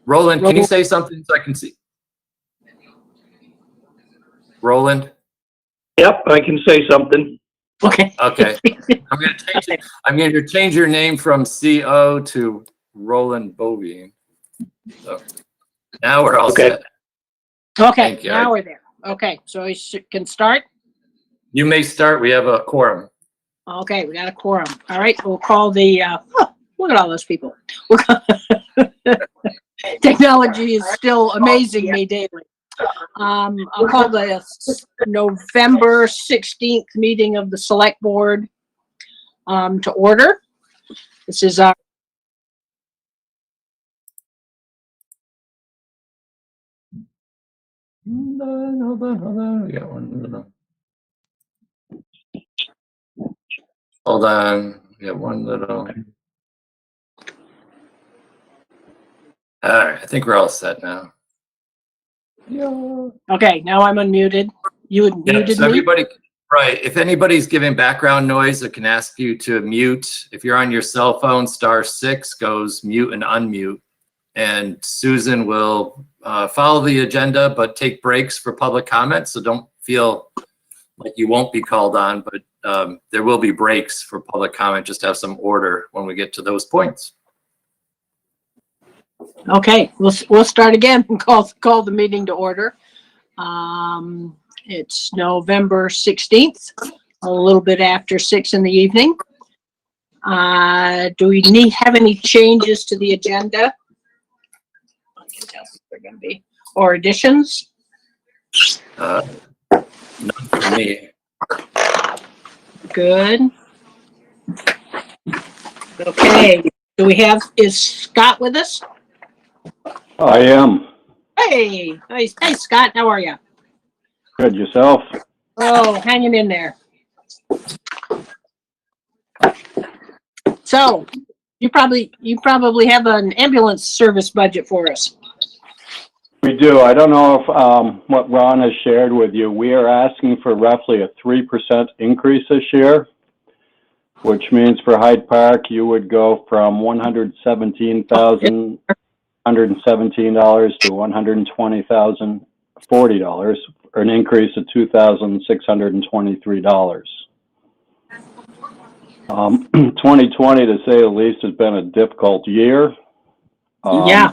Roland, can you say something so I can see? Roland? Yep, I can say something. Okay. Okay. I'm going to change your name from CO to Roland Bovine. So now we're all Okay. set. Okay, Thank you. now we're there. Okay, so we can start. You may start. We have a quorum. Okay, we got a quorum. All right, we'll call the, look at all those people. Technology is still amazing me daily. I'll call the November 16th meeting of the Select Board to order. This is our Hold on. We got one little. All right. I think we're all set now. Yeah. okay. Now I'm unmuted. You had muted So me. everybody, right. If anybody's giving background noise, it can ask you to mute. If you're on your cell phone, *6 goes mute and unmute. And Susan will follow the agenda, but take breaks for public comment. So don't feel like you won't be called on, but there will be breaks for public comment. Just have some order when we get to those points. Okay, we'll start again and call the meeting to order. It's November 16th, a little bit after 6 in the evening. Do we have any changes to the agenda? I can tell if they're going to be, or additions? None for me. Good. Okay, is Scott with us? I am. Hey, Scott, how are you? Good, yourself? Oh, hanging in there. So, you probably have an ambulance service budget for us. We do. I don't know if what Ron has shared with you. We are asking for roughly a 3% increase this year, which means for Hyde Park, you would go from $117,117 to $120,040, or an increase of $2,623. 2020, to say the least, has been a difficult year. Yeah.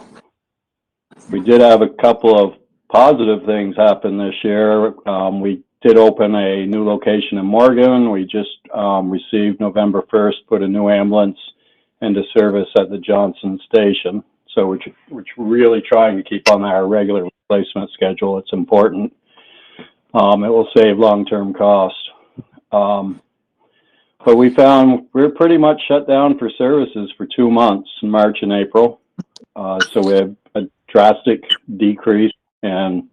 We did have a couple of positive things happen this year. We did open a new location in Morgan. We just received November 1st, put a new ambulance into service at the Johnson Station. So we're really trying to keep on our regular replacement schedule. It's important. It will save long-term cost. But we found we're pretty much shut down for services for 2 months, in March and April. So we have a drastic decrease in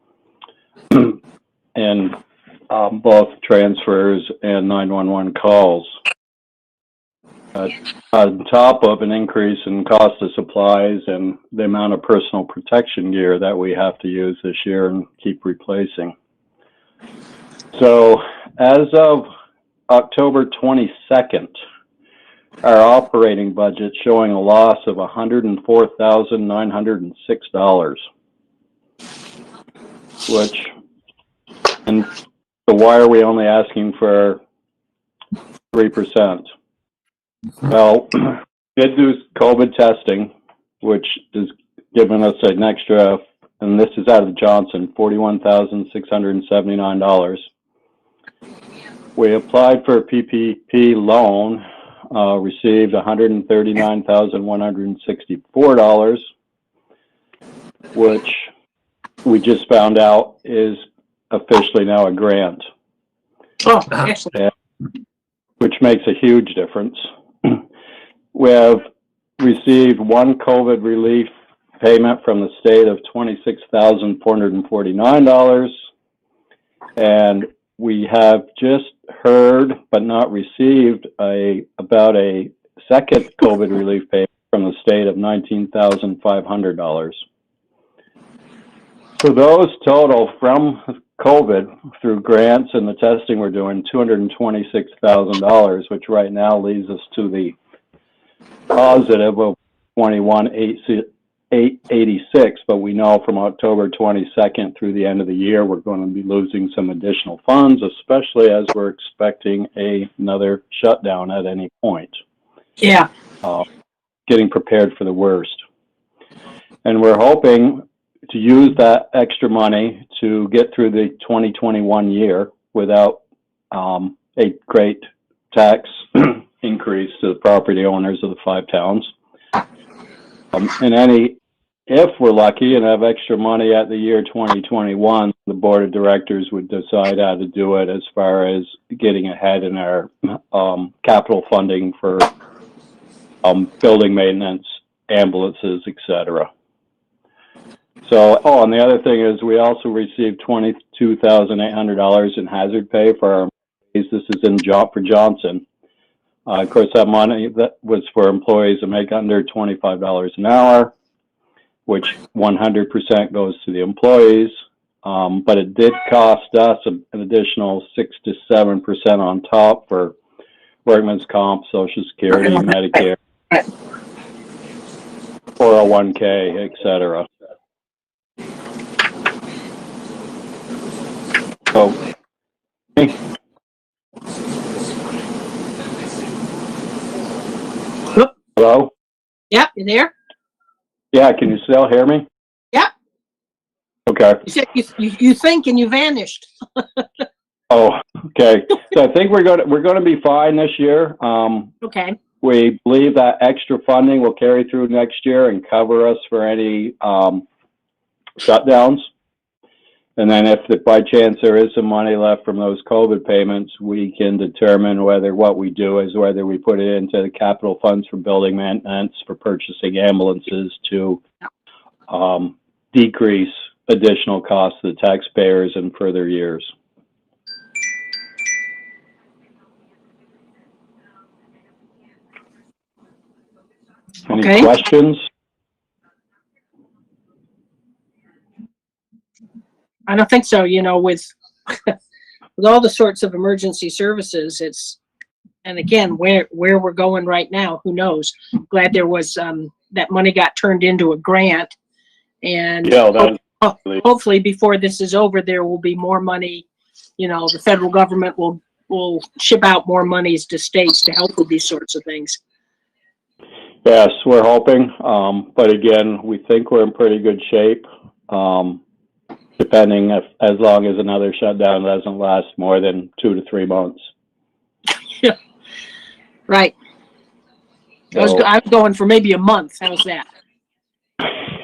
both transfers and 911 calls. On top of an increase in cost of supplies and the amount of personal protection gear that we have to use this year and keep replacing. So as of October 22nd, our operating budget showing a loss of $104,906, which, and so why are we only asking for 3%? Well, we did do COVID testing, which is giving us an extra, and this is out of Johnson, $41,679. We applied for a PPP loan, received $139,164, which we just found out is officially now a grant. Oh, excellent. Which makes a huge difference. We have received one COVID relief payment from the state of $26,449, and we have just heard but not received about a second COVID relief payment from the state of $19,500. For those total from COVID through grants and the testing we're doing, $226,000, which right now leads us to the positive of 21,860 $886, but we know from October 22nd through the end of the year, we're going to be losing some additional funds, especially as we're expecting another shutdown at any point. Yeah. Getting prepared for the worst. And we're hoping to use that extra money to get through the 2021 year without a great tax increase to the property owners of the 5 towns. And if we're lucky and have extra money at the year 2021, the board of directors would decide how to do it as far as getting ahead in our capital funding for building maintenance, ambulances, etc. So, and the other thing is we also received $22,800 in hazard pay for our employees. This is in for Johnson. Of course, that money that was for employees that make under $25 an hour, which 100% goes to the employees. But it did cost us an additional 6 to 7% on top for workman's comp, Social Security, Medicare, 401k, etc. So, hello? Yeah, you there? Yeah, can you still hear me? Yeah. Okay. You said you think and you vanished. Oh, okay. So I think we're going to be fine this year. Okay. We believe that extra funding will carry through next year and cover us for any shutdowns. And then if by chance there is some money left from those COVID payments, we can determine whether what we do is whether we put it into the capital funds for building maintenance, for purchasing ambulances to decrease additional costs to the taxpayers in further years. Any questions? I don't think so. You know, with all the sorts of emergency services, and again, where we're going right now, who knows? Glad there was that money got turned into a grant, and Yeah, hopefully before this is over, there will be more money. You know, the federal government will ship out more monies to states to help with these sorts of things. Yes, we're hoping, but again, we think we're in pretty good shape. Depending as long as another shutdown doesn't last more than 2 to 3 months. Yeah. Right. So, I was going for maybe a month. How's that?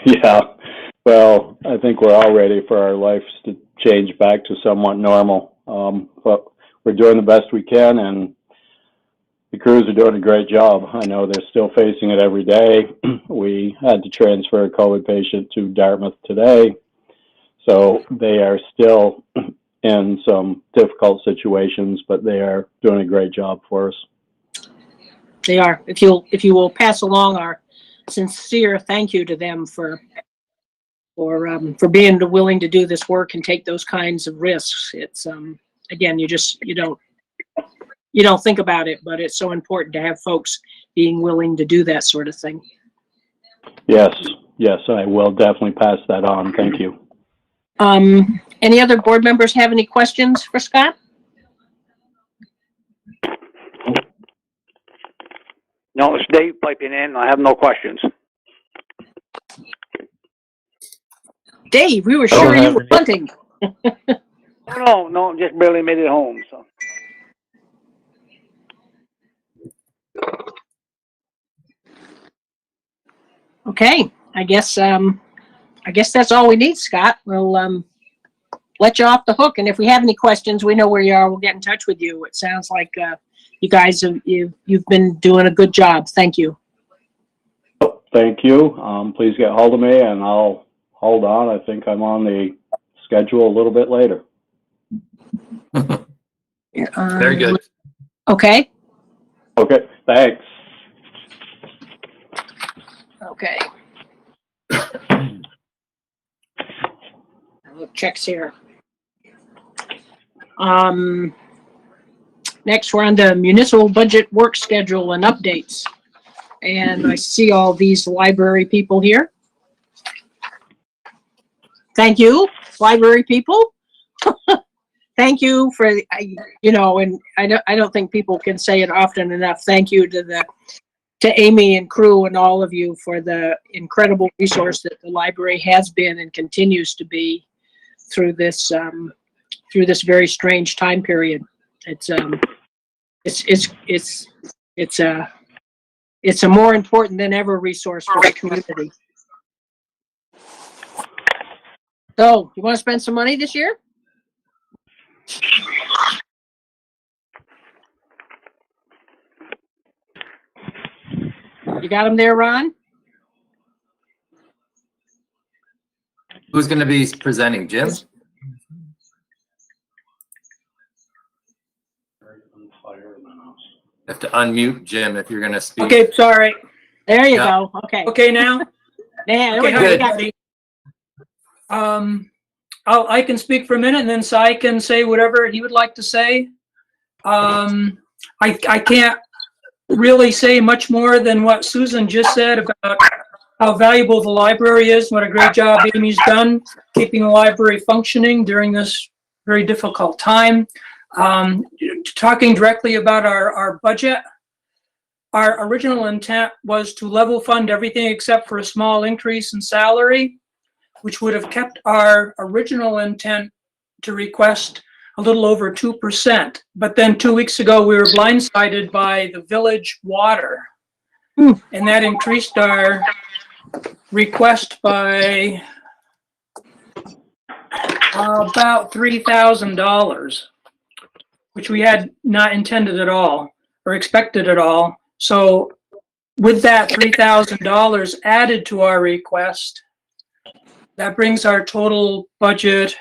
Yeah. Well, I think we're all ready for our lives to change back to somewhat normal. But we're doing the best we can, and the crews are doing a great job. I know they're still facing it every day. We had to transfer a COVID patient to Dartmouth today. So they are still in some difficult situations, but they are doing a great job for us. They are. If you will pass along our sincere thank you to them for being willing to do this work and take those kinds of risks. It's again, you don't think about it, but it's so important to have folks being willing to do that sort of thing. Yes, I will definitely pass that on. Thank you. Any other board members have any questions for Scott? No, it's Dave piping in. I have no questions. Dave, we were sure you were hunting. No, just barely made it home. So. Okay, I guess that's all we need, Scott. We'll let you off the hook, and if we have any questions, we know where you are. We'll get in touch with you. It sounds like you guys you've been doing a good job. Thank you. Thank you. Please get hold of me, and I'll hold on. I think I'm on the schedule a little bit later. Very good. Okay. Okay. Thanks. Okay. Look, checks here. Next, we're on the municipal budget work schedule and updates. And I see all these library people here. thank you, library people. Thank you for, you know, and I don't think people can say it often enough. Thank you to Amy and crew and all of you for the incredible resource that the library has been and continues to be through this very strange time period. It's a more important than ever resource for the community. So, you want to spend some money this year? You got them there, Ron? Who's going to be presenting, Jim? You have to unmute Jim if you're going to speak. Okay, sorry. There you Yeah. go. Okay. Okay, now? Yeah, Okay, hi, Good. everybody. I can speak for a minute and then Cy can say whatever he would like to say. I can't really say much more than what Susan just said about how valuable the library is, what a great job Amy's done keeping the library functioning during this very difficult time. Talking directly about our budget, our original intent was to level fund everything except for a small increase in salary, which would have kept our original intent to request a little over 2%. But then 2 weeks ago, we were blindsided by the village water. And that increased our request by about $3,000, which we had not intended at all or expected at all. So with that $3,000 added to our request, that brings our total budget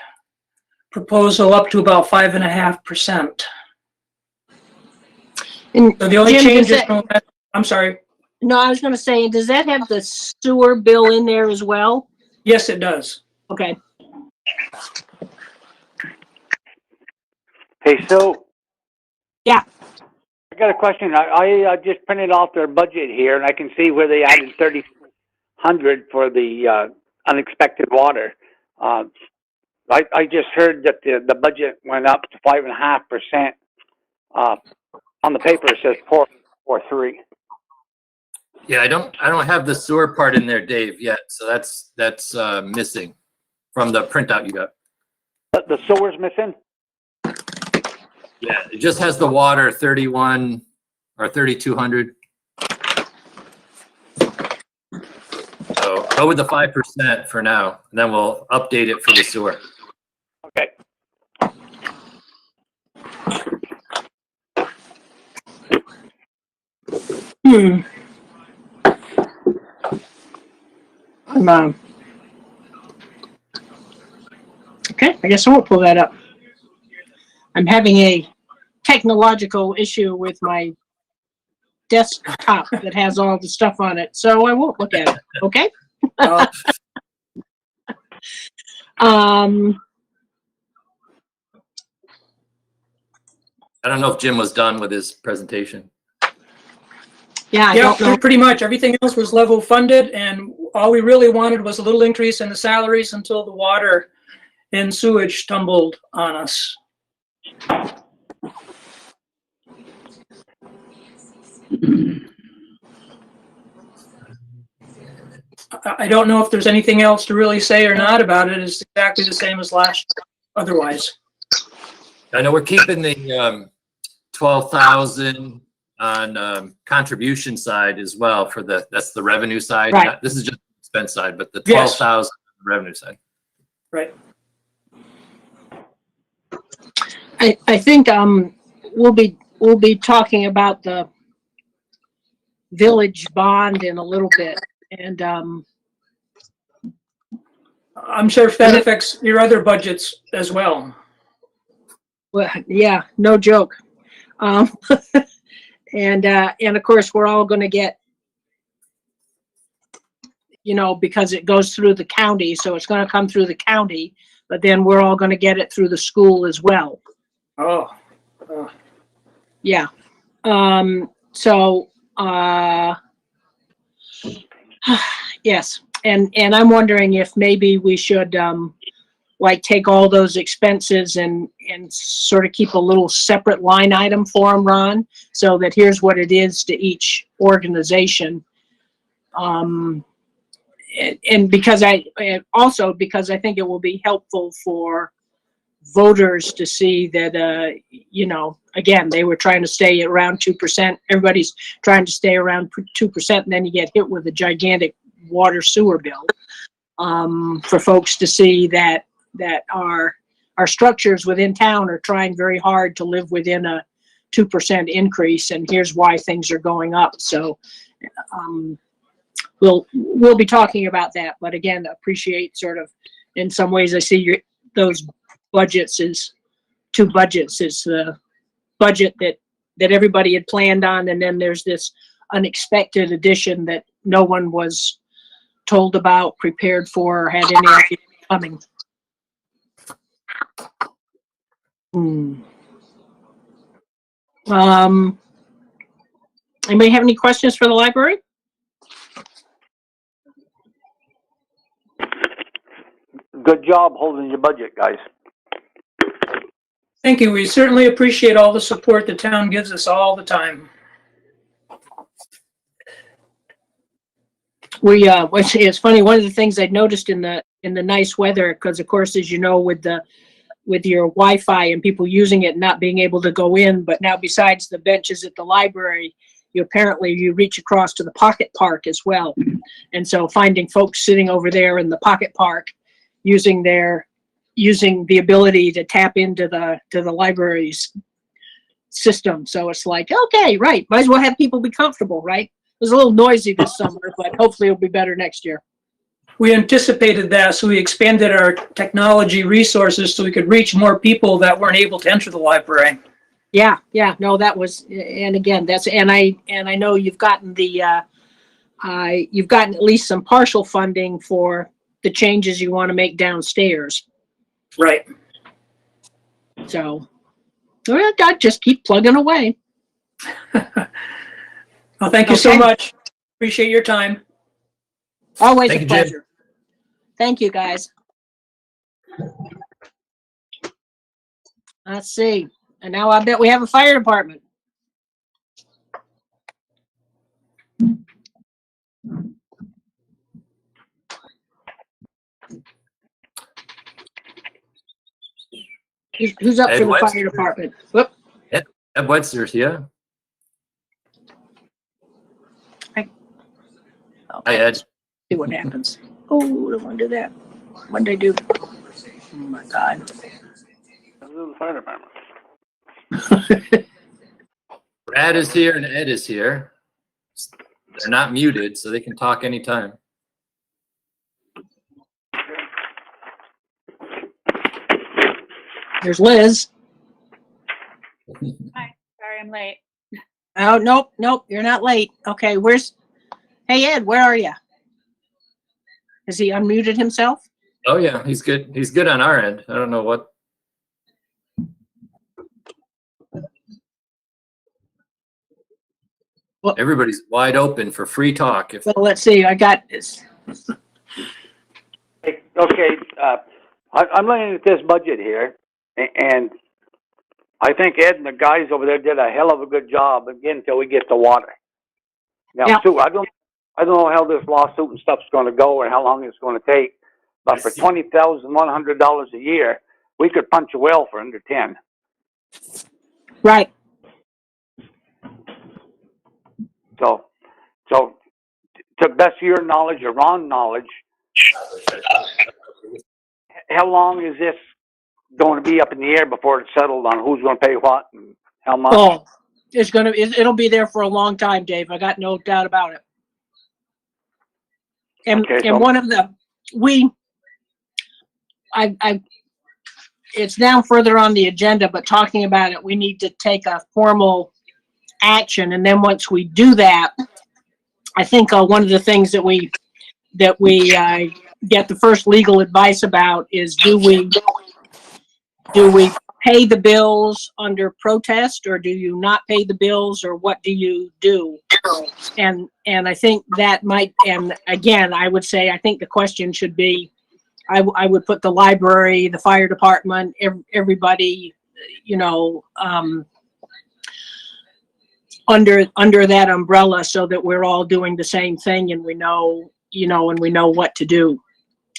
proposal up to about 5.5%. And So the only Jim, change does is, that- I'm sorry. no, I was going to say, does that have the sewer bill in there as well? Yes, it does. Okay. Hey, Sue? Yeah. I got a question. I just printed off their budget here, and I can see where they added 3,000 for the unexpected water. I just heard that the budget went up to 5.5%. On the paper, it says 4.3. Yeah, I don't have the sewer part in there, Dave, yet. So that's missing from the printout you got. The sewer's missing? Yeah, it just has the water 31 or 3,200. So go with the 5% for now, and then we'll update it for the sewer. Okay. Okay, I guess I won't pull that up. I'm having a technological issue with my desktop that has all the stuff on it, so I won't look at it, okay? Uh, I don't know if Jim was done with his presentation. yeah, I Yeah, don't know. pretty much. Everything else was level funded, and all we really wanted was a little increase in the salaries until the water and sewage tumbled on us. I don't know if there's anything else to really say or not about it. It's exactly the same as last year otherwise. I know we're keeping the 12,000 on contribution side as well for that's the revenue side. Right. This is just the expense side, but the Yes. 12,000 on the revenue side. Right. I think we'll be talking about the village bond in a little bit, and I'm sure if that affects your other budgets as well. well, yeah, no joke. And of course, we're all going to get, you know, because it goes through the county, so it's going to come through the county, but then we're all going to get it through the school as well. Oh. Yeah. So, yes. and I'm wondering if maybe we should, like take all those expenses and sort of keep a little separate line item for them, Ron, so that here's what it is to each organization. And because also because I think it will be helpful for voters to see that, you know, again, they were trying to stay around 2%. Everybody's trying to stay around 2%, and then you get hit with a gigantic water sewer bill. For folks to see that our structures within town are trying very hard to live within a 2% increase, and here's why things are going up. So we'll be talking about that, but again, appreciate sort of, in some ways, I see those budgets is two budgets. It's the budget that everybody had planned on, and then there's this unexpected addition that no one was told about, prepared for, or had any idea coming. Anybody have any questions for the library? Good job holding your budget, guys. Thank you. We certainly appreciate all the support the town gives us all the time. It's funny, one of the things I noticed in the nice weather, because of course, as you know, with your Wi-Fi and people using it and not being able to go in, but now besides the benches at the library, you reach across to the pocket park as well. And so finding folks sitting over there in the pocket park using the ability to tap into the library's system. So it's like, okay, right, might as well have people be comfortable, right? It was a little noisy this summer, but hopefully it'll be better next year. We anticipated that, so we expanded our technology resources so we could reach more people that weren't able to enter the library. Yeah, no, that was, and again, I know you've gotten you've gotten at least some partial funding for the changes you want to make downstairs. Right. So, God, just keep plugging away. Well, thank you so Okay. much. Appreciate your time. Always Thank a you, Jim. pleasure. Thank you, guys. Let's see. And now I bet we have a fire department. Who's up Ed for the Webster. fire department? Whoop. Ed Webster's here. Hi, Ed. See what happens. Oh, I don't want to do that. What did I do? Oh my God. Fire department. Brad is here and Ed is here. They're not muted, so they can talk anytime. There's Liz. Hi, sorry I'm late. Oh, nope, you're not late. Okay, hey Ed, where are you? Has he unmuted himself? Oh yeah, he's good. He's good on our end. I don't know what. Well- Everybody's wide open for free talk. If Well, let's see, I got this. Okay, I'm looking at this budget here, and I think Ed and the guys over there did a hell of a good job, again, until we get to water. Now, Yeah. Sue, I don't know how this lawsuit and stuff's gonna go or how long it's gonna take, but for $20,100 a year, we could punch a well for under 10. Right. So to best of your knowledge or Ron's knowledge, how long is this going to be up in the air before it's settled on who's going to pay what and how much? Oh, it'll be there for a long time, Dave. I got no doubt about it. And Okay, so- and one of the it's down further on the agenda, but talking about it, we need to take a formal action, and then once we do that, I think one of the things that we get the first legal advice about is do we pay the bills under protest, or do you not pay the bills, or what do you do? And I think that might, and again, I would say, I think the question should be, I would put the library, the fire department, everybody, you know, under that umbrella, so that we're all doing the same thing and we know, you know, and we know what to do.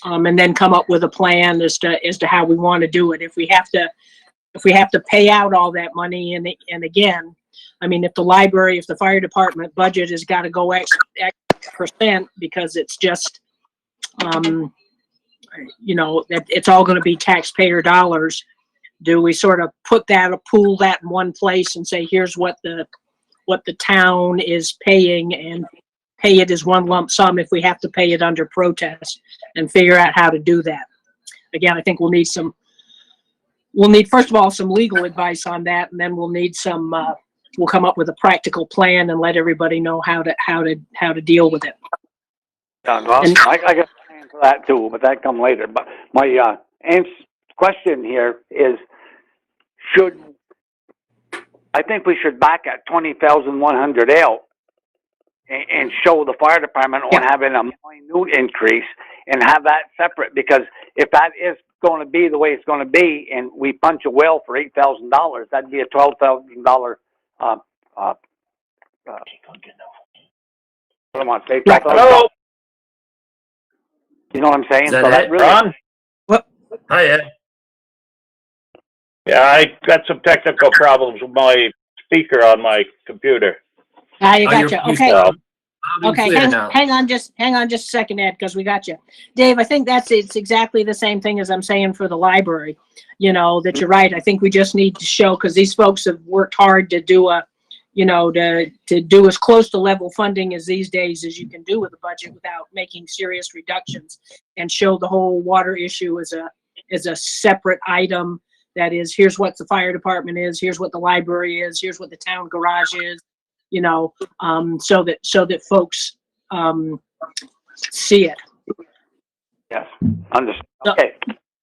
And then come up with a plan as to how we want to do it. If we have to pay out all that money, and again, I mean, if the library, if the fire department budget has got to go X percent because it's just, you know, it's all going to be taxpayer dollars, do we sort of pool that in one place and say, here's what the town is paying, and pay it as one lump sum if we have to pay it under protest, and figure out how to do that. Again, I think we'll need first of all some legal advice on that, and then we'll need some we'll come up with a practical plan and let everybody know how to deal with it. Well, I got a plan for that too, but that come later. But my question here is, I think we should back at 20,100 out and show the fire department on having a minute increase and have that separate, because if that is going to be the way it's going to be, and we punch a well for $8,000, that'd be a $12,000. What do I want to say? Hello? You know what I'm saying? Is that So it? really, Ron? Hi, Ed. Yeah, I got some technical problems with my speaker on my computer. I got you. Okay. Loud and Okay, clear now. hang on just a second, Ed, because we got you. Dave, I think it's exactly the same thing as I'm saying for the library. You know, that you're right. I think we just need to show, because these folks have worked hard to do to do as close to level funding as these days as you can do with a budget without making serious reductions, and show the whole water issue as a separate item. That is, here's what the fire department is, here's what the library is, here's what the town garage is. You know, so that folks see it. yes, understood. Okay.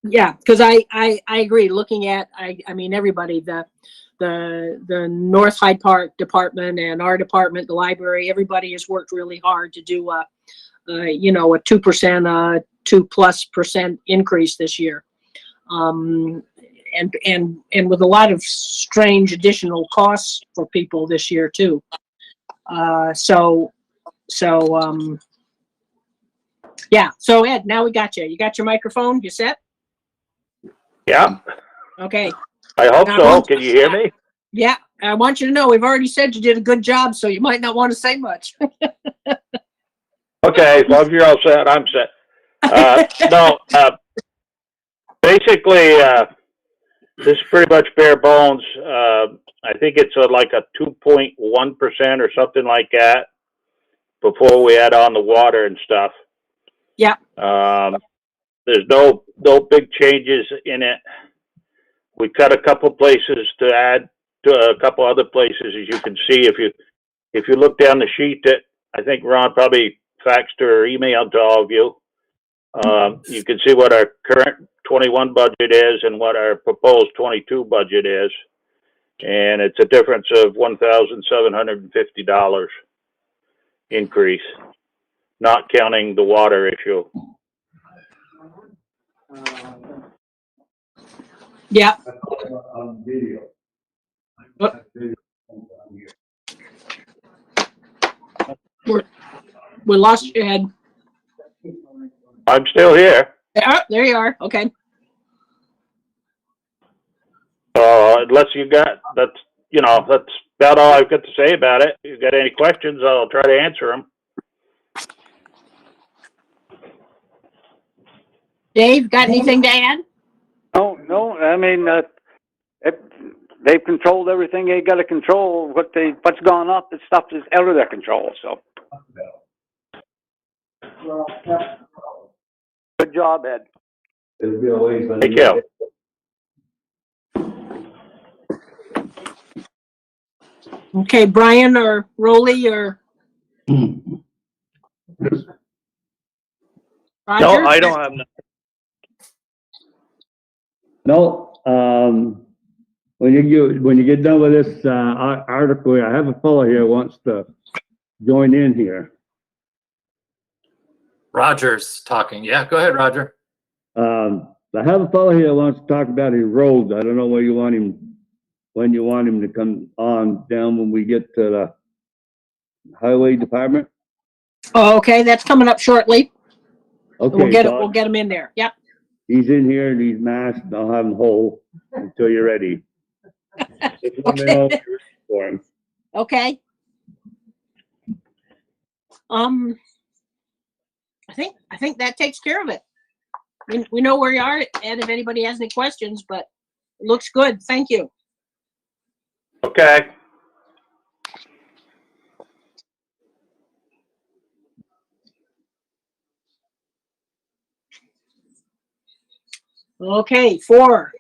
Yeah, because I agree. Looking at, I mean, everybody, the North Hyde Park department and our department, the library, everybody has worked really hard to do a 2%, 2+% increase this year. And with a lot of strange additional costs for people this year too. Yeah. So Ed, now we got you. You got your microphone? You set? Yeah, Okay. I hope so. Can you hear me? Yeah. I want you to know we've already said you did a good job, so you might not want to say much. Okay, as long as you're all set, I'm set. Basically, this is pretty much bare bones. I think it's like a 2.1% or something like that before we add on the water and stuff. Yeah. There's no big changes in it. We cut a couple places to add to a couple other places, as you can see. If you look down the sheet that I think Ron probably faxed or emailed to all of you, you can see what our current 21 budget is and what our proposed 22 budget is. And it's a difference of $1,750 increase, not counting the water issue. Yeah. We lost your head. I'm still here. There you are. Okay. Unless you got, that's about all I've got to say about it. If you got any questions, I'll try to answer them. Dave, got anything to add? No. I mean, they've controlled everything they got to control. What's gone up, the stuff is out of their control. So, good job, Ed. Thank you. Okay, Brian or Rolly or Roger? No, I don't have nothing. No, when you get done with this article, I have a fellow here who wants to join in here. Roger's talking. Yeah, go ahead, Roger. I have a fellow here that wants to talk about his roads. I don't know where you want him, when you want him to come on down when we get to the highway department. Oh, okay, that's coming up shortly. We'll Okay, get it, so we'll get him in there. Yep. he's in here and he's masked. I'll have him hold until you're ready. Just let me know if you're ready for him. Okay. I think that takes care of it. We know where you are, and if anybody has any questions, but it looks good. Thank you. Okay. Okay, for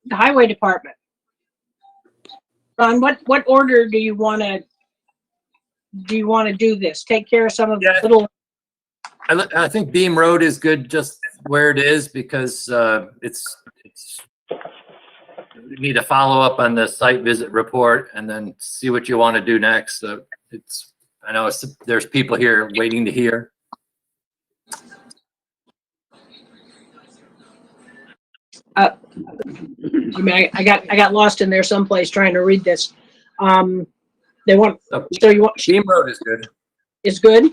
the highway department. Ron, what order do you want to do this? Take care of some of the Yeah. little, I think Beam Road is good just where it is because it's you need to follow up on the site visit report and then see what you want to do next. So I know there's people here waiting to hear. I mean, I got lost in there someplace trying to read this. They want, so you want, Beam Road is good. is good?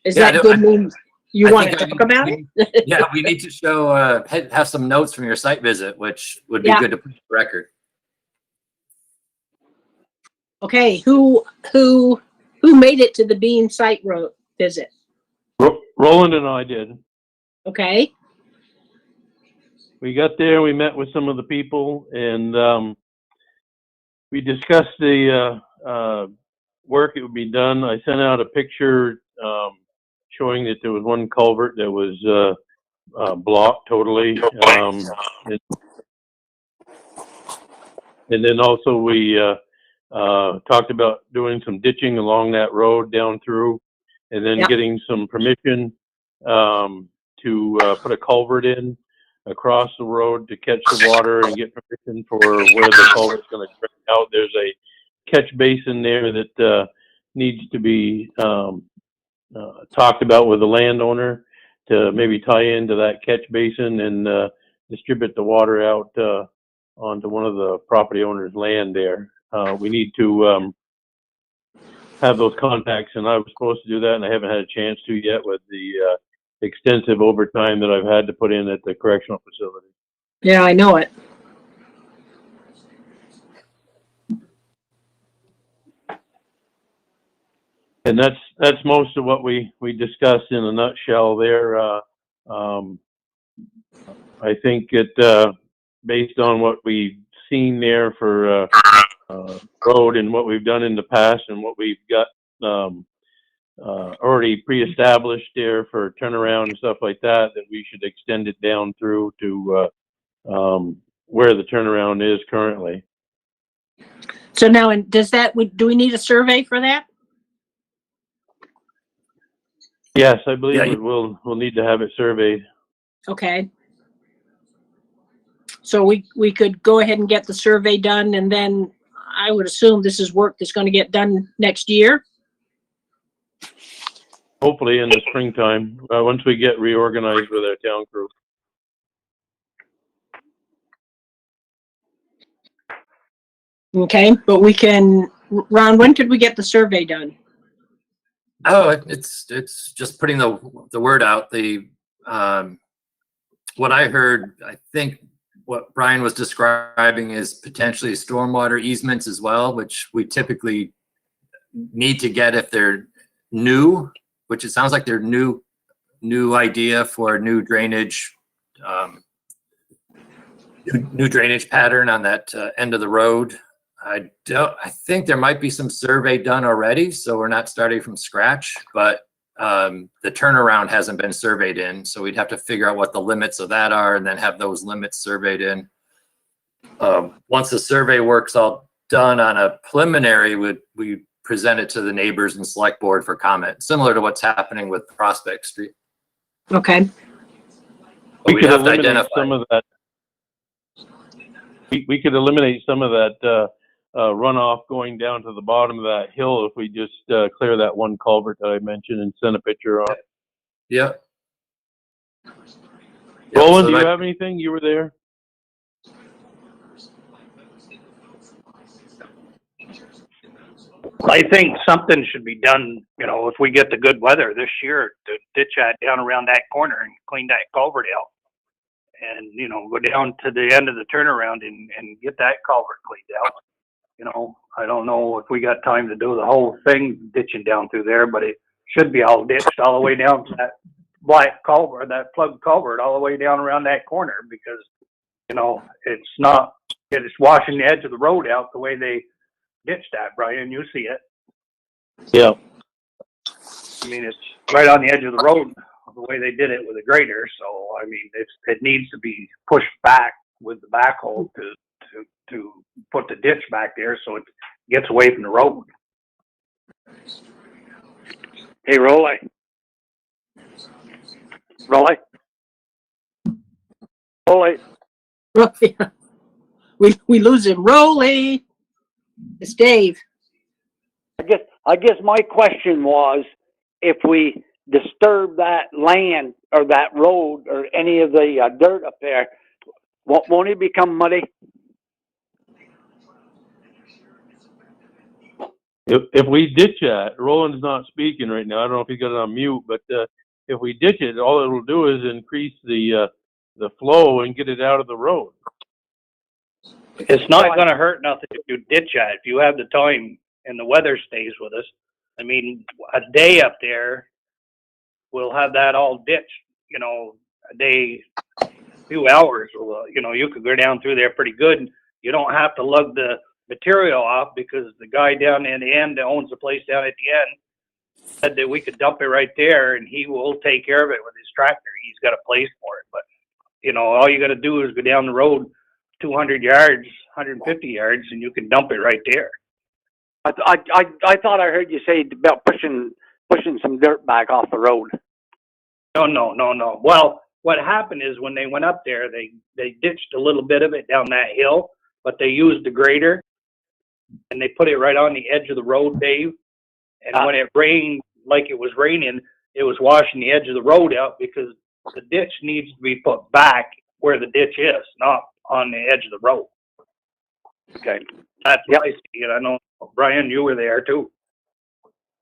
Is Yeah, that good mean you I want to think talk about it? Yeah, we need to show, have some notes from your site visit, which would be Yeah. good to put on the record. Okay, who made it to the Beam site road visit? Roland and I did. Okay, We got there, we met with some of the people, and we discussed the work that would be done. I sent out a picture showing that there was one culvert that was blocked totally. And then also we talked about doing some ditching along that road down through, and then Yeah. getting some permission to put a culvert in across the road to catch the water and get permission for where the culvert's going to drain out. There's a catch basin there that needs to be talked about with the landowner to maybe tie into that catch basin and distribute the water out onto one of the property owner's land there. We need to have those contacts, and I was supposed to do that, and I haven't had a chance to yet with the extensive overtime that I've had to put in at the correctional facility. yeah, I know it. And that's most of what we discussed in a nutshell there. I think it, based on what we've seen there for road and what we've done in the past and what we've got already pre-established there for turnaround and stuff like that, that we should extend it down through to where the turnaround is currently. So now, and do we need a survey for that? Yes, I believe Yeah, we'll need to have it surveyed. Okay. So we could go ahead and get the survey done, and then I would assume this is work that's going to get done next year. Hopefully in the springtime, once we get reorganized with our town crew. Okay, but we can, Ron, when could we get the survey done? Oh, it's just putting the word out. What I heard, I think what Brian was describing is potentially stormwater easements as well, which we typically need to get if they're new, which it sounds like they're new idea for a new drainage, new drainage pattern on that end of the road. I think there might be some survey done already, so we're not starting from scratch, but the turnaround hasn't been surveyed in, so we'd have to figure out what the limits of that are and then have those limits surveyed in. Once the survey work's all done on a preliminary, we present it to the neighbors and select board for comment, similar to what's happening with Prospect Street. Okay. But We we'd could have to eliminate identify. some of that. We could eliminate some of that runoff going down to the bottom of that hill if we just clear that one culvert that I mentioned and send a picture on. Yeah. Roland, do you that- have anything? You were there? I think something should be done, you know, if we get the good weather this year, to ditch that down around that corner and clean that culvert out. And, you know, go down to the end of the turnaround and get that culvert cleaned out. You know, I don't know if we got time to do the whole thing ditching down through there, but it should be all ditched all the way down to that black culvert, that plugged culvert, all the way down around that corner, because, you know, it's washing the edge of the road out the way they ditched that, Brian. You see it. Yeah. I mean, it's right on the edge of the road the way they did it with a grader. So, I mean, it needs to be pushed back with the backhoe to put the ditch back there so it gets away from the road. Hey, Rolly. Rolly? Rolly? We lose him. Rolly. It's Dave. I guess my question was, if we disturb that land or that road or any of the dirt up there, won't it become muddy? If we ditch that, Roland's not speaking right now. I don't know if he got it on mute, but if we ditch it, all it'll do is increase the flow and get it out of the road. It's not going to hurt nothing if you ditch that. If you have the time and the weather stays with us, I mean, a day up there, we'll have that all ditched. You know, a day, few hours. You know, you could go down through there pretty good. You don't have to lug the material off, because the guy down in the end that owns the place down at the end said that we could dump it right there and he will take care of it with his tractor. He's got a place for it. But, you know, all you got to do is go down the road 200 yards, 150 yards, and you can dump it right there. I thought I heard you say about pushing some dirt back off the road. No. Well, what happened is when they went up there, they ditched a little bit of it down that hill, but they used the grader and they put it right on the edge of the road, Dave. And when it rained, like it was raining, it was washing the edge of the road out, because the ditch needs to be put back where the ditch is, not on the edge of the road. Okay. That's what I see. And I know, Brian, you were there too.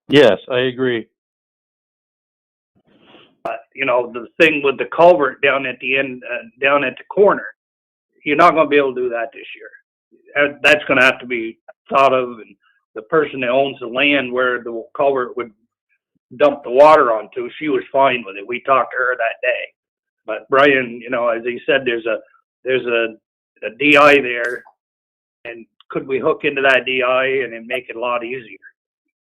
Yes, I agree. But, you know, the thing with the culvert down at the end, down at the corner, you're not going to be able to do that this year. That's going to have to be thought of, and the person that owns the land where the culvert would dump the water onto, she was fine with it. We talked to her that day. But Brian, you know, as he said, there's a DI there, and could we hook into that DI and then make it a lot easier?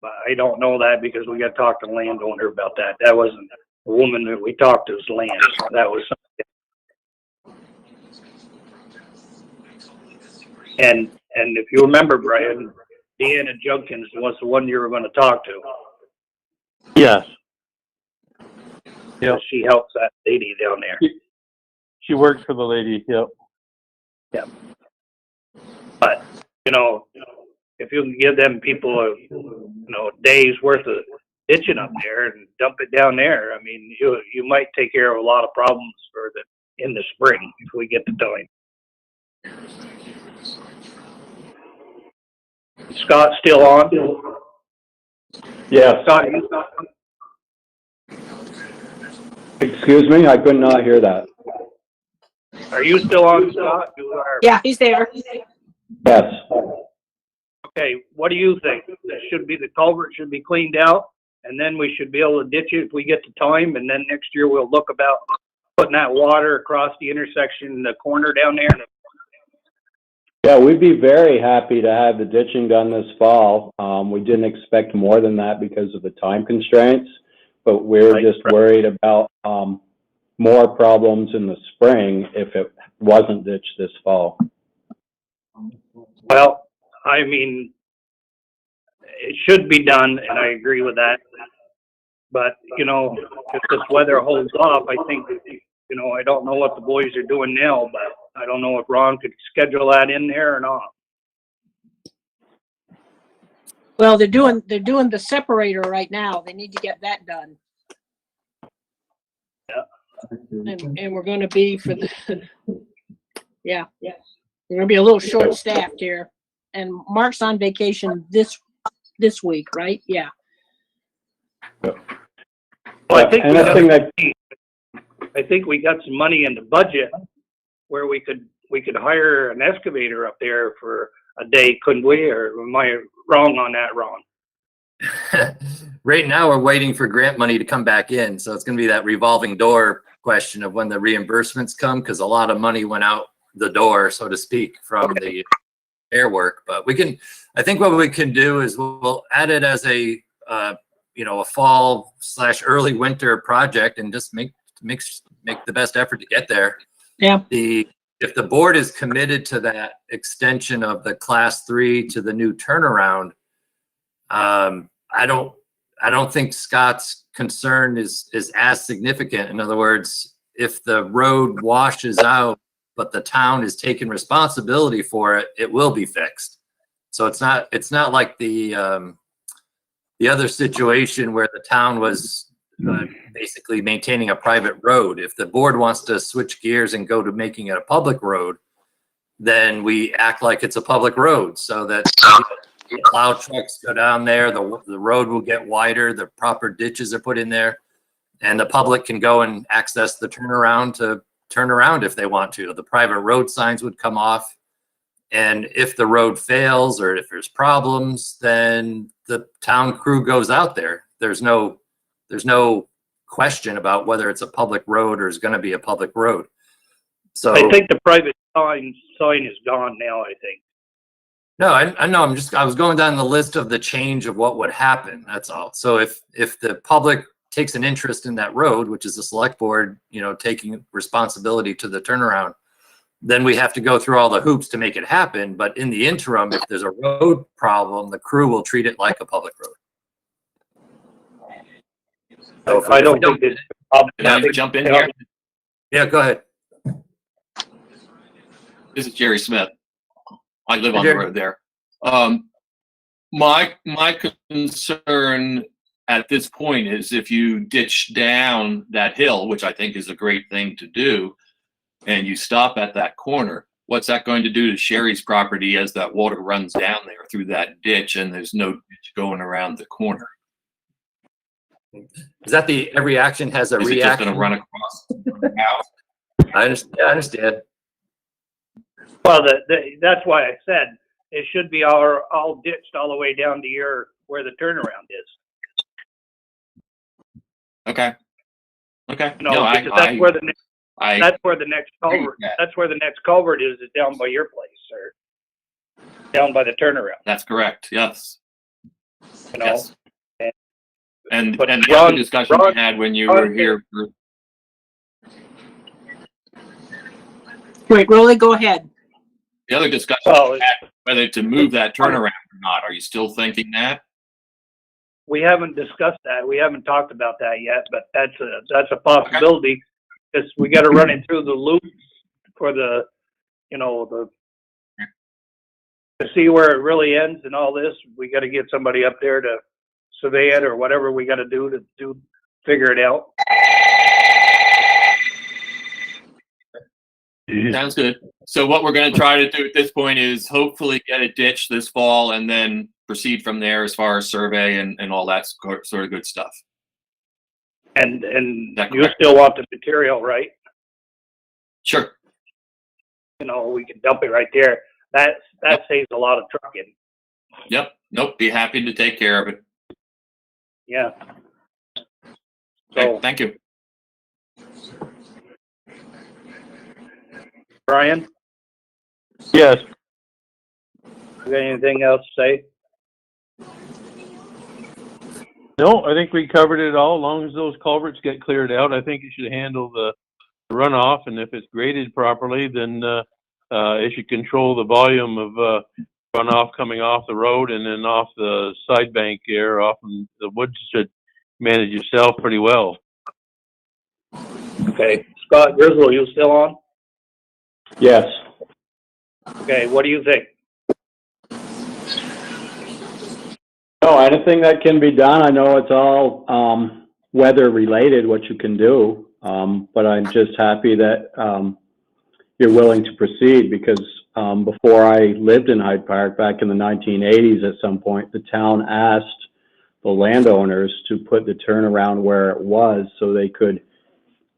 But I don't know that, because we got to talk to the landowner about that. That wasn't the woman that we talked to's land. That was something. And if you remember, Brian, Deanna Junkins was the one you were going to talk to. Yes. Yeah. She helps that lady down there. She worked for the lady. Yep. Yeah. But, you know, if you can give them people a day's worth of ditching up there and dump it down there, I mean, you might take care of a lot of problems in the spring if we get the time. Scott still on? Yes. Scott, you not on? Excuse me, I could not hear that. Are you still on, Scott? You are. Yeah, he's there. Yes. Okay, what do you think? The culvert should be cleaned out, and then we should be able to ditch it if we get the time, and then next year we'll look about putting that water across the intersection, the corner down there. Yeah, we'd be very happy to have the ditching done this fall. We didn't expect more than that because of the time constraints, but we're just worried about more problems in the spring if it wasn't ditched this fall. Well, I mean, it should be done, and I agree with that. But, you know, if this weather holds off, I think, you know, I don't know what the boys are doing now, but I don't know if Ron could schedule that in there or not. Well, they're doing the separator right now. They need to get that done. And we're going to be for the, yeah, we're going to be a little short staffed here. And Mark's on vacation this week, right? Yeah. Well, I think Anything that, I think we got some money in the budget where we could hire an excavator up there for a day, couldn't we? Or am I wrong on that, Ron? Right now, we're waiting for grant money to come back in. So it's going to be that revolving door question of when the reimbursements come, because a lot of money went out the door, so to speak, from the air work. But I think what we can do is we'll add it as a, a fall/early winter project and just make the best effort to get there. Yeah. If the board is committed to that extension of the class 3 to the new turnaround, I don't think Scott's concern is as significant. In other words, if the road washes out, but the town is taking responsibility for it, it will be fixed. So it's not like the other situation where the town was basically maintaining a private road. If the board wants to switch gears and go to making it a public road, then we act like it's a public road so that the plow trucks go down there, the road will get wider, the proper ditches are put in there, and the public can go and access the turnaround to turn around if they want to. The private road signs would come off. And if the road fails or if there's problems, then the town crew goes out there. There's no question about whether it's a public road or is going to be a public road. So I think the private sign is gone now, I think. no, I know. I was going down the list of the change of what would happen. That's all. So if the public takes an interest in that road, which is the select board, taking responsibility to the turnaround, then we have to go through all the hoops to make it happen. But in the interim, if there's a road problem, the crew will treat it like a public road. So I don't think this. Can I jump in here? Yeah, go ahead. This is Jerry Smith. I live on the Jerry. road there. My concern at this point is if you ditch down that hill, which I think is a great thing to do, and you stop at that corner, what's that going to do to Sherry's property as that water runs down there through that ditch and there's no ditch going around the corner? Is that every action has a Is it just reaction? going to run across the house? I understand. Well, that's why I said it should be all ditched all the way down to where the turnaround is. Okay. Because No, that's where the next I that's where the next agree culvert. with that. That's where the next culvert is down by your place or down by the turnaround. That's correct. Yes. You know, Yes. And But the Ron- other discussion we had when you were here, Wait, Rolly, go ahead. the other discussion Well, we had, whether to move that turnaround or not. Are you still thinking that? we haven't discussed that. We haven't talked about that yet, but that's a possibility because we got to run it through the loop for the to see where it really ends and all this. We got to get somebody up there to survey it or whatever we got to do to figure it out. Sounds good. So what we're going to try to do at this point is hopefully get a ditch this fall and then proceed from there as far as survey and all that sort of good stuff. And That you correct? still want the material, right? Sure. We can dump it right there. That saves a lot of trucking. Yep. Nope. Be happy to take care of it. Yeah. Okay, So, thank you. Brian, Yes. you got anything else to say? No, I think we covered it all. As long as those culverts get cleared out, I think it should handle the runoff. And if it's graded properly, then it should control the volume of runoff coming off the road and then off the side bank here. Often the woods should manage itself pretty well. Okay. Scott Grizzle, you still on? yes. Okay, what do you think? No, anything that can be done, I know it's all, weather related, what you can do. But I'm just happy that, you're willing to proceed because, before I lived in Hyde Park back in the 1980s, at some point, the town asked the landowners to put the turnaround where it was so they could,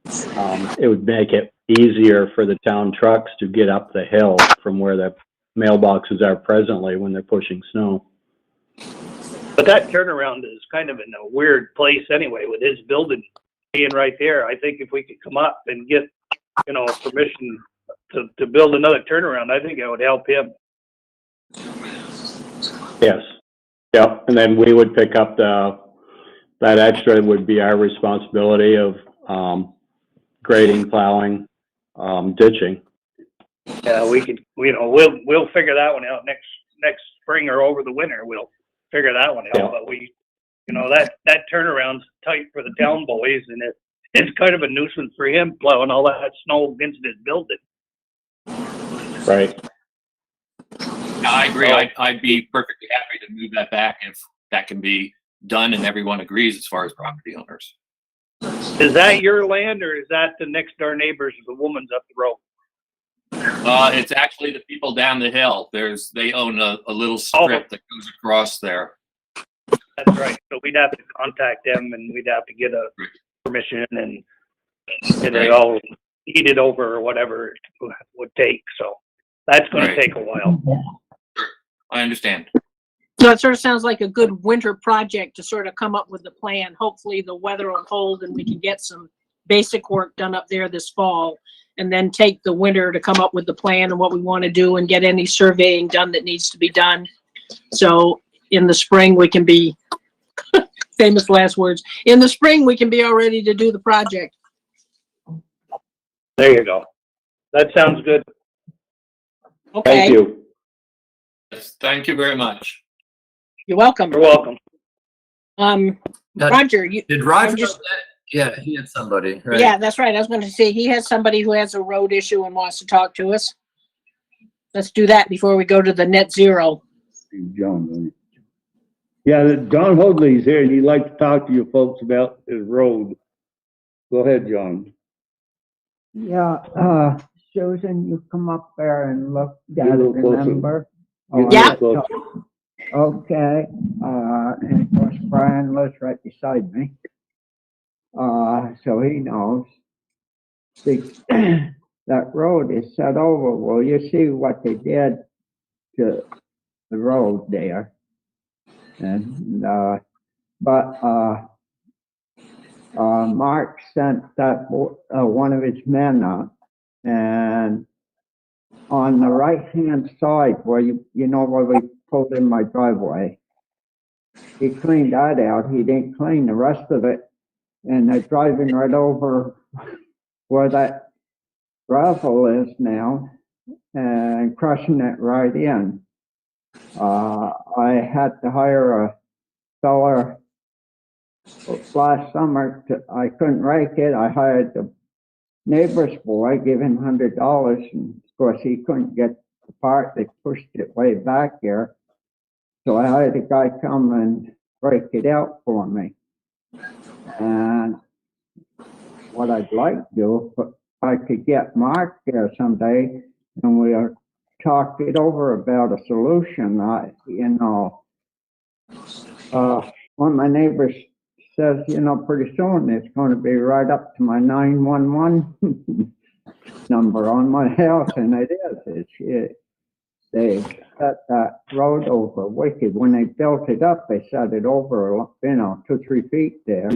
it would make it easier for the town trucks to get up the hill from where the mailboxes are presently when they're pushing snow. But that turnaround is kind of in a weird place anyway, with his building being right there. I think if we could come up and get, permission to build another turnaround, I think it would help him. Yes. Yep. And then we would pick up that extra would be our responsibility of, grading, plowing, ditching. Yeah, we could, we'll figure that one out next spring or over the winter. We'll figure that one out. Yeah. But that turnaround's tight for the town boys, and it's kind of a nuisance for him plowing all that snow against his building. Right. Yeah, I agree. I'd be perfectly happy to move that back if that can be done and everyone agrees as far as property owners. Is that your land, or is that the next door neighbors, the woman's up the road? It's actually the people down the hill. They own a little strip that goes across there. That's right. So we'd have to contact them, and we'd have to get a permission and it all heated over or whatever it would take. So that's going to take a while. Sure. I understand. So it sort of sounds like a good winter project to sort of come up with a plan. Hopefully the weather will hold and we can get some basic work done up there this fall, and then take the winter to come up with the plan and what we want to do and get any surveying done that needs to be done. So in the spring we can be, famous last words, in the spring we can be all ready to do the project. There you go. That sounds good. Okay. Thank you. Yes, thank you very much. You're welcome. You're welcome. Roger, Did Roger? just- Yeah, he had somebody, right? Yeah, that's right. I was going to say he has somebody who has a road issue and wants to talk to us. Let's do that before we go to the net zero. John. Yeah, John Hoadley's here and he'd like to talk to you folks about his road. Go ahead, John. Yeah, Susan, you come up there and look Get a at it, little closer. remember? Yeah. Okay, and of course Brian lives right beside me. So he knows. That road is set over. Well, you see what they did to the road there. And, Mark sent that, one of his men up, and on the right-hand side where where we pulled in my driveway, he cleaned that out. He didn't clean the rest of it, and they're driving right over where that gravel is now and crushing it right in. I had to hire a fella last summer. I couldn't rake it. I hired the neighbor's boy, gave him $100, and of course he couldn't get the part. They pushed it way back here. So I had a guy come and break it out for me. And what I'd like to do, if I could get Mark there someday and we'll talk it over about a solution. One of my neighbors says, pretty soon it's going to be right up to my 911 number on my house, and it is. They set that road over wicked. When they built it up, they set it over, 2-3 feet there.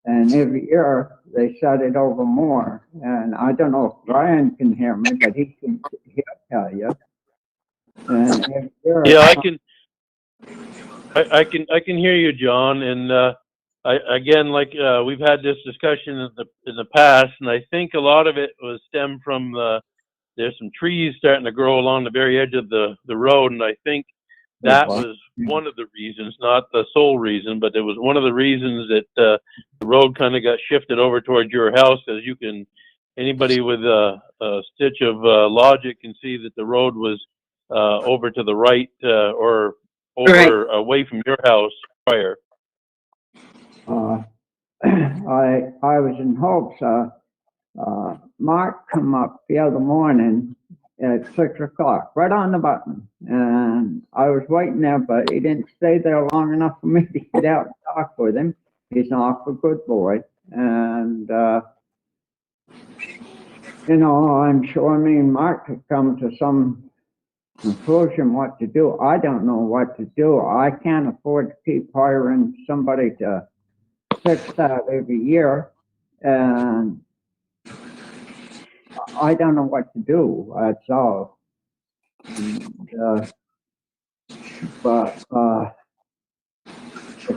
And every year they set it over more. And I don't know if Brian can hear me, but he'll tell you. And every year, Yeah, I can hear you, John. And we've had this discussion in the past, and I think a lot of it was stemmed from there's some trees starting to grow along the very edge of the road, and I think that was one of the reasons, not the sole reason, but it was one of the reasons that the road kind of got shifted over towards your house. As anybody with a stitch of logic can see that the road was over to the right or over away from your house prior? I was in hopes, Mark come up the other morning at 6 o'clock, right on the button. And I was waiting there, but he didn't stay there long enough for me to get out and talk with him. He's an awful good boy. And, you know, I'm sure me and Mark could come to some conclusion what to do. I don't know what to do. I can't afford to keep hiring somebody to fix that every year. And I don't know what to do, that's all. And, but the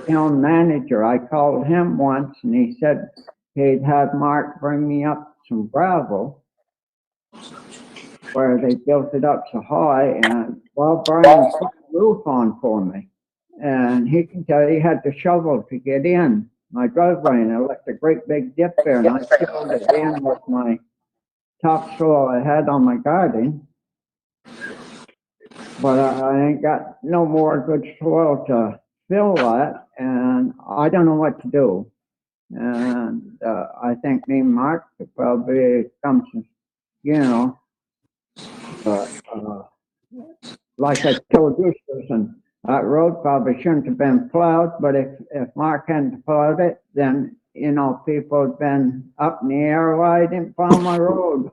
town manager, I called him once and he said he'd had Mark bring me up some gravel where they built it up so high, and well, Brian put the roof on for me. And he can tell you he had to shovel to get in my driveway, and I left a great big dip there, and I filled it in with my topsoil I had on my garden. But I ain't got no more good soil to fill that, and I don't know what to do. And I think me and Mark could probably come to, you know, like I told you, Susan, that road probably shouldn't have been plowed, but if Mark hadn't plowed it, then, you know, people had been up in the air, why I didn't plow my road.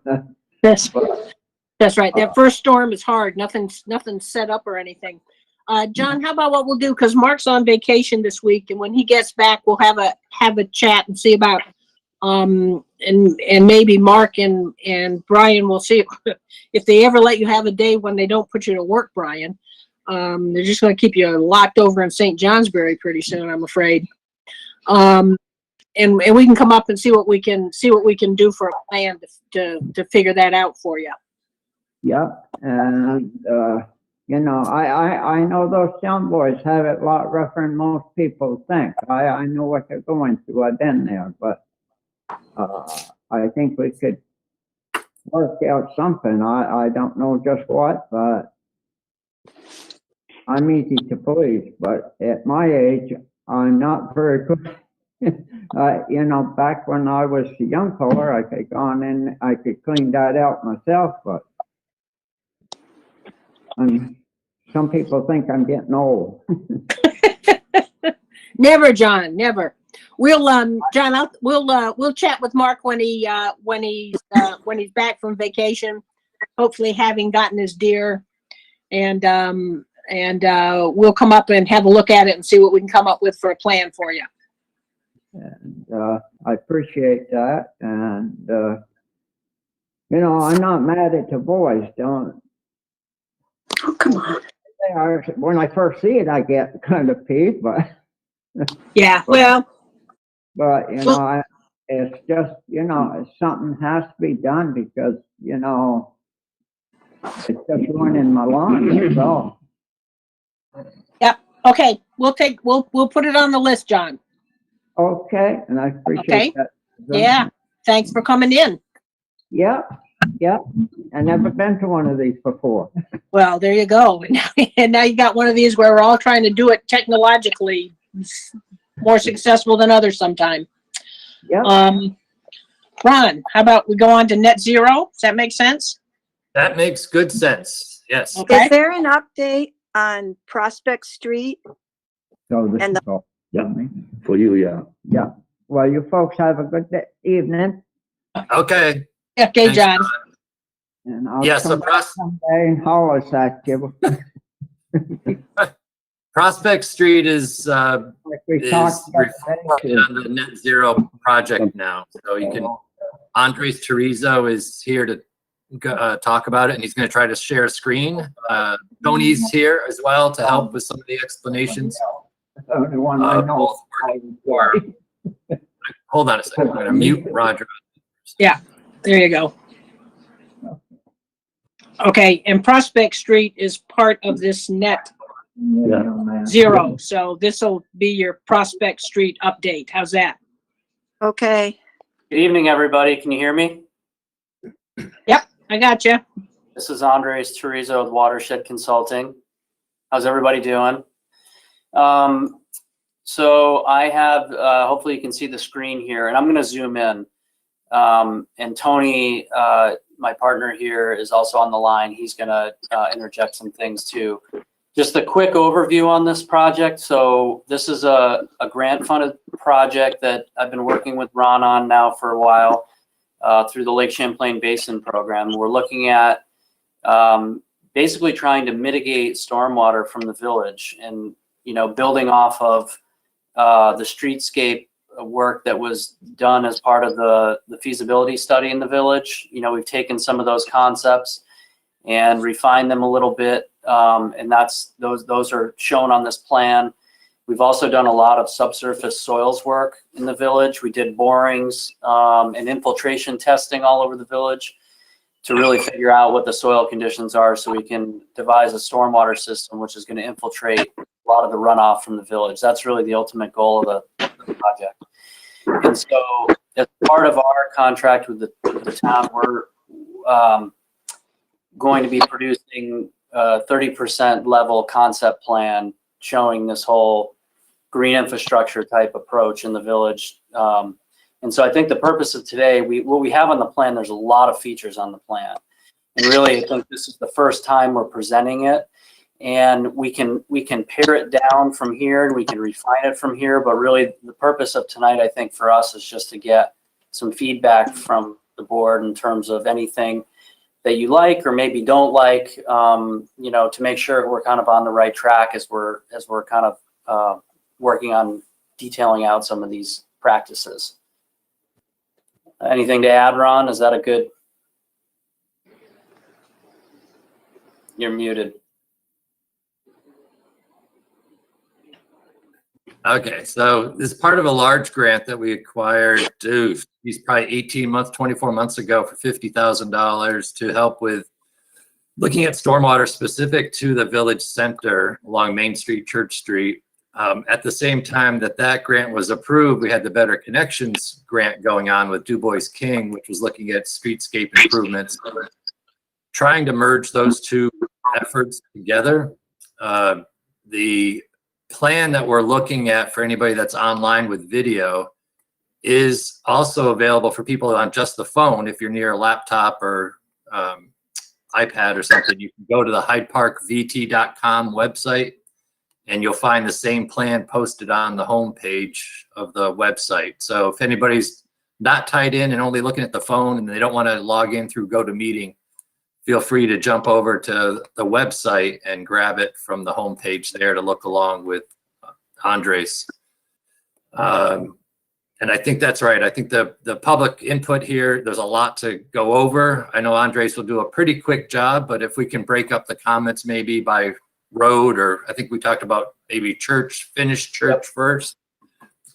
That's right. That first storm is hard. Nothing's set up or anything. John, how about what we'll do? Because Mark's on vacation this week, and when he gets back, we'll have a chat and see about and maybe Mark and Brian will see if they ever let you have a day when they don't put you to work, Brian. They're just going to keep you locked over in St. Johnsbury pretty soon, I'm afraid. And we can come up and see what we can do for a plan to figure that out for you. Yep, and you know, I know those town boys have it a lot rougher than most people think. I know what they're going through. I've been there, but I think we could work out something. I don't know just what, but I'm easy to please. But at my age, I'm not very good. You know, back when I was a young fella, I could go on in, I could clean that out myself, but some people think I'm getting old. Never, John, never. We'll John, we'll chat with Mark when he's back from vacation, hopefully having gotten his deer, and we'll come up and have a look at it and see what we can come up with for a plan for you. And I appreciate that. And you know, I'm not mad at the boys. Don't. Oh, come on. When I first see it, I get kind of peeved, but yeah, well, but you know, it's just, you know, something has to be done because, you know, it's just ruining my lawn. So. Yep. Okay, we'll put it on the list, John. Okay, and I appreciate that. Yeah, thanks for coming in. Yep. I never been to one of these before. Well, there you go. And now you got one of these where we're all trying to do it technologically more successful than others sometime. Yeah. Ron, how about we go on to net zero? Does that make sense? That makes good sense. Yes. Okay. Is there an update on Prospect Street? So this And is all. Yeah, for you, yeah. Yeah. Well, you folks have a good evening. Okay. Okay, Thanks, John. And I'll Yeah, so come back someday and holler at you. Prospect Street is Like we is talked about reflected on the net zero project now. So you can, Andres Terizo is here to talk about it, and he's going to try to share a screen. Tony's here as well to help with some of the explanations. the only one I know. Hold on a second. I'm going to mute Roger. Yeah, there you go. Okay, and Prospect Street is part of this net zero. So this will be your Prospect Street update. How's that? Okay. Good evening, everybody. Can you hear me? Yep, I got you. This is Andres Terizo with Watershed Consulting. How's everybody doing? So I have, hopefully you can see the screen here, and I'm going to zoom in. And Tony, my partner here, is also on the line. He's going to interject some things too. Just a quick overview on this project. So this is a grant-funded project that I've been working with Ron on now for a while through the Lake Champlain Basin program. We're looking at basically trying to mitigate stormwater from the village and, you know, building off of the streetscape work that was done as part of the feasibility study in the village. You know, we've taken some of those concepts and refined them a little bit, and those are shown on this plan. We've also done a lot of subsurface soils work in the village. We did borings and infiltration testing all over the village to really figure out what the soil conditions are so we can devise a stormwater system which is going to infiltrate a lot of the runoff from the village. That's really the ultimate goal of the project. And so as part of our contract with the town, we're going to be producing a 30% level concept plan showing this whole green infrastructure type approach in the village. And so I think the purpose of today, what we have on the plan, there's a lot of features on the plan. And really, I think this is the first time we're presenting it. And we can pare it down from here and we can refine it from here. But really, the purpose of tonight, I think, for us is just to get some feedback from the board in terms of anything that you like or maybe don't like, you know, to make sure we're kind of on the right track as we're kind of working on detailing out some of these practices. Anything to add, Ron? Is that a good? You're muted. Okay, so this is part of a large grant that we acquired, he's probably 18 months, 24 months ago for $50,000 to help with looking at stormwater specific to the village center along Main Street, Church Street. At the same time that grant was approved, we had the Better Connections grant going on with Du Bois King, which was looking at streetscape improvements, trying to merge those two efforts together. The plan that we're looking at for anybody that's online with video is also available for people on just the phone. If you're near a laptop or iPad or something, you can go to the hydeparkvt.com website and you'll find the same plan posted on the home page of the website. So if anybody's not tied in and only looking at the phone and they don't want to log in through GoToMeeting, feel free to jump over to the website and grab it from the home page there to look along with Andres. And I think that's right. I think the public input here, there's a lot to go over. I know Andres will do a pretty quick job, but if we can break up the comments maybe by road, or I think we talked about maybe finish church first,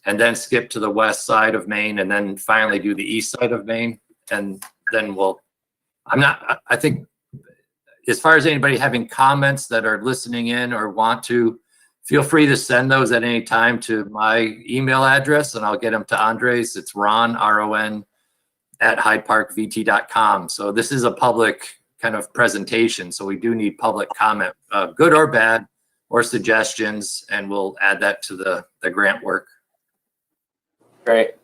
and then skip to the west side of Maine, and then finally do the east side of Maine. And then I think as far as anybody having comments that are listening in or want to, feel free to send those at any time to my email address and I'll get them to Andres. It's Ron, R-O-N, at hydeparkvt.com. So this is a public kind of presentation. So we do need public comment, good or bad, or suggestions, and we'll add that to the grant work. Great.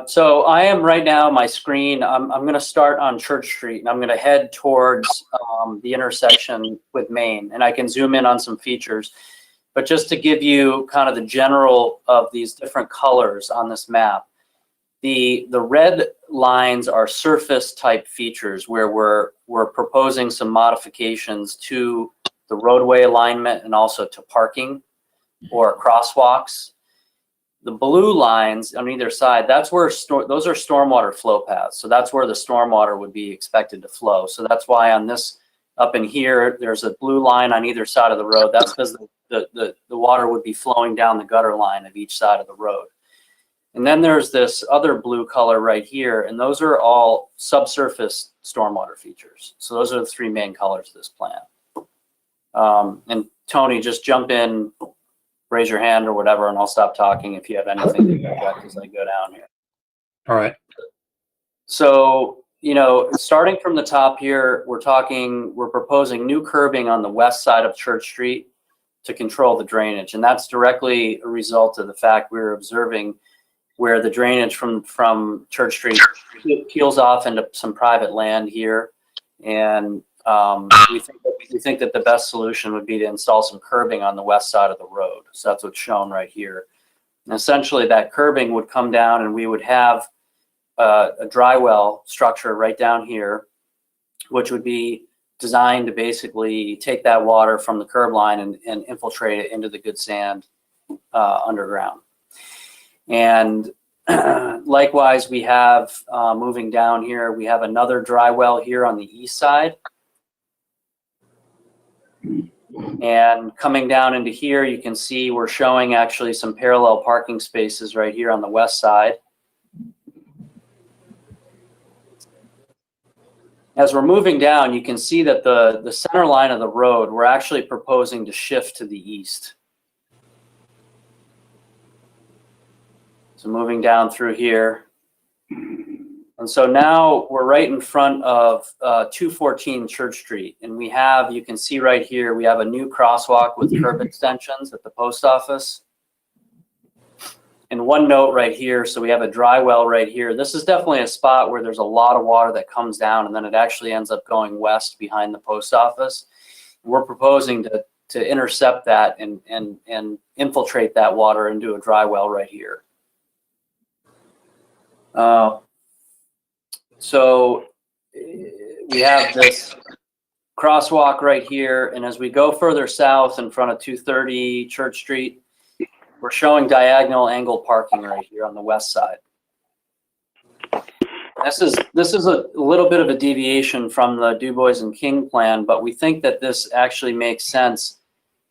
So I am right now, my screen, I'm going to start on Church Street and I'm going to head towards the intersection with Main, and I can zoom in on some features. But just to give you kind of the general of these different colors on this map, the red lines are surface type features where we're proposing some modifications to the roadway alignment and also to parking or crosswalks. The blue lines on either side, that's where those are stormwater flow paths. So that's where the stormwater would be expected to flow. So that's why on this up in here, there's a blue line on either side of the road. That's because the water would be flowing down the gutter line of each side of the road. And then there's this other blue color right here, and those are all subsurface stormwater features. So those are the three main colors of this plan. And Tony, just jump in, raise your hand or whatever, and I'll stop talking if you have anything to project as I go down here. All right. So, you know, starting from the top here, we're proposing new curbing on the west side of Church Street to control the drainage. And that's directly a result of the fact we were observing where the drainage from Church Street peels off into some private land here. And we think that the best solution would be to install some curbing on the west side of the road. So that's what's shown right here. And essentially that curbing would come down and we would have a dry well structure right down here, which would be designed to basically take that water from the curb line and infiltrate it into the good sand underground. And likewise, we have moving down here, we have another dry well here on the east side. And coming down into here, you can see we're showing actually some parallel parking spaces right here on the west side. As we're moving down, you can see that the center line of the road, we're actually proposing to shift to the east. So moving down through here. And so now we're right in front of 214 Church Street. And we have, you can see right here, we have a new crosswalk with curb extensions at the post office. And one note right here, so we have a dry well right here. This is definitely a spot where there's a lot of water that comes down and then it actually ends up going west behind the post office. We're proposing to intercept that and infiltrate that water into a dry well right here. So we have this crosswalk right here, and as we go further south in front of 230 Church Street, we're showing diagonal angle parking right here on the west side. This is a little bit of a deviation from the Du Bois and King plan, but we think that this actually makes sense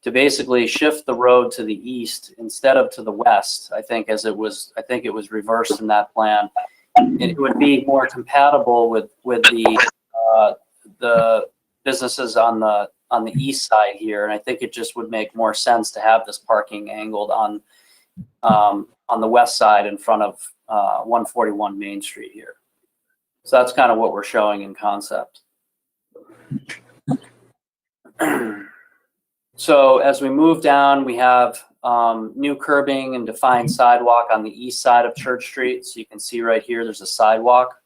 to basically shift the road to the east instead of to the west. I think it was reversed in that plan. It would be more compatible with the businesses on the east side here, and I think it just would make more sense to have this parking angled on the west side in front of 141 Main Street here. So that's kind of what we're showing in concept. So as we move down, we have new curbing and defined sidewalk on the east side of Church Street. So you can see right here, there's a sidewalk.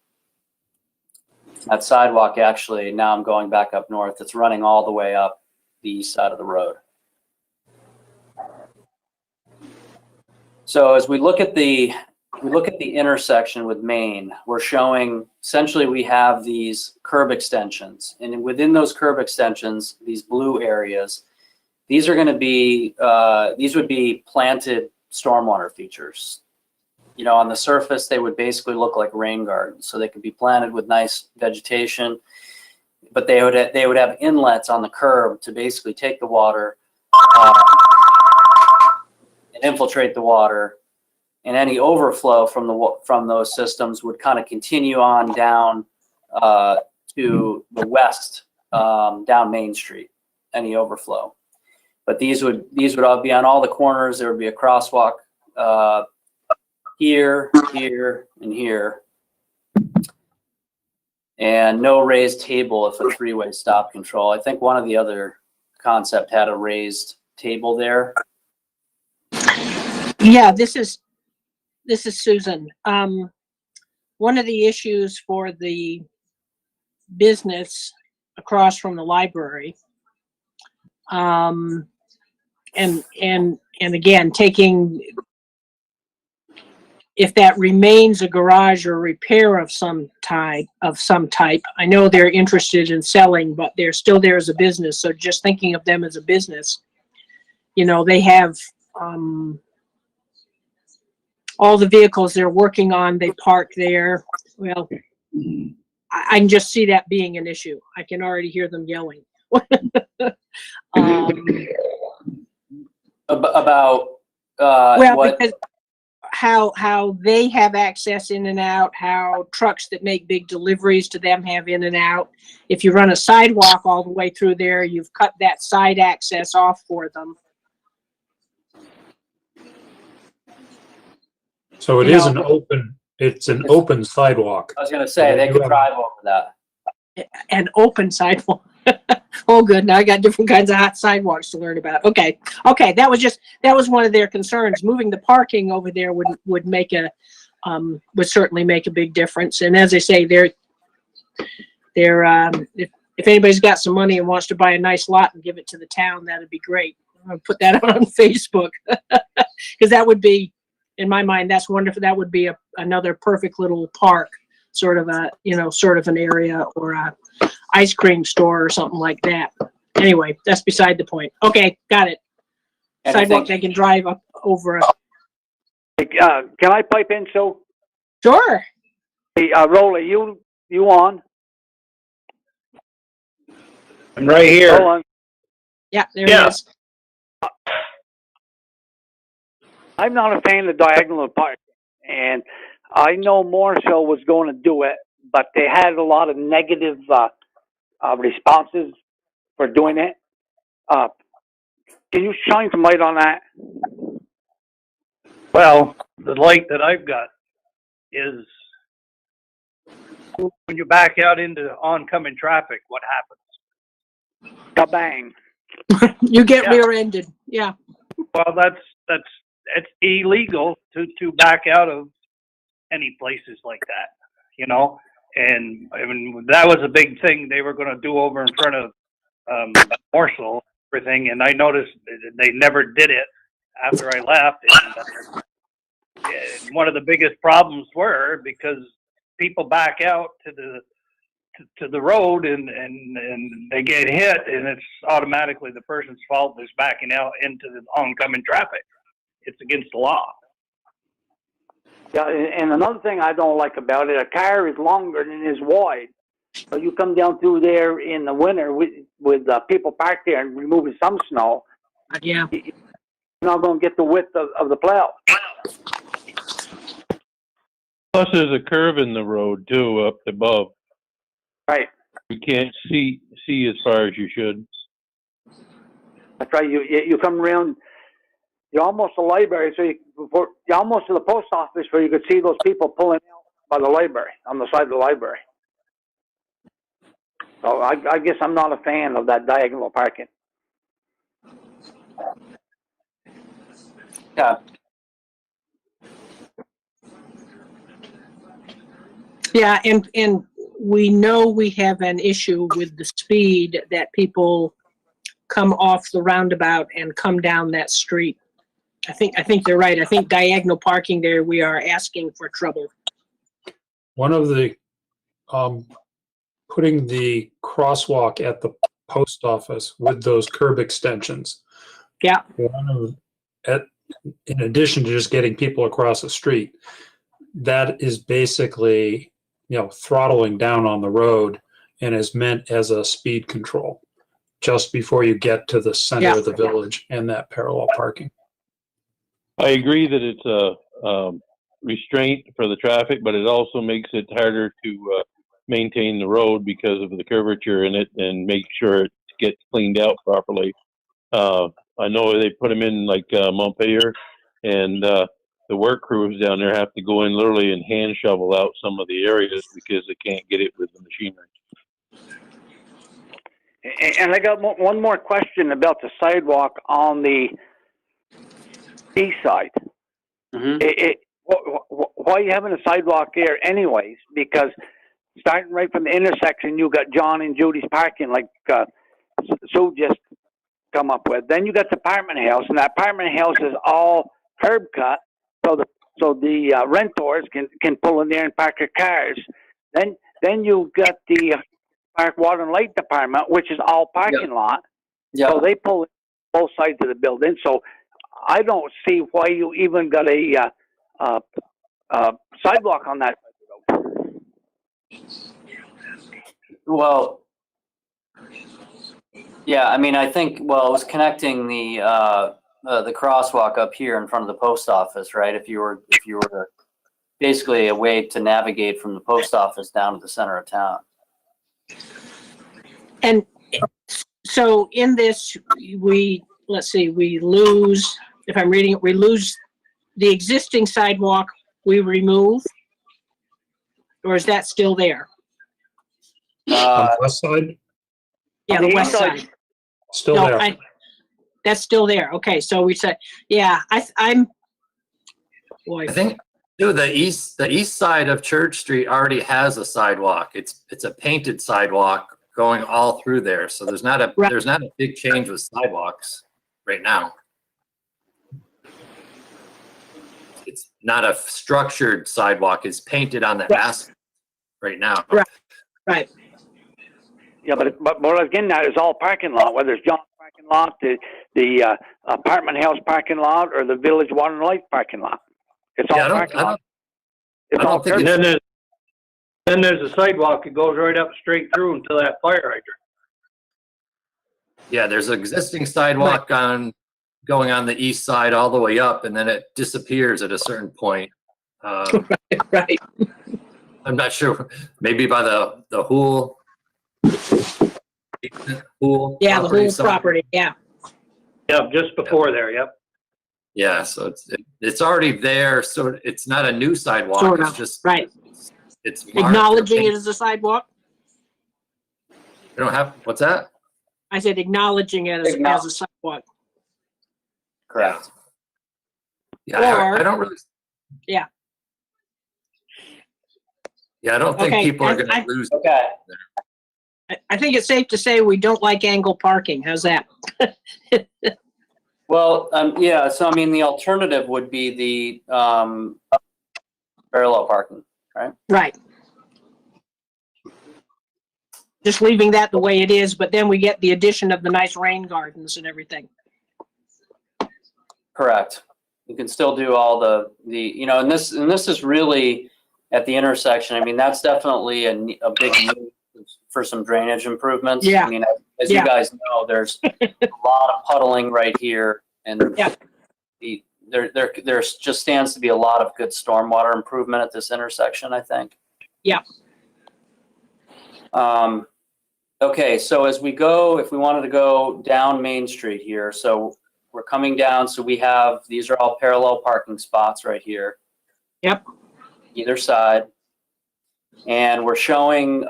That sidewalk actually, now I'm going back up north, it's running all the way up the east side of the road. So as we look at the intersection with Main, we're showing, essentially we have these curb extensions. And within those curb extensions, these blue areas, these are going to be, these would be planted stormwater features. You know, on the surface, they would basically look like rain gardens. So they could be planted with nice vegetation, but they would have inlets on the curb to basically take the water and infiltrate the water. And any overflow from those systems would kind of continue on down to the west, down Main Street, any overflow. But these would all be on all the corners. There would be a crosswalk here, here, and here. And no raised table if a three-way stop control. I think one of the other concept had a raised table there. Yeah, this is Susan. One of the issues for the business across from the library, and again, taking, if that remains a garage or repair of some type, I know they're interested in selling, but they're still there as a business. So just thinking of them as a business, you know, they have all the vehicles they're working on, they park there. Well, I can just see that being an issue. I can already hear them yelling. About well, what? because how they have access in and out, how trucks that make big deliveries to them have in and out. If you run a sidewalk all the way through there, you've cut that side access off for them. So it is an open, it's an open sidewalk. I was going to say, they could drive over that. An open sidewalk. Oh, good. Now I got different kinds of hot sidewalks to learn about. Okay. Okay. That was one of their concerns. Moving the parking over there would make would certainly make a big difference. And as I say, if anybody's got some money and wants to buy a nice lot and give it to the town, that'd be great. I'm gonna put that out on Facebook because that would be, in my mind, that's wonderful. That would be another perfect little park, sort of an area or a ice cream store or something like that. Anyway, that's beside the point. Okay, got it. Sidewalk they can drive up over. Can I pipe in, so? Sure. Hey, Rolly, you on? I'm right here. Hold on. Yeah, there Yeah. it is. I'm not a fan of diagonal parking, and I know Morrisville was going to do it, but they had a lot of negative responses for doing it. Can you shine some light on that? Well, the light that I've got is when you back out into oncoming traffic, what happens? Kabang. You get rear-ended. Yeah. Well, it's illegal to back out of any places like that, you know? And I mean, that was a big thing they were going to do over in front of Morrisville, everything. And I noticed they never did it after I left. And one of the biggest problems were because people back out to the road and they get hit, and it's automatically the person's fault that's backing out into the oncoming traffic. It's against the law. Yeah, and another thing I don't like about it, a car is longer than it is wide. So you come down through there in the winter with people parked there and removing some snow. Yeah. You're not going to get the width of the plow. Plus, there's a curve in the road too, up above. Right. You can't see as far as you should. That's right. You come around. You're almost to the library, so you're almost to the post office where you could see those people pulling out by the library, on the side of the library. So I guess I'm not a fan of that diagonal parking. Yeah. Yeah, and we know we have an issue with the speed that people come off the roundabout and come down that street. I think you're right. I think diagonal parking there, we are asking for trouble. One of the, putting the crosswalk at the post office with those curb extensions. Yeah. In addition to just getting people across the street, that is basically, throttling down on the road and is meant as a speed control just before you get to the center of the village and that parallel parking. I agree that it's a restraint for the traffic, but it also makes it harder to maintain the road because of the curvature in it and make sure it gets cleaned out properly. I know they put them in like Montpelier, and the work crews down there have to go in literally and hand shovel out some of the areas because they can't get it with the machinery. And I got one more question about the sidewalk on the east side. Mm-hmm. Why are you having a sidewalk there anyways? Because starting right from the intersection, you got John and Judy's parking like Sue just come up with. Then you got the apartment house, and that apartment house is all curb cut, so the renters can pull in there and park their cars. Then you got the Park Water and Light Department, which is all parking lot. Yeah. So they pull both sides of the building. So I don't see why you even got a sidewalk on that side of the road. Well, yeah, I mean, I think, it was connecting the crosswalk up here in front of the post office, right? If you were to, basically a way to navigate from the post office down to the center of town. And so in this, we lose, if I'm reading it, we lose the existing sidewalk, we remove, or is that still there? On the west side? Yeah, On the the west east side. side. Still No, there. that's still there. Okay, so we said, yeah, I'm, boy, I think, dude, the east side of Church Street already has a sidewalk. It's a painted sidewalk going all through there. So there's not a Right. big change with sidewalks right now. It's not a structured sidewalk. It's painted on the Right. asphalt right now. Right. right. Yeah, but what I was getting at is all parking lot, whether it's John's parking lot, the apartment house parking lot, or the Village Water and Light parking lot. It's all Yeah, parking lot. I don't think And it's, then there's a sidewalk that goes right up straight through until that fire hydrant. yeah, there's an existing sidewalk going on the east side all the way up, and then it disappears at a certain point. Right. I'm not sure, maybe by the Hool. Hool Yeah, the whole somewhere. property, yeah. Yep, just before there, yep. Yeah, so it's already there, so it's not a new sidewalk. Sort It's of, just right. it's marked. Acknowledging it as a sidewalk? We don't have, what's that? I said acknowledging it as a sidewalk. Correct. Yeah, I Or- don't really. Yeah. Yeah, I don't think Okay, people are I- gonna lose. Okay. I think it's safe to say we don't like angle parking. How's that? Well, yeah, so I mean, the alternative would be the parallel parking, right? Right. Just leaving that the way it is, but then we get the addition of the nice rain gardens and everything. Correct. You can still do all the and this is really at the intersection. I mean, that's definitely a big need for some drainage improvements. Yeah. I mean, as Yeah. you guys know, there's a lot of puddling right here, and Yeah. there just stands to be a lot of good stormwater improvement at this intersection, I think. Yeah. Okay, so as we go, if we wanted to go down Main Street here, so we're coming down, so these are all parallel parking spots right here. Yep. Either side. And we're showing,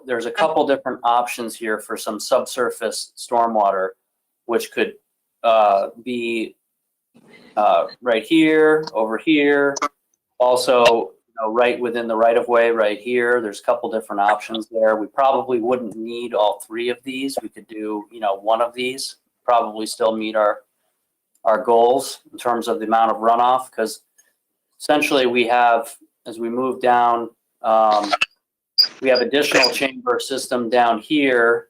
there's a couple different options here for some subsurface stormwater, which could be right here, over here, also right within the right-of-way right here. There's a couple different options there. We probably wouldn't need all three of these. We could do, one of these, probably still meet our goals in terms of the amount of runoff, because essentially we have, as we move down, we have additional chamber system down here.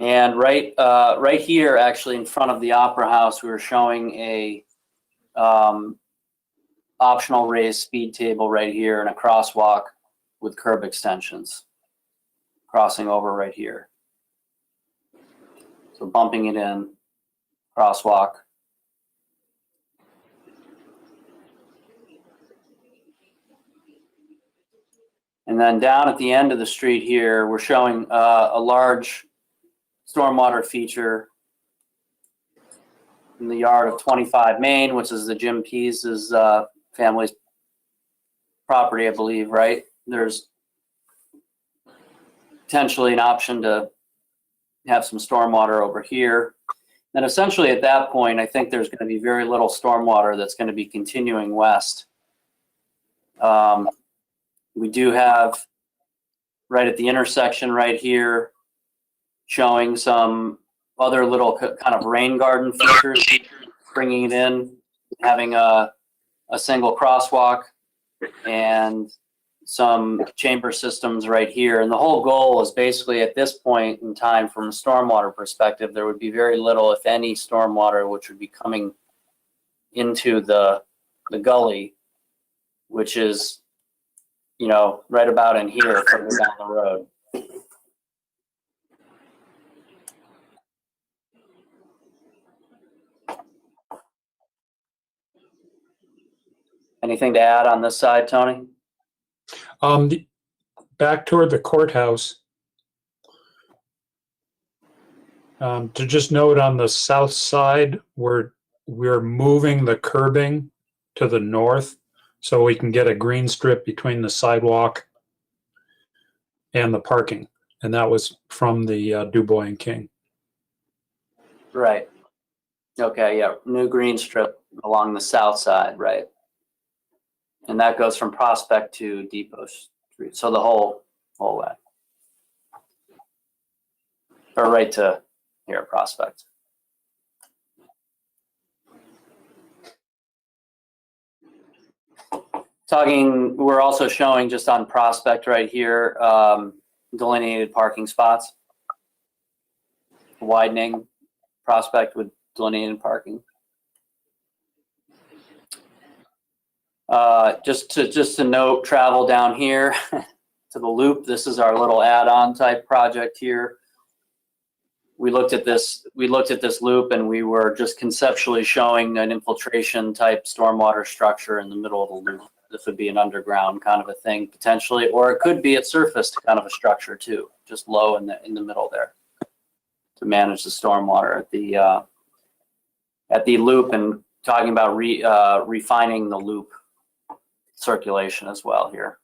And right here, actually in front of the Opera House, we were showing a optional raised speed table right here and a crosswalk with curb extensions crossing over right here. So bumping it in, crosswalk. And then down at the end of the street here, we're showing a large stormwater feature in the yard of 25 Main, which is the Jim Pease's family's property, I believe, right? There's potentially an option to have some stormwater over here. And essentially at that point, I think there's going to be very little stormwater that's going to be continuing west. We do have right at the intersection right here showing some other little kind of rain garden features, bringing it in, having a single crosswalk and some chamber systems right here. And the whole goal is basically at this point in time, from a stormwater perspective, there would be very little, if any, stormwater which would be coming into the gully, which is, right about in here, further down the road. Anything to add on this side, Tony? Back toward the courthouse. To just note on the south side, we're moving the curbing to the north so we can get a green strip between the sidewalk and the parking. And that was from the DuBois and King. Right. Okay, yeah, new green strip along the south side, right? And that goes from Prospect to Depot Street, so the whole way. Or right to here, Prospect. We're also showing just on Prospect right here, delineated parking spots. Widening Prospect with delineated parking. Just to note, travel down here to the loop. This is our little add-on type project here. We looked at this loop, and we were just conceptually showing an infiltration type stormwater structure in the middle of the loop. This would be an underground kind of a thing potentially, or it could be at surface kind of a structure too, just low in the middle there, to manage the stormwater at the loop, and talking about refining the loop circulation as well here.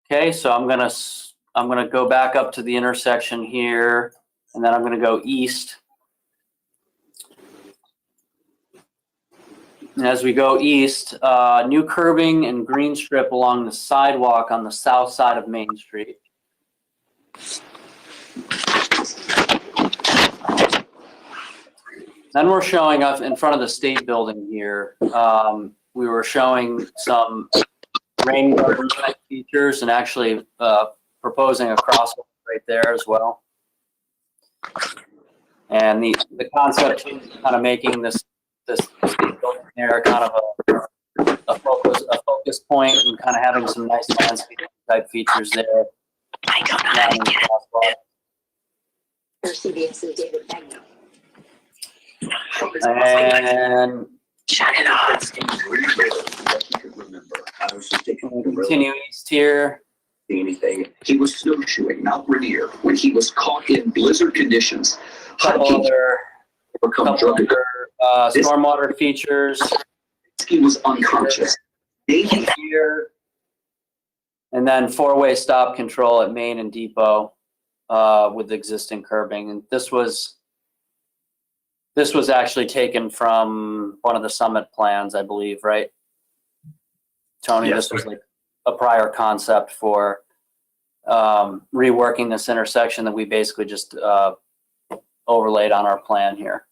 Okay, so I'm gonna go back up to the intersection here, and then I'm gonna go east. And as we go east, new curbing and green strip along the sidewalk on the south side of Main Street. Then we're showing up in front of the state building here. We were showing some rain garden type features, and actually proposing a crosswalk right there as well. And the concept is kind of making this state building there kind of a focus point, and kind of having some nice landscape type features there. I don't know how to get it. Or CBS's David Magno. And shut it off. Continue east here. Anything. He was snowshoeing Mount Rainier when he was caught in blizzard conditions. Couple other stormwater features. He was unconscious. Here. And then four-way stop control at Main and Depot with existing curbing. And this was actually taken from one of the summit plans, I believe, right? Tony, Yes. This was like a prior concept for reworking this intersection that we basically just overlaid on our plan here.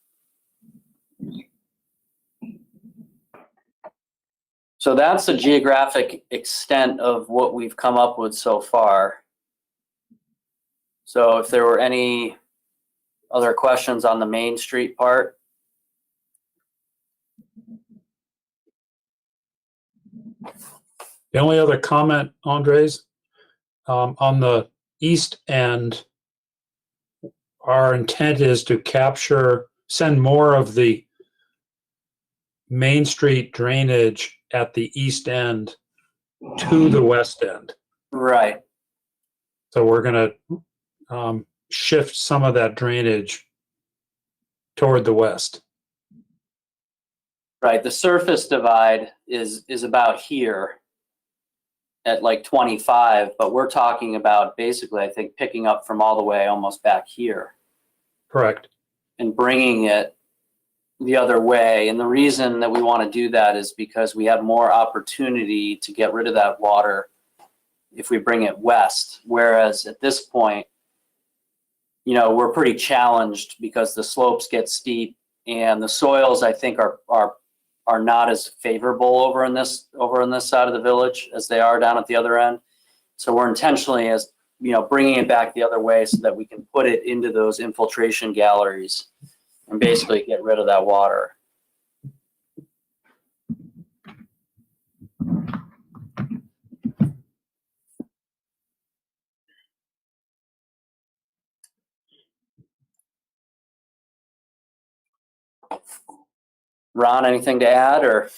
So that's the geographic extent of what we've come up with so far. So if there were any other questions on the Main Street part? The only other comment, Andres, on the east end, our intent is to send more of the Main Street drainage at the east end to the west end. Right. So we're going to shift some of that drainage toward the west. Right. The surface divide is about here at like 25, but we're talking about basically, I think, picking up from all the way almost back here. Correct. And bringing it the other way. And the reason that we want to do that is because we have more opportunity to get rid of that water if we bring it west. Whereas at this point, you know, we're pretty challenged because the slopes get steep and the soils, I think, are not as favorable over in this side of the village as they are down at the other end. So we're intentionally, as you know, bringing it back the other way so that we can put it into those infiltration galleries and basically get rid of that water. Ron, anything to add, or?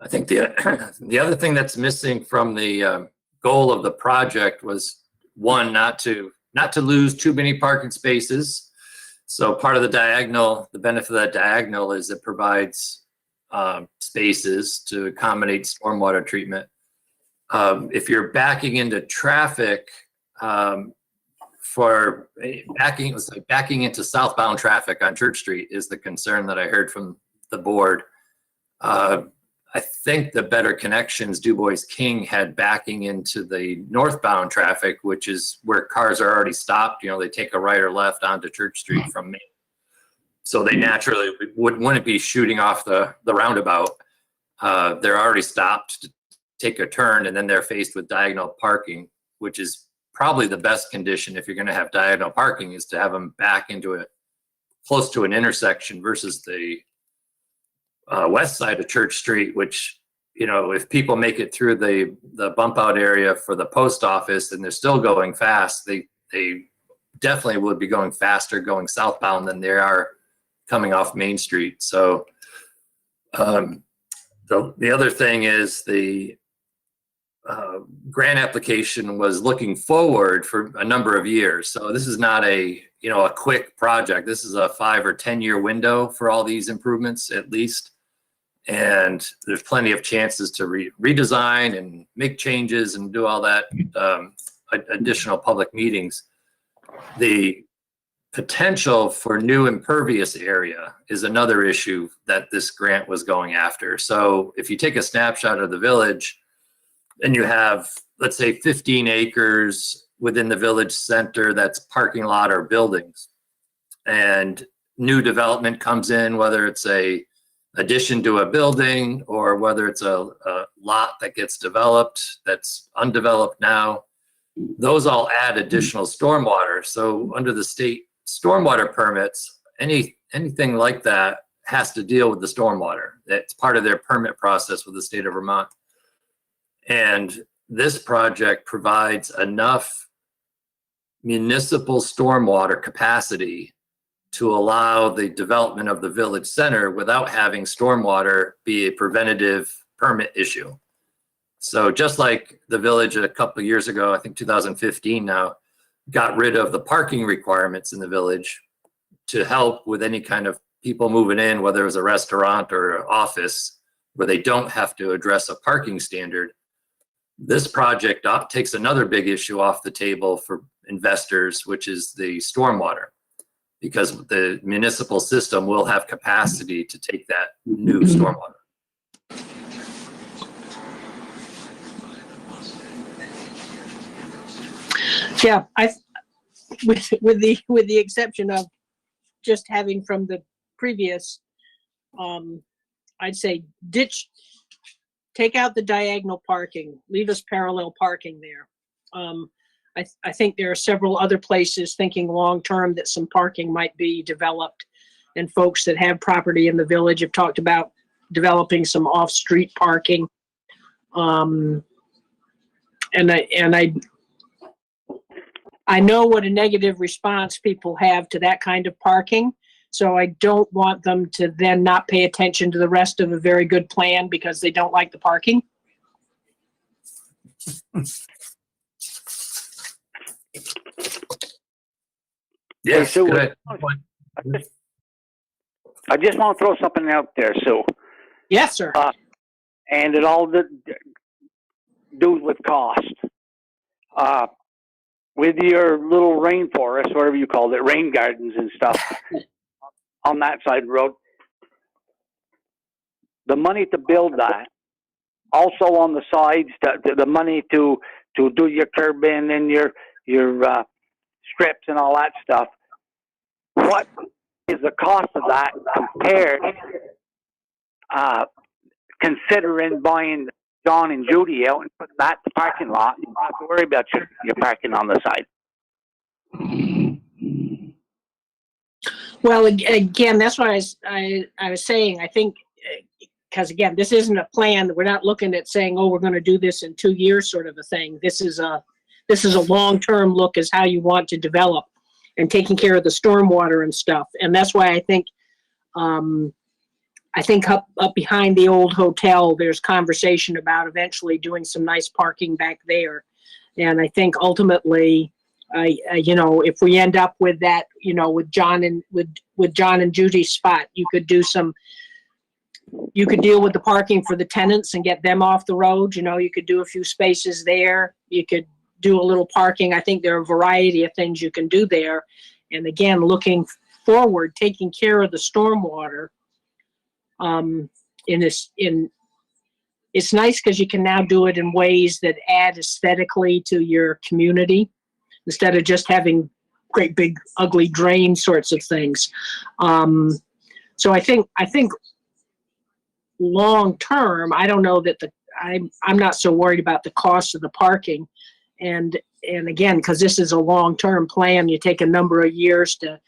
I think the other thing that's missing from the goal of the project was, one, not to lose too many parking spaces. So part of the diagonal, the benefit of that diagonal is it provides spaces to accommodate stormwater treatment. If you're backing into traffic, for backing, it was like backing into southbound traffic on Church Street is the concern that I heard from the board. I think the Better Connections Du Bois King had backing into the northbound traffic, which is where cars are already stopped. You know, they take a right or left onto Church Street from Main. So they naturally wouldn't be shooting off the roundabout. They're already stopped to take a turn, and then they're faced with diagonal parking, which is probably the best condition if you're going to have diagonal parking, is to have them back into it close to an intersection versus the west side of Church Street, which, you know, if people make it through the bump out area for the post office and they're still going fast, they definitely would be going faster going southbound than they are coming off Main Street. So the other thing is the grant application was looking forward for a number of years. So this is not a quick project. This is a 5 or 10 year window for all these improvements at least. And there's plenty of chances to redesign and make changes and do all that, additional public meetings. The potential for new impervious area is another issue that this grant was going after. So if you take a snapshot of the village, and you have, let's say, 15 acres within the village center that's parking lot or buildings, and new development comes in, whether it's a addition to a building or whether it's a lot that gets developed that's undeveloped now, those all add additional stormwater. So under the state stormwater permits, anything like that has to deal with the stormwater. It's part of their permit process with the state of Vermont. And this project provides enough municipal stormwater capacity to allow the development of the village center without having stormwater be a preventative permit issue. So just like the village a couple of years ago, I think 2015 now, got rid of the parking requirements in the village to help with any kind of people moving in, whether it was a restaurant or office, where they don't have to address a parking standard. This project takes another big issue off the table for investors, which is the stormwater, because the municipal system will have capacity to take that new stormwater. Yeah, with the exception of just having from the previous, I'd say take out the diagonal parking, leave us parallel parking there. I think there are several other places thinking long-term that some parking might be developed, and folks that have property in the village have talked about developing some off-street parking. And I know what a negative response people have to that kind of parking. So I don't want them to then not pay attention to the rest of a very good plan because they don't like the parking. Yes, Sue, good. I just want to throw something out there, Sue. Yes, sir. And it all do with cost. With your little rainforest, whatever you called it, rain gardens and stuff on that side of the road, the money to build that, also on the sides, the money to do your curb in and your strips and all that stuff, what is the cost of that compared, considering buying John and Judy out and put that in the parking lot? You don't have to worry about your parking on the side. Well, again, that's what I was saying. I think because again, this isn't a plan. We're not looking at saying, oh, we're going to do this in 2 years, sort of a thing. This is a long-term look as how you want to develop and taking care of the stormwater and stuff. And that's why I think up behind the old hotel, there's conversation about eventually doing some nice parking back there. And I think ultimately, if we end up with that, with John and Judy's spot, you could do some You could deal with the parking for the tenants and get them off the road. You know, you could do a few spaces there. You could do a little parking. I think there are a variety of things you can do there. And again, looking forward, taking care of the stormwater. It's nice because you can now do it in ways that add aesthetically to your community instead of just having great big ugly drain sorts of things. So I think long term, I don't know that I'm not so worried about the cost of the parking. And again, because this is a long-term plan, you take a number of years to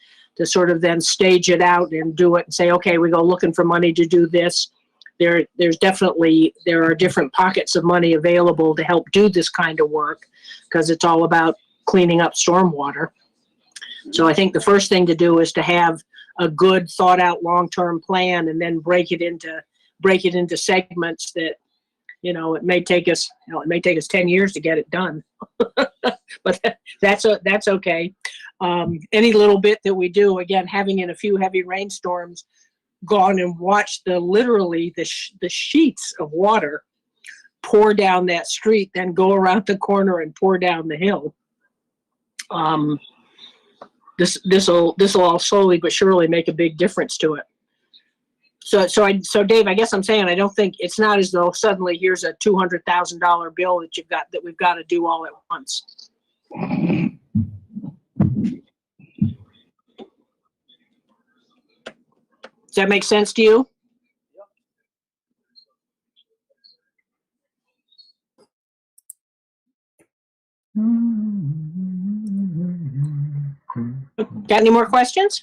sort of then stage it out and do it and say, okay, we go looking for money to do this. There are different pockets of money available to help do this kind of work because it's all about cleaning up stormwater. So I think the first thing to do is to have a good thought out long-term plan and then break it into segments that, you know, it may take us 10 years to get it done, but that's okay. Any little bit that we do, again, having in a few heavy rainstorms, gone and watched literally the sheets of water pour down that street, then go around the corner and pour down the hill. This will all slowly but surely make a big difference to it. So Dave, I guess I'm saying I don't think it's not as though suddenly here's a $200,000 bill that we've got to do all at once. Does that make sense to you? Got any more questions?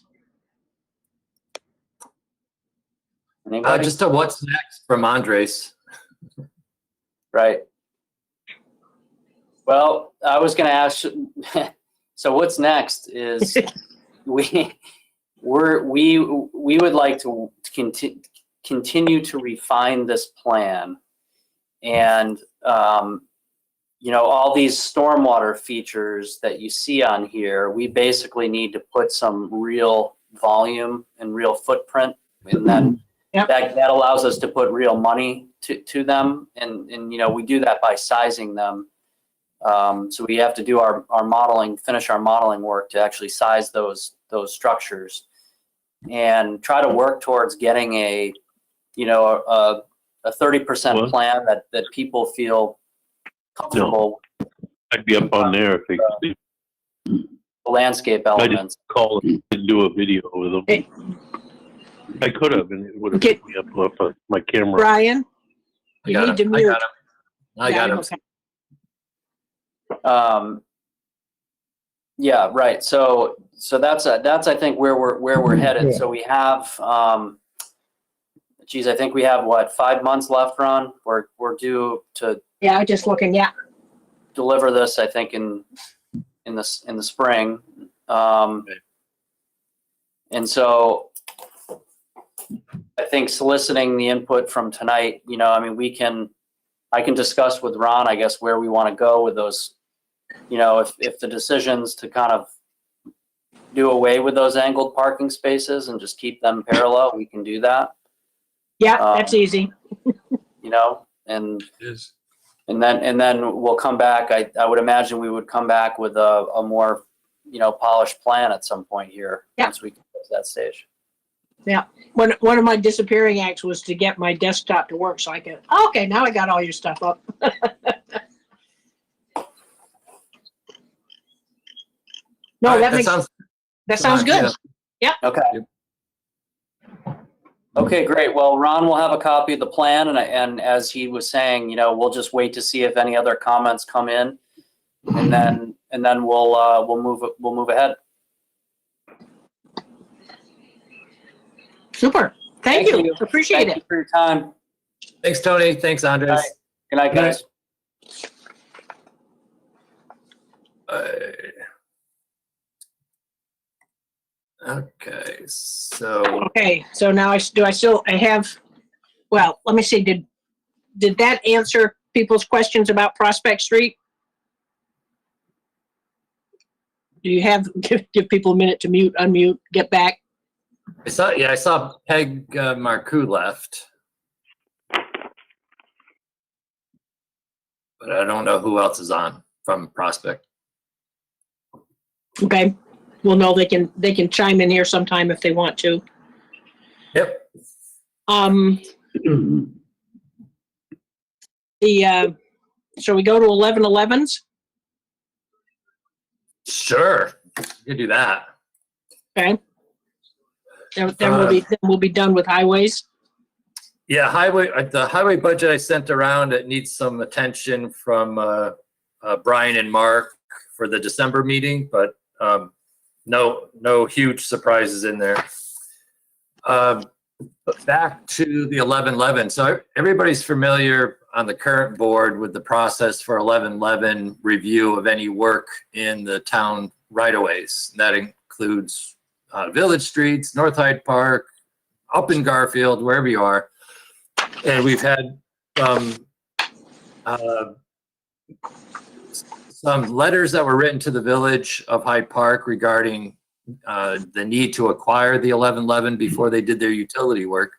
Just a what's next from Andres. Right. Well, I was going to ask, so what's next is we would like to continue to refine this plan, and you know, all these stormwater features that you see on here, we basically need to put some real volume and real footprint, and then that allows us to put real money to them, and you know, we do that by sizing them. So we have to do our modeling, finish our modeling work to actually size those structures, and try to work towards getting a 30% plan that people feel comfortable. No, I'd be up on there if they could see. The landscape elements. I just call them and do a video with them. Hey. I could have, and it would have put me up on my camera. Brian, you need to mute. I got him. Okay. Yeah, right. So that's I think where we're headed. So we have, geez, I think we have what, 5 months left, Ron? We're due to. Yeah, just looking. Yeah. Deliver this, I think, in the spring, and so I think soliciting the input from tonight, you know, I mean, I can discuss with Ron, I guess, where we want to go with those. You know, if the decision's to kind of do away with those angled parking spaces and just keep them parallel, we can do that. Yeah, that's easy. You know, and then we'll come back. I would imagine we would come back with a more, you know, polished plan at some point here once we get to that stage. Yeah, one of my disappearing acts was to get my desktop to work so I could. Okay, now I got all your stuff up. No, All right, that sounds good. Yeah. Okay. Okay, great. Well, Ron will have a copy of the plan, and as he was saying, you know, we'll just wait to see if any other comments come in, and then we'll move ahead. Super. Thank you. Appreciate it. Thank you for your time. Thanks, Tony. Thanks, Andres. Good night, guys. Okay, so. Okay, so now I have, well, let me see, did that answer people's questions about Prospect Street? Do you have, give people a minute to mute, unmute, get back? I saw Peg Marcoux left. but I don't know who else is on from Prospect. Okay. Well, no, they can chime in here sometime if they want to. Yep. Shall we go to 1111s? Sure, you can do that. Okay. Then we'll be done with highways. Yeah, the highway budget I sent around, it needs some attention from Brian and Mark for the December meeting, but no huge surprises in there. But back to the 1111. So everybody's familiar on the current board with the process for 1111 review of any work in the town right-of-ways. That includes village streets, North Hyde Park, up in Garfield, wherever you are. And we've had some letters that were written to the village of Hyde Park regarding the need to acquire the 1111 before they did their utility work.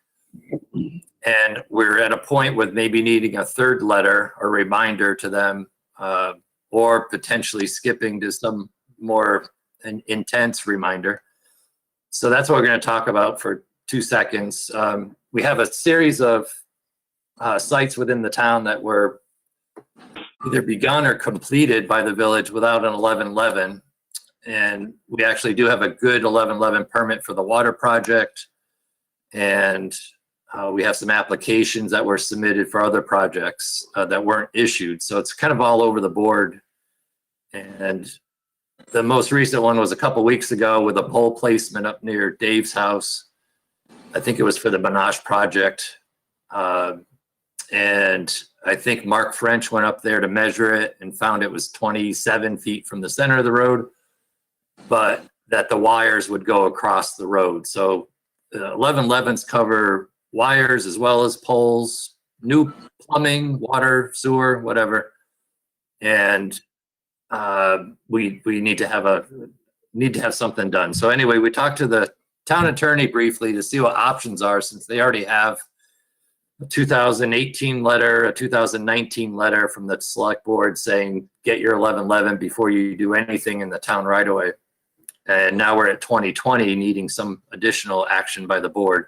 And we're at a point with maybe needing a third letter or reminder to them, or potentially skipping to some more intense reminder. So that's what we're going to talk about for 2 seconds. We have a series of sites within the town that were either begun or completed by the village without an 1111. And we actually do have a good 1111 permit for the water project. And we have some applications that were submitted for other projects that weren't issued. So it's kind of all over the board. And the most recent one was a couple weeks ago with a pole placement up near Dave's house. I think it was for the Monash project. And I think Mark French went up there to measure it and found it was 27 feet from the center of the road, but that the wires would go across the road. So 1111s cover wires as well as poles, new plumbing, water, sewer, whatever. And we need to have something done. So anyway, we talked to the town attorney briefly to see what options are, since they already have a 2018 letter, a 2019 letter from the select board saying, get your 1111 before you do anything in the town right away. And now we're at 2020 needing some additional action by the board.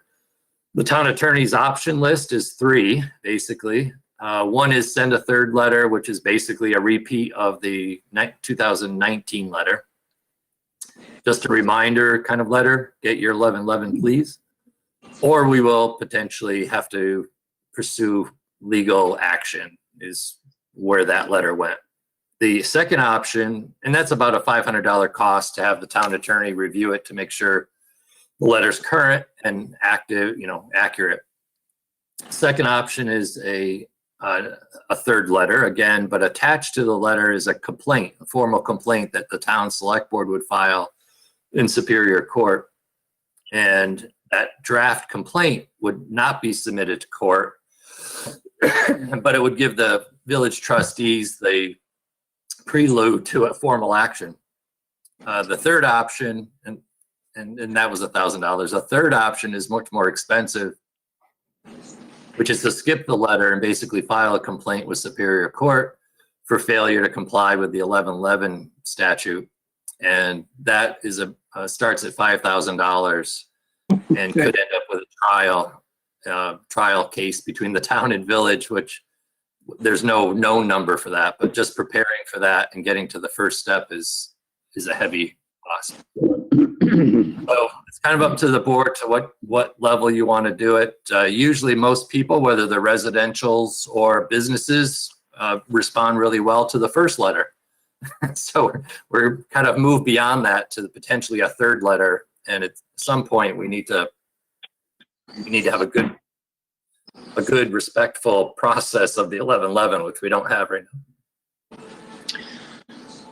The town attorney's option list is 3, basically. One is send a third letter, which is basically a repeat of the 2019 letter. Just a reminder kind of letter, get your 1111 please. Or we will potentially have to pursue legal action, is where that letter went. The second option, and that's about a $500 cost to have the town attorney review it to make sure the letter's current and active, accurate. Second option is a third letter again, but attached to the letter is a complaint, a formal complaint that the town select board would file in Superior Court. And that draft complaint would not be submitted to court, but it would give the village trustees the prelude to a formal action. The third option, and that was $1,000. A third option is much more expensive, which is to skip the letter and basically file a complaint with Superior Court for failure to comply with the 1111 statute. And that is starts at $5,000 and could end up with a trial case between the town and village, which there's no number for that, but just preparing for that and getting to the first step is a heavy cost. So it's kind of up to the board to what level you want to do it. Usually most people, whether they're residentials or businesses, respond really well to the first letter. So we're kind of moved beyond that to potentially a third letter. And at some point we need to have a good respectful process of the 1111, which we don't have right now.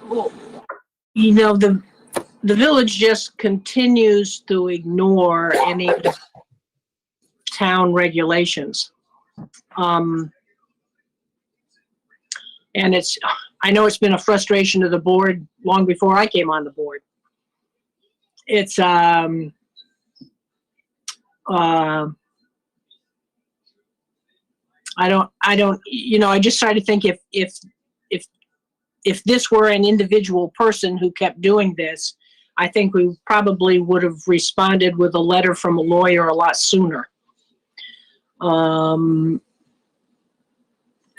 Well, the village just continues to ignore any town regulations. And I know it's been a frustration to the board long before I came on the board. It's, I just try to think if if this were an individual person who kept doing this, I think we probably would have responded with a letter from a lawyer a lot sooner. And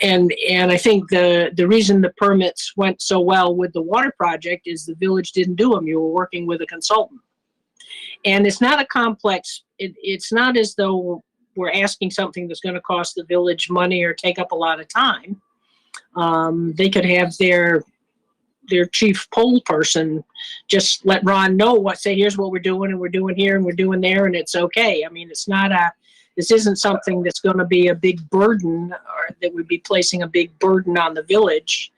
I think the reason the permits went so well with the water project is the village didn't do them. You were working with a consultant. And it's not a complex, it's not as though we're asking something that's going to cost the village money or take up a lot of time. They could have their chief pole person just let Ron know say, here's what we're doing, and we're doing here, and we're doing there, and it's okay. I mean, this isn't something that's going to be a big burden, or that would be placing a big burden on the village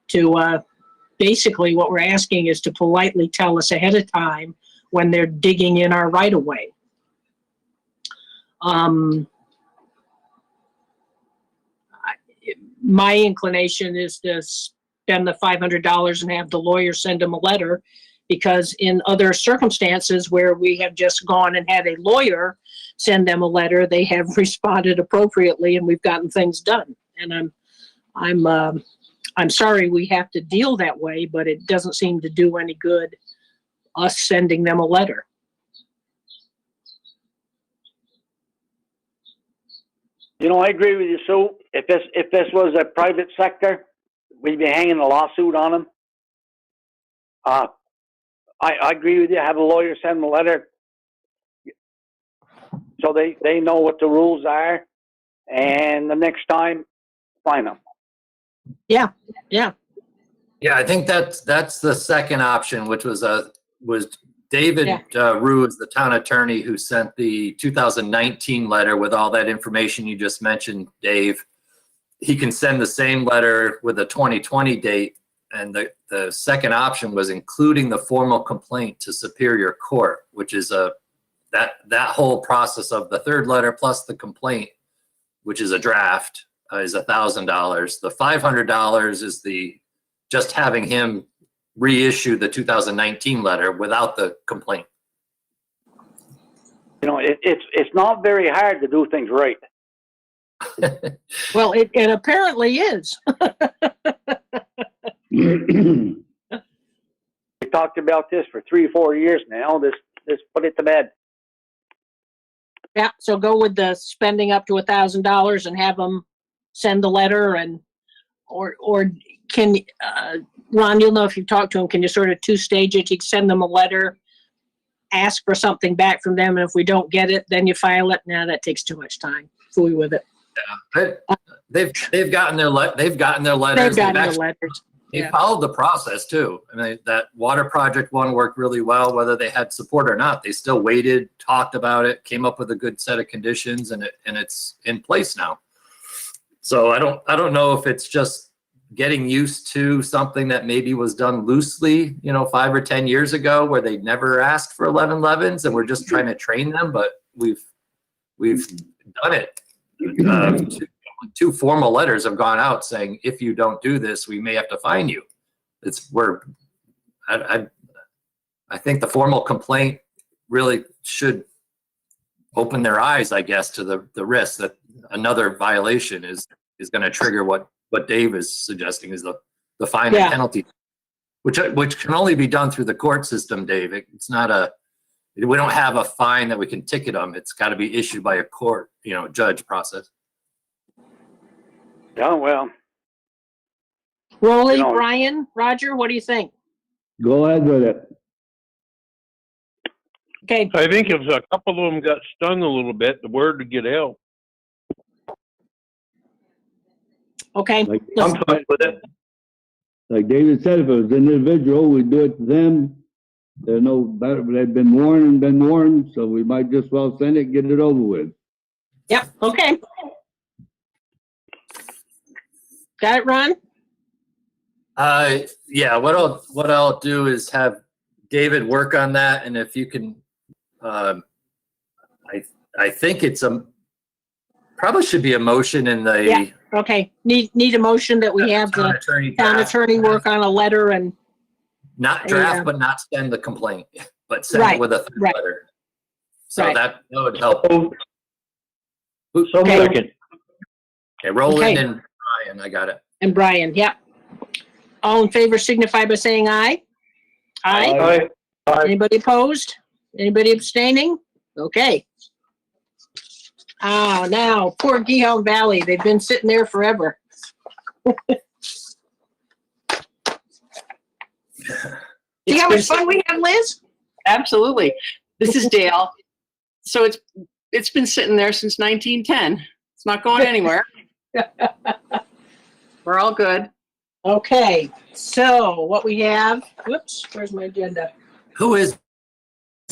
to, basically what we're asking is to politely tell us ahead of time when they're digging in our right of way. My inclination is to spend the $500 and have the lawyer send them a letter, because in other circumstances where we have just gone and had a lawyer send them a letter, they have responded appropriately and we've gotten things done. And I'm sorry we have to deal that way, but it doesn't seem to do any good us sending them a letter. You know, I agree with you, Sue. If this was a private sector, we'd be hanging a lawsuit on them. I agree with you. Have a lawyer send them a letter so they know what the rules are, and the next time, fine them. Yeah. Yeah, I think that's the second option, which was David Rue is the town attorney who sent the 2019 letter with all that information you just mentioned, Dave. He can send the same letter with a 2020 date, and the second option was including the formal complaint to Superior Court, which is that whole process of the third letter plus the complaint, which is a draft, is $1,000. The $500 is just having him reissue the 2019 letter without the complaint. You know, it's not very hard to do things right. Well, it apparently is. We talked about this for 3 or 4 years now. This put it to bed. Yeah, so go with the spending up to $1,000 and have them send the letter, or can, Ron, you'll know if you talk to them, can you sort of two-stage it? You can send them a letter, ask for something back from them, and if we don't get it, then you file it. Now that takes too much time. Fool with it. Yeah, they've gotten their letters. They've gotten their letters. They followed the process too. I mean, that water project one worked really well, whether they had support or not. They still waited, talked about it, came up with a good set of conditions, and it's in place now. So I don't know if it's just getting used to something that maybe was done loosely, 5 or 10 years ago, where they never asked for 1111s, and we're just trying to train them. But we've done it. Two formal letters have gone out saying, if you don't do this, we may have to fine you. I think the formal complaint really should open their eyes, I guess, to the risk that another violation is going to trigger what Dave is suggesting is the fine and penalty, which can only be done through the court system, Dave. It's not we don't have a fine that we can ticket them. It's got to be issued by a court, judge process. Yeah, well. Rolly, Brian, Roger, what do you think? Go ahead with it. Okay. I think if a couple of them got stung a little bit, the word would get out. Okay. I'm fine with it. Like David said, if it was individual, we'd do it to them. They're no better, they've been warned, so we might just well send it, get it over with. Yep. Okay. Got it, Ron? Yeah. What I'll do is have David work on that, and if you can, I think it's probably should be a motion in the. Yeah. Okay. Need a motion that we have the town attorney work on a letter and. Not draft, but not send the complaint, but send it with a third letter. So that would help. Second. Okay, Roland and Brian, I got it. And Brian, yeah. All in favor signify by saying aye. Aye. Anybody opposed? Anybody abstaining? Okay. Now, poor Gihon Valley, they've been sitting there forever. See how much fun we have, Liz? Absolutely. This is Dale. So it's been sitting there since 1910. It's not going anywhere. We're all good. Okay, so what we have, whoops, where's my agenda? Who is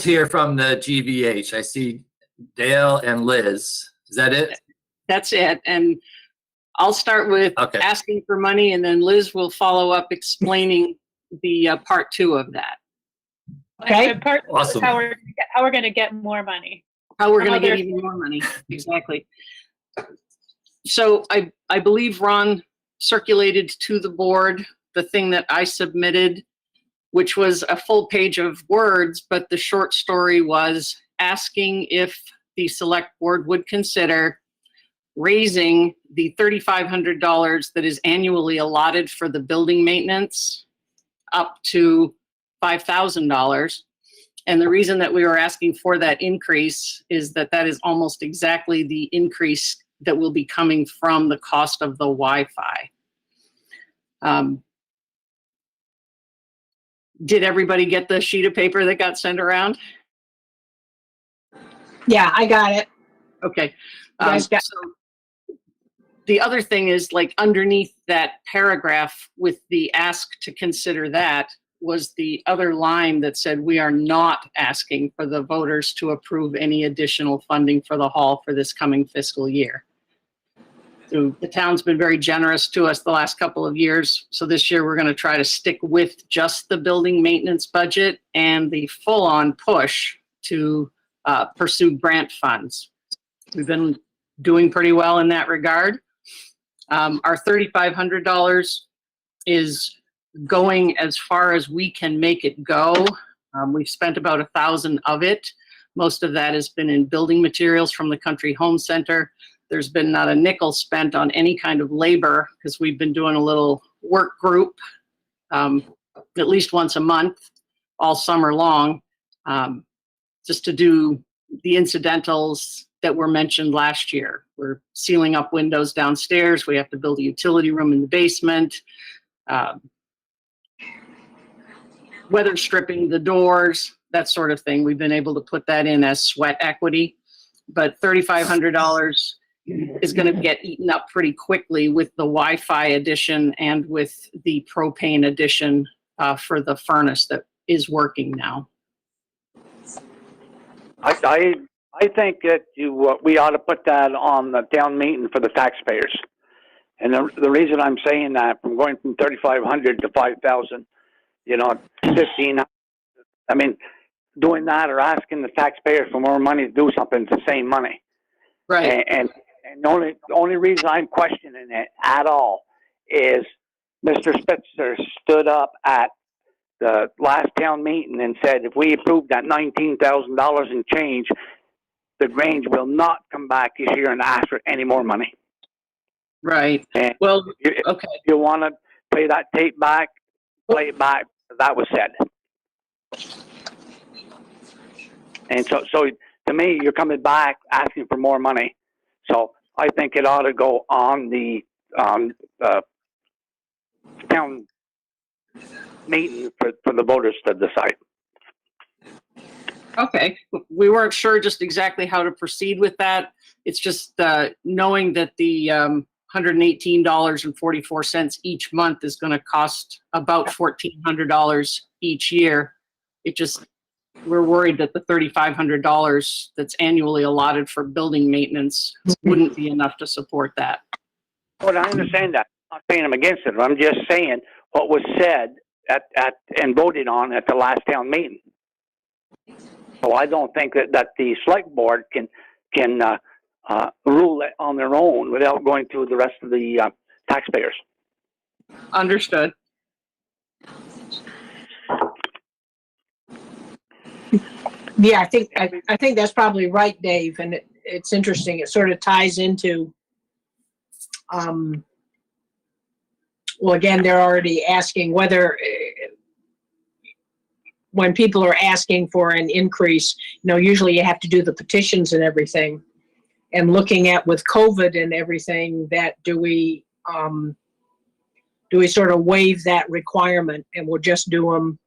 here from the GVH? I see Dale and Liz. Is that it? That's it. And I'll start with asking for money, and then Liz will follow up explaining the part 2 of that. Okay. Awesome. How we're going to get more money. How we're going to get even more money. Exactly. So I believe Ron circulated to the board the thing that I submitted, which was a full page of words, but the short story was asking if the select board would consider raising the $3,500 that is annually allotted for the building maintenance up to $5,000. And the reason that we were asking for that increase is that that is almost exactly the increase that will be coming from the cost of the Wi-Fi. Did everybody get the sheet of paper that got sent around? Yeah, I got it. Okay. So the other thing is, like, underneath that paragraph with the ask to consider that was the other line that said we are not asking for the voters to approve any additional funding for the hall for this coming fiscal year. So the town's been very generous to us the last couple of years. So this year we're going to try to stick with just the building maintenance budget and the full-on push to pursue grant funds. We've been doing pretty well in that regard. Our $3,500 is going as far as we can make it go. We've spent about 1,000 of it. Most of that has been in building materials from the Country Home Center. There's been not a nickel spent on any kind of labor because we've been doing a little work group at least once a month all summer long, just to do the incidentals that were mentioned last year. We're sealing up windows downstairs. We have to build a utility room in the basement. Weather stripping the doors, that sort of thing. We've been able to put that in as sweat equity, but $3,500 is going to get eaten up pretty quickly with the Wi-Fi addition and with the propane addition for the furnace that is working now. I think that we ought to put that on the town meeting for the taxpayers. And the reason I'm saying that, from going from 3,500 to 5,000, 1,500, I mean, doing that or asking the taxpayers for more money to do something, it's the same money. Right. And the only reason I'm questioning it at all is Mr. Spitzer stood up at the last town meeting and said, if we approve that $19,000 in change, the Grange will not come back this year and ask for any more money. Right. And well, okay. If you want to play that tape back, play it back. That was said. And so to me, you're coming back asking for more money. So I think it ought to go on the town meeting for the voters to decide. Okay. We weren't sure just exactly how to proceed with that. It's just knowing that the $118.44 each month is going to cost about $1,400 each year. We're worried that the $3,500 that's annually allotted for building maintenance wouldn't be enough to support that. Well, I understand that. I'm not saying I'm against it. I'm just saying what was said and voted on at the last town meeting. So I don't think that the select board can rule it on their own without going through the rest of the taxpayers. Understood. Yeah, I think that's probably right, Dave, and it's interesting. It sort of ties into well, again, they're already asking whether, when people are asking for an increase, usually you have to do the petitions and everything. And looking at with COVID and everything, that do we sort of waive that requirement and we'll just do them,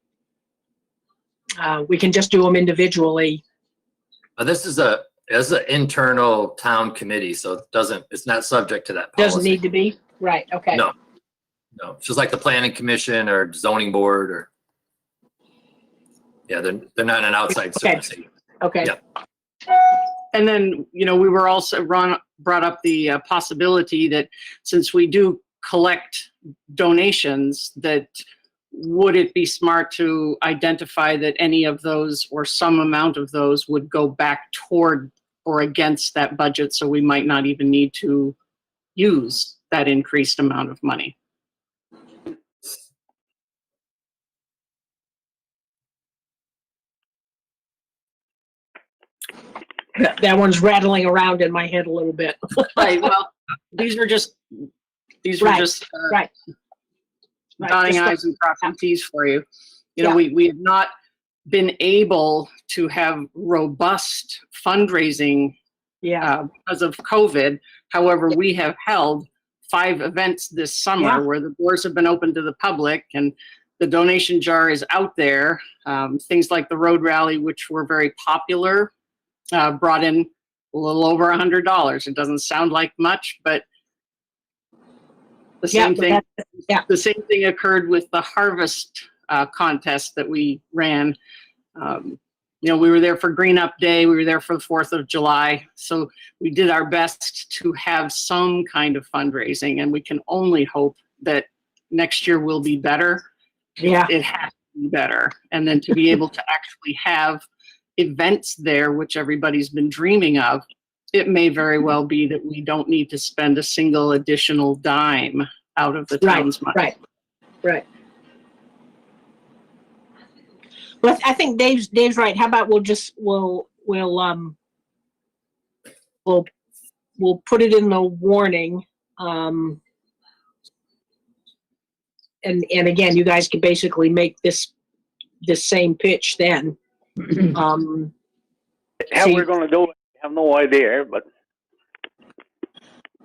we can just do them individually? This is an internal town committee, so it's not subject to that policy. Doesn't need to be? Right, okay. No, it's just like the planning commission or zoning board or, yeah, they're not an outside service. Okay. Yeah. And then, we were also, Ron brought up the possibility that since we do collect donations, that would it be smart to identify that any of those or some amount of those would go back toward or against that budget, so we might not even need to use that increased amount of money? That one's rattling around in my head a little bit. Right, well, these were just right. dotting I's and crossing T's for you. We have not been able to have robust fundraising because of COVID. However, we have held 5 events this summer where the doors have been open to the public and the donation jar is out there. Things like the road rally, which were very popular, brought in a little over $100. It doesn't sound like much, but the same thing occurred with the harvest contest that we ran. We were there for Green Up Day. We were there for the 4th of July. So we did our best to have some kind of fundraising, and we can only hope that next year will be better. Yeah. It has to be better. And then to be able to actually have events there, which everybody's been dreaming of, it may very well be that we don't need to spend a single additional dime out of the town's money. Right. Well, I think Dave's right. How about we'll put it in the warning. And again, you guys can basically make this same pitch then. How we're going to do it, I have no idea, but.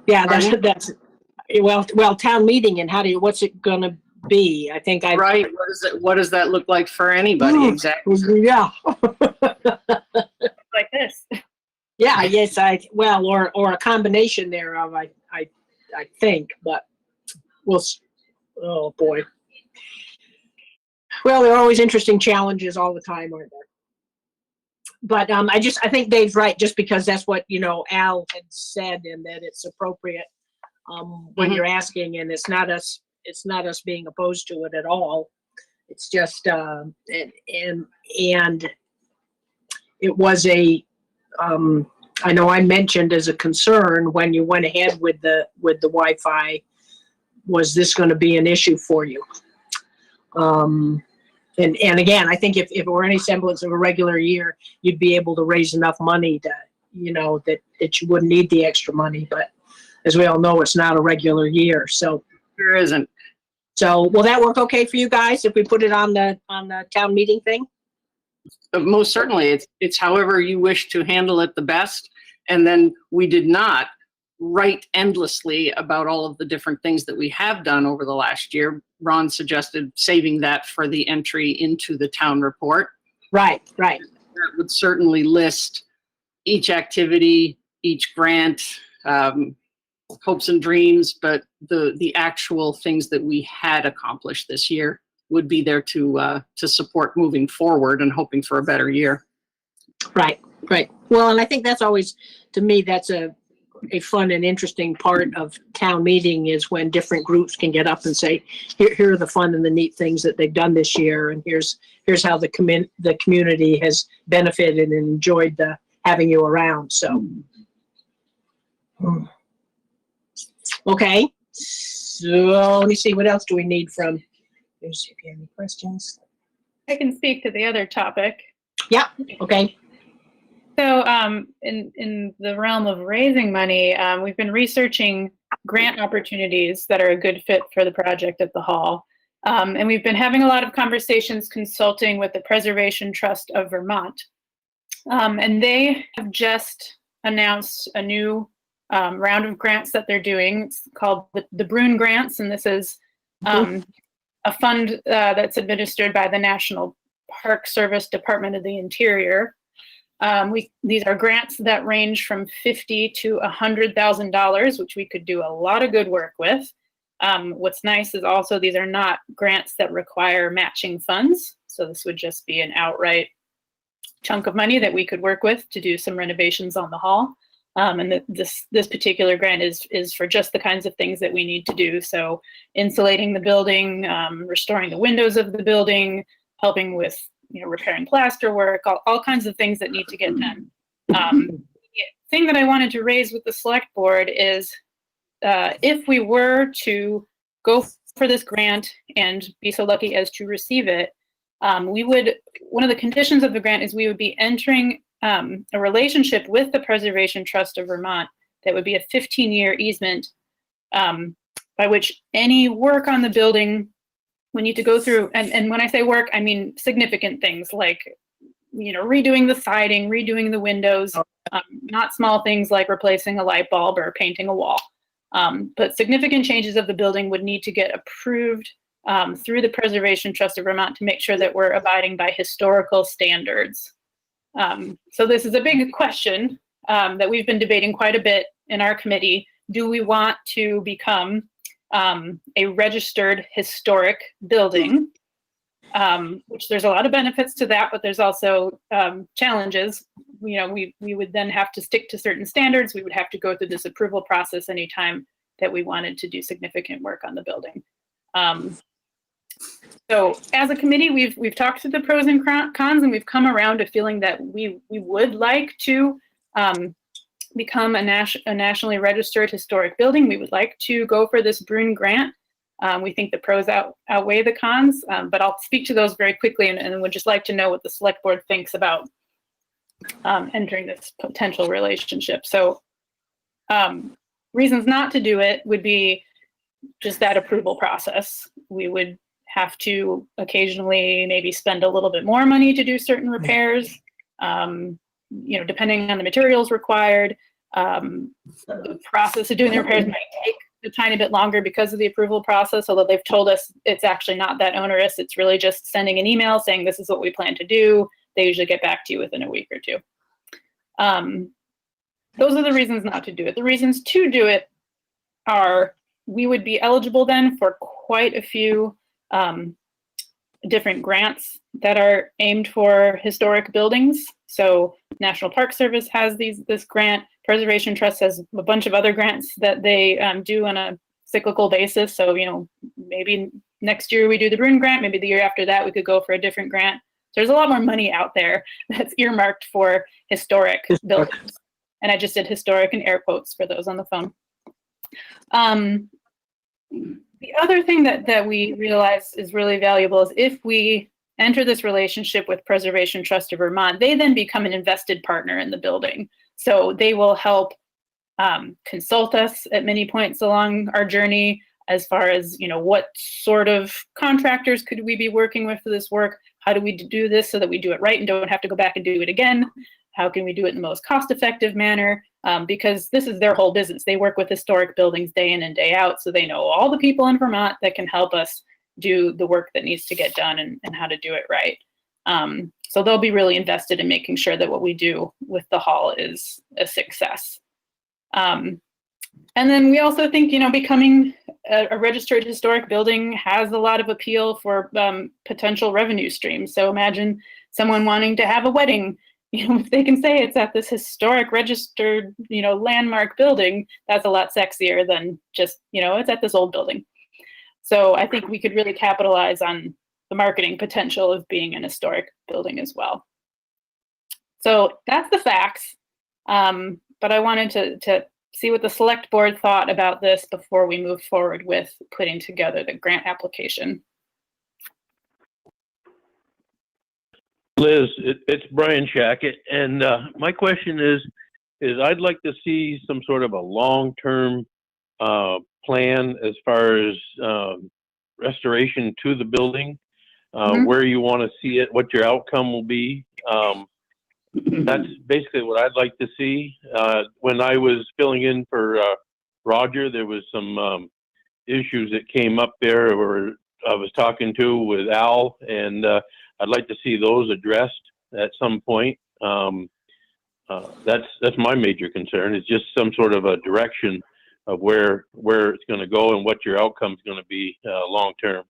Yeah, that's well, town meeting and what's it going to be? I think right. What does that look like for anybody? Exactly. Yeah. Like this. Yeah. Yes. Or a combination thereof. I think, but we'll. Oh boy. Well, there are always interesting challenges all the time, aren't there? But I think Dave's right, just because that's what Al had said, and that it's appropriate when you're asking, and it's not us being opposed to it at all. It's just and it was I know I mentioned as a concern when you went ahead with the Wi-Fi, was this going to be an issue for you? And again, I think if it were any semblance of a regular year, you'd be able to raise enough money to, that you wouldn't need the extra money. But as we all know, it's not a regular year, so. There isn't. So will that work okay for you guys if we put it on the town meeting thing? Most certainly. It's however you wish to handle it the best. And then we did not write endlessly about all of the different things that we have done over the last year. Ron suggested saving that for the entry into the town report. Right. That would certainly list each activity, each grant, hopes and dreams, but the actual things that we had accomplished this year would be there to support moving forward and hoping for a better year. Right. Well, and I think that's always, to me, that's a fun and interesting part of town meeting, is when different groups can get up and say, here are the fun and the neat things that they've done this year, and here's how the community has benefited and enjoyed having you around. So, okay. So let me see, what else do we need from? There's if you have any questions. I can speak to the other topic. Yeah. Okay. So in the realm of raising money, we've been researching grant opportunities that are a good fit for the project at the hall. And we've been having a lot of conversations consulting with the Preservation Trust of Vermont. And they have just announced a new round of grants that they're doing. It's called the Brune Grants, and this is a fund that's administered by the National Park Service Department of the Interior. These are grants that range from $50,000 to $100,000, which we could do a lot of good work with. What's nice is also these are not grants that require matching funds. So this would just be an outright chunk of money that we could work with to do some renovations on the hall. And this particular grant is for just the kinds of things that we need to do. So insulating the building, restoring the windows of the building, helping with repairing plaster work, all kinds of things that need to get done. The thing that I wanted to raise with the select board is if we were to go for this grant and be so lucky as to receive it, one of the conditions of the grant is we would be entering a relationship with the Preservation Trust of Vermont that would be a 15-year easement by which any work on the building we need to go through, and when I say work, I mean significant things like redoing the siding, redoing the windows, not small things like replacing a light bulb or painting a wall. But significant changes of the building would need to get approved through the Preservation Trust of Vermont to make sure that we're abiding by historical standards. So this is a big question that we've been debating quite a bit in our committee. Do we want to become a registered historic building? Which there's a lot of benefits to that, but there's also challenges. We would then have to stick to certain standards. We would have to go through this approval process anytime that we wanted to do significant work on the building. So as a committee, we've talked to the pros and cons, and we've come around to feeling that we would like to become a nationally registered historic building. We would like to go for this Brune grant. We think the pros outweigh the cons, but I'll speak to those very quickly and would just like to know what the select board thinks about entering this potential relationship. So reasons not to do it would be just that approval process. We would have to occasionally maybe spend a little bit more money to do certain repairs, depending on the materials required. The process of doing the repairs might take a tiny bit longer because of the approval process, although they've told us it's actually not that onerous. It's really just sending an email saying this is what we plan to do. They usually get back to you within a week or two. Those are the reasons not to do it. The reasons to do it are we would be eligible then for quite a few different grants that are aimed for historic buildings. So National Park Service has this grant. Preservation Trust has a bunch of other grants that they do on a cyclical basis. So, maybe next year we do the Brune grant, maybe the year after that we could go for a different grant. So there's a lot more money out there that's earmarked for historic buildings. And I just did historic in air quotes for those on the phone. The other thing that we realize is really valuable is if we enter this relationship with Preservation Trust of Vermont, they then become an invested partner in the building. So they will help consult us at many points along our journey as far as, what sort of contractors could we be working with for this work? How do we do this so that we do it right and don't have to go back and do it again? How can we do it in the most cost-effective manner? Because this is their whole business. They work with historic buildings day in and day out, so they know all the people in Vermont that can help us do the work that needs to get done and how to do it right. So they'll be really invested in making sure that what we do with the hall is a success. And then we also think, becoming a registered historic building has a lot of appeal for potential revenue streams. So imagine someone wanting to have a wedding. If they can say it's at this historic registered, landmark building, that's a lot sexier than just, it's at this old building. So I think we could really capitalize on the marketing potential of being an historic building as well. So that's the facts. But I wanted to see what the select board thought about this before we move forward with putting together the grant application. Liz, it's Brian Shackett, and my question is I'd like to see some sort of a long-term plan as far as restoration to the building, where you want to see it, what your outcome will be. That's basically what I'd like to see. When I was filling in for Roger, there was some issues that came up there where I was talking to with Al, and I'd like to see those addressed at some point. That's my major concern. It's just some sort of a direction of where it's going to go and what your outcome is going to be long term.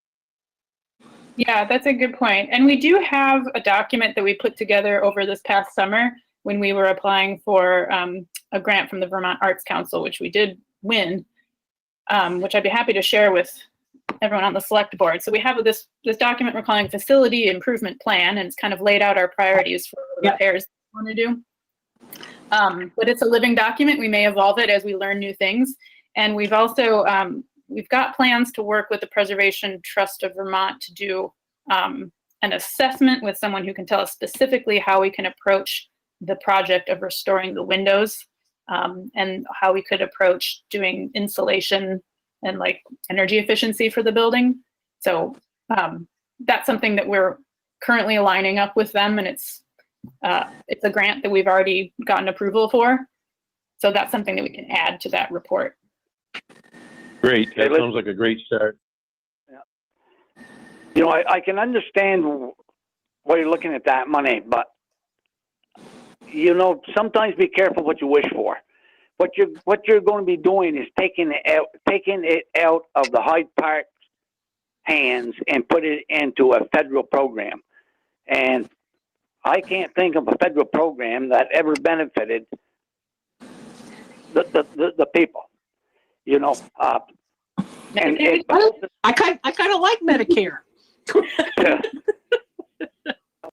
Yeah, that's a good point. And we do have a document that we put together over this past summer when we were applying for a grant from the Vermont Arts Council, which we did win, which I'd be happy to share with everyone on the select board. So we have this document we're calling Facility Improvement Plan, and it's kind of laid out our priorities for the repairs we want to do. But it's a living document. We may evolve it as we learn new things. And we've also, we've got plans to work with the Preservation Trust of Vermont to do an assessment with someone who can tell us specifically how we can approach the project of restoring the windows, and how we could approach doing insulation and like energy efficiency for the building. So that's something that we're currently aligning up with them, and it's a grant that we've already gotten approval for. So that's something that we can add to that report. Great. That sounds like a great start. Yeah. You know, I can understand why you're looking at that money, but you know, sometimes be careful what you wish for. What you're going to be doing is taking it out of the Hyde Park hands and put it into a federal program. And I can't think of a federal program that ever benefited the people. You know, and I kind of like Medicare.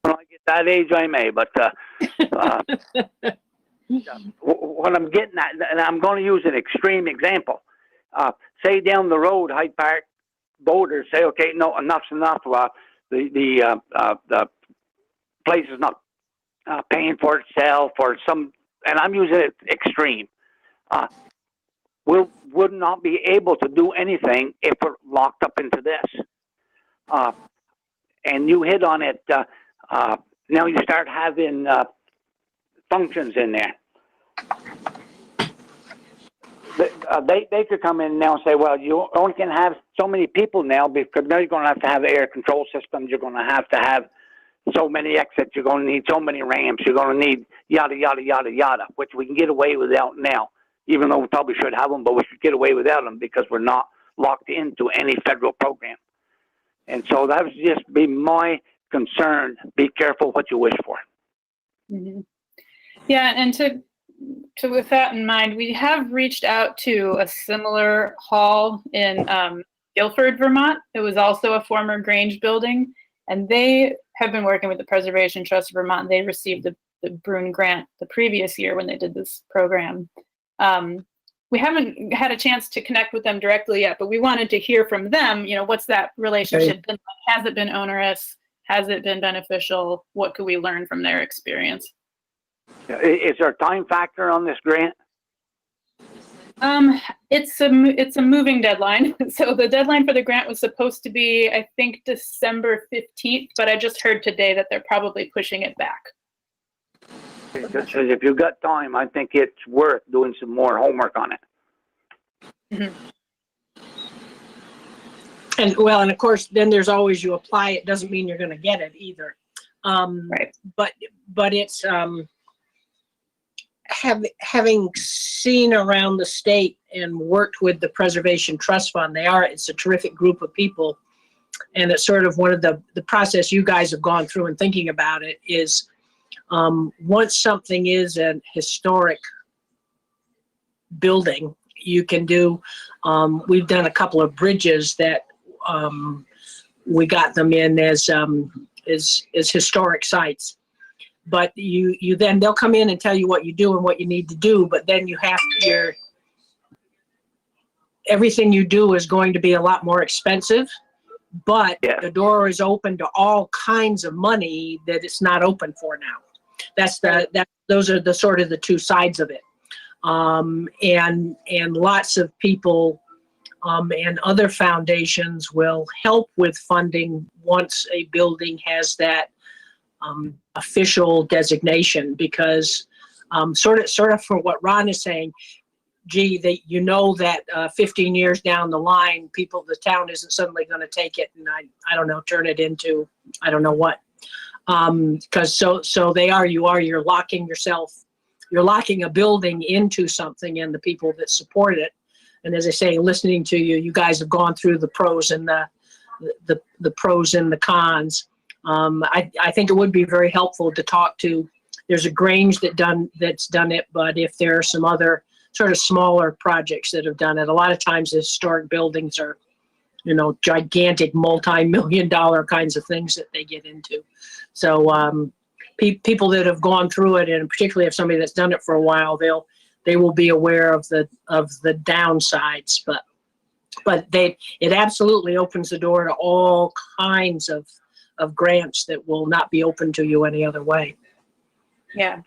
When I get that age, I may. But what I'm getting at, and I'm going to use an extreme example. Say down the road, Hyde Park voters say, "Okay, no, enough's enough. The place is not paying for itself, or some." And I'm using it extreme. Would not be able to do anything if we're locked up into this. And you hit on it. Now you start having functions in there. They could come in now and say, well, you only can have so many people now, because now you're going to have air control systems. You're going to have so many exits. You're going to need so many ramps. You're going to need yada, yada, yada, yada, which we can get away without now. Even though we probably should have them, but we should get away without them because we're not locked into any federal program. And so that would just be my concern. Be careful what you wish for. Mm-hmm. Yeah, and to with that in mind, we have reached out to a similar hall in Guilford, Vermont. It was also a former Grange building, and they have been working with the Preservation Trust of Vermont. They received the Brune Grant the previous year when they did this program. We haven't had a chance to connect with them directly yet, but we wanted to hear from them, you know, what's that relationship been like? Has it been onerous? Has it been beneficial? What could we learn from their experience? Is there a time factor on this grant? It's a moving deadline. So the deadline for the grant was supposed to be, I think, December 15th, but I just heard today that they're probably pushing it back. Because if you've got time, I think it's worth doing some more homework on it. Mm-hmm. And of course, then there's always you apply. It doesn't mean you're going to get it either. Right. But it's having seen around the state and worked with the Preservation Trust Fund. It's a terrific group of people, and it's sort of one of the process you guys have gone through and thinking about it is. Once something is an historic building, you can do, we've done a couple of bridges that we got them in as historic sites. But then they'll come in and tell you what you do and what you need to do, but then you have everything you do is going to be a lot more expensive, but the door is open to all kinds of money that it's not open for now. Those are the sort of the two sides of it. and lots of people and other foundations will help with funding once a building has that official designation, because sort of for what Ron is saying, gee, that 15 years down the line, the town isn't suddenly going to take it and I don't know, turn it into I don't know what. Because you're locking yourself, you're locking a building into something and the people that support it. And as I say, listening to you, you guys have gone through the pros and the pros and the cons. I think it would be very helpful to talk to. There's a Grange that's done it, but if there are some other sort of smaller projects that have done it, a lot of times the historic buildings are, gigantic multi-million-dollar kinds of things that they get into. So people that have gone through it, and particularly if somebody that's done it for a while, they will be aware of the downsides. But it absolutely opens the door to all kinds of grants that will not be open to you any other way. Yeah.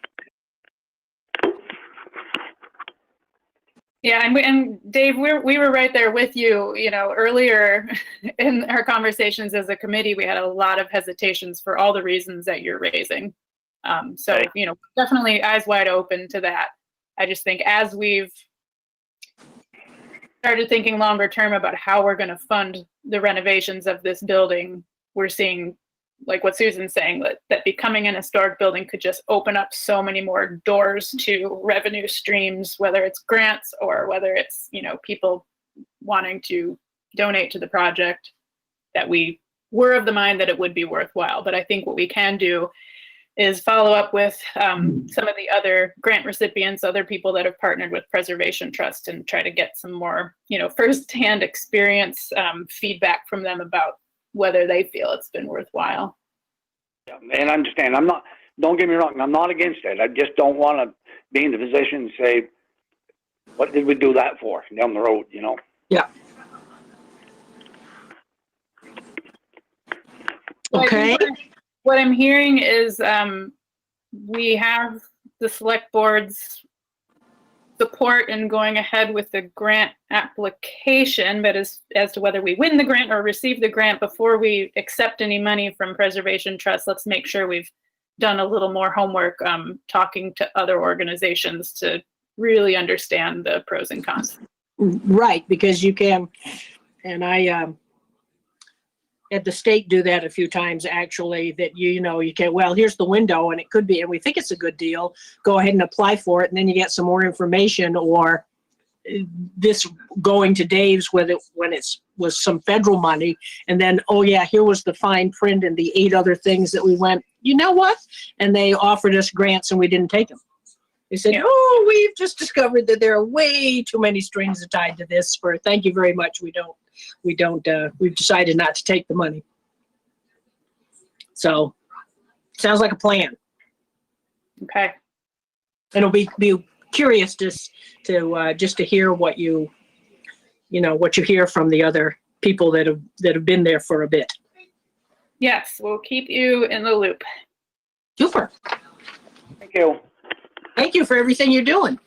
Yeah, and Dave, we were right there with you. Earlier in our conversations as a committee, we had a lot of hesitations for all the reasons that you're raising. So definitely eyes wide open to that. I just think as we've started thinking longer term about how we're going to fund the renovations of this building, we're seeing, like what Susan's saying, that becoming an historic building could just open up so many more doors to revenue streams, whether it's grants or whether it's, people wanting to donate to the project, that we were of the mind that it would be worthwhile. But I think what we can do is follow up with some of the other grant recipients, other people that have partnered with Preservation Trust, and try to get some more, firsthand experience, feedback from them about whether they feel it's been worthwhile. Yeah, and I understand. Don't get me wrong, I'm not against it. I just don't want to be in the position to say, what did we do that for down the road, Yeah. Okay. What I'm hearing is we have the select board's support in going ahead with the grant application, but as to whether we win the grant or receive the grant, before we accept any money from Preservation Trust, let's make sure we've done a little more homework, talking to other organizations to really understand the pros and cons. Right, because you can, and I had the state do that a few times actually, that you can, well, here's the window and it could be, and we think it's a good deal, go ahead and apply for it, and then you get some more information, or this going to Dave's when it was some federal money, and then, oh yeah, here was the fine print and the 8 other things that we went, you know what? And they offered us grants and we didn't take them. They said, oh, we've just discovered that there are way too many strings tied to this for, thank you very much. We've decided not to take the money. So sounds like a plan. Okay. And it'll be curious just to hear what you hear from the other people that have been there for a bit. Yes, we'll keep you in the loop. Super. Thank you. Thank you for everything you're doing.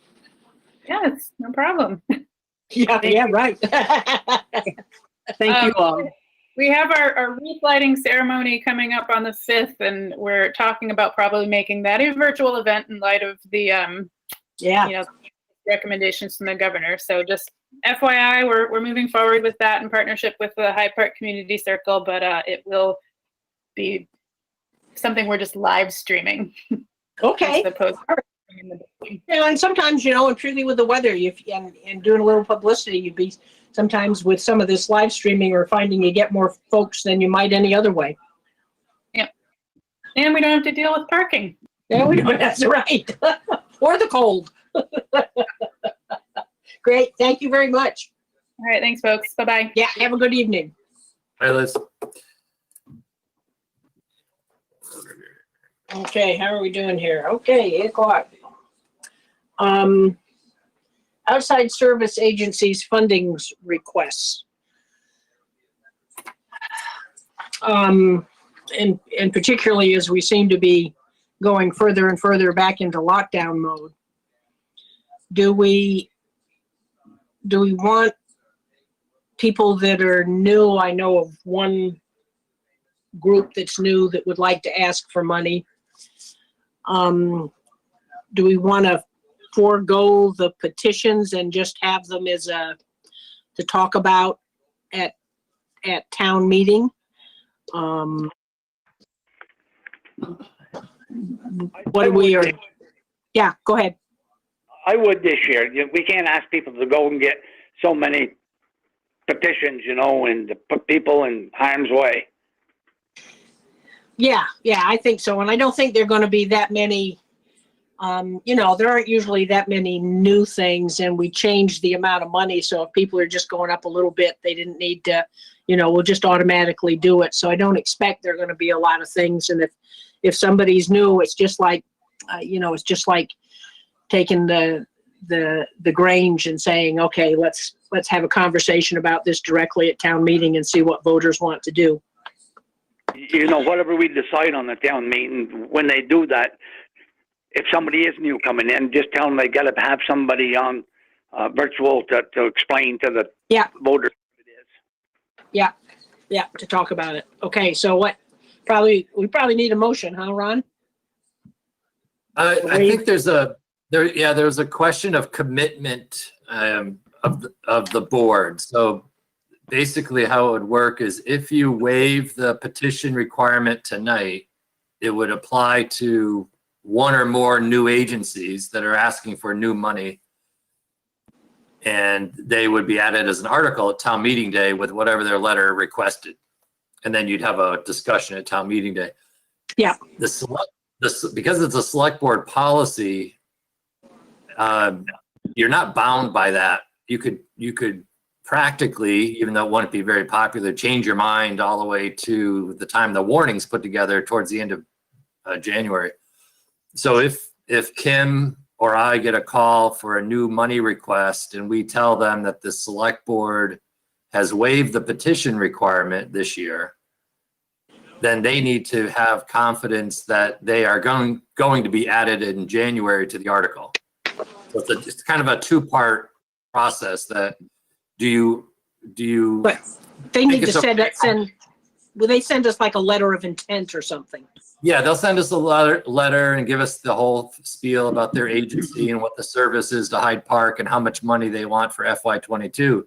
Yes, no problem. Yeah, right. Thank you all. We have our wreath lighting ceremony coming up on the 5th, and we're talking about probably making that a virtual event in light of the recommendations from the governor. So just FYI, we're moving forward with that in partnership with the Hyde Park Community Circle, but it will be something we're just live streaming. Okay. Yeah, and sometimes, and particularly with the weather, and doing a little publicity, you'd be sometimes with some of this live streaming or finding you get more folks than you might any other way. Yep. And we don't have to deal with parking. Yeah, we don't. That's right. Or the cold. Great. Thank you very much. All right. Thanks, folks. Bye-bye. Yeah. Have a good evening. Bye, Liz. Okay. How are we doing here? Okay. 8 o'clock. Outside service agencies fundings requests. And particularly as we seem to be going further and further back into lockdown mode. do we want people that are new? I know of one group that's new that would like to ask for money. Do we want to forego the petitions and just have them as to talk about at town meeting? What do we are? Yeah, go ahead. I would this year. We can't ask people to go and get so many petitions, you know, and to put people in harm's way. Yeah, I think so. And I don't think there are going to be that many, you know, there aren't usually that many new things, and we changed the amount of money. So if people are just going up a little bit, they didn't need to, you know, we'll just automatically do it. So I don't expect there are going to be a lot of things. And if somebody's new, it's just like, you know, it's just like taking the Grange and saying, okay, let's have a conversation about this directly at town meeting and see what voters want to do. You know, whatever we decide on the town meeting, when they do that, if somebody is new coming in, just tell them they got to have somebody on virtual to explain to the voters what it is. Yeah, to talk about it. Okay, so we probably need a motion, huh, Ron? I think there's a question of commitment of the board. So basically how it would work is if you waive the petition requirement tonight, it would apply to one or more new agencies that are asking for new money. And they would be added as an article at town meeting day with whatever their letter requested. And then you'd have a discussion at town meeting day. Yeah. Because it's a select board policy, you're not bound by that. You could practically, even though it wouldn't be very popular, change your mind all the way to the time the warning's put together towards the end of January. So if Kim or I get a call for a new money request and we tell them that the select board has waived the petition requirement this year, then they need to have confidence that they are going to be added in January to the article. So it's kind of a two-part process. That do you? But they need to will they send us like a letter of intent or something? Yeah, they'll send us a letter and give us the whole spiel about their agency and what the service is to Hyde Park and how much money they want for FY22.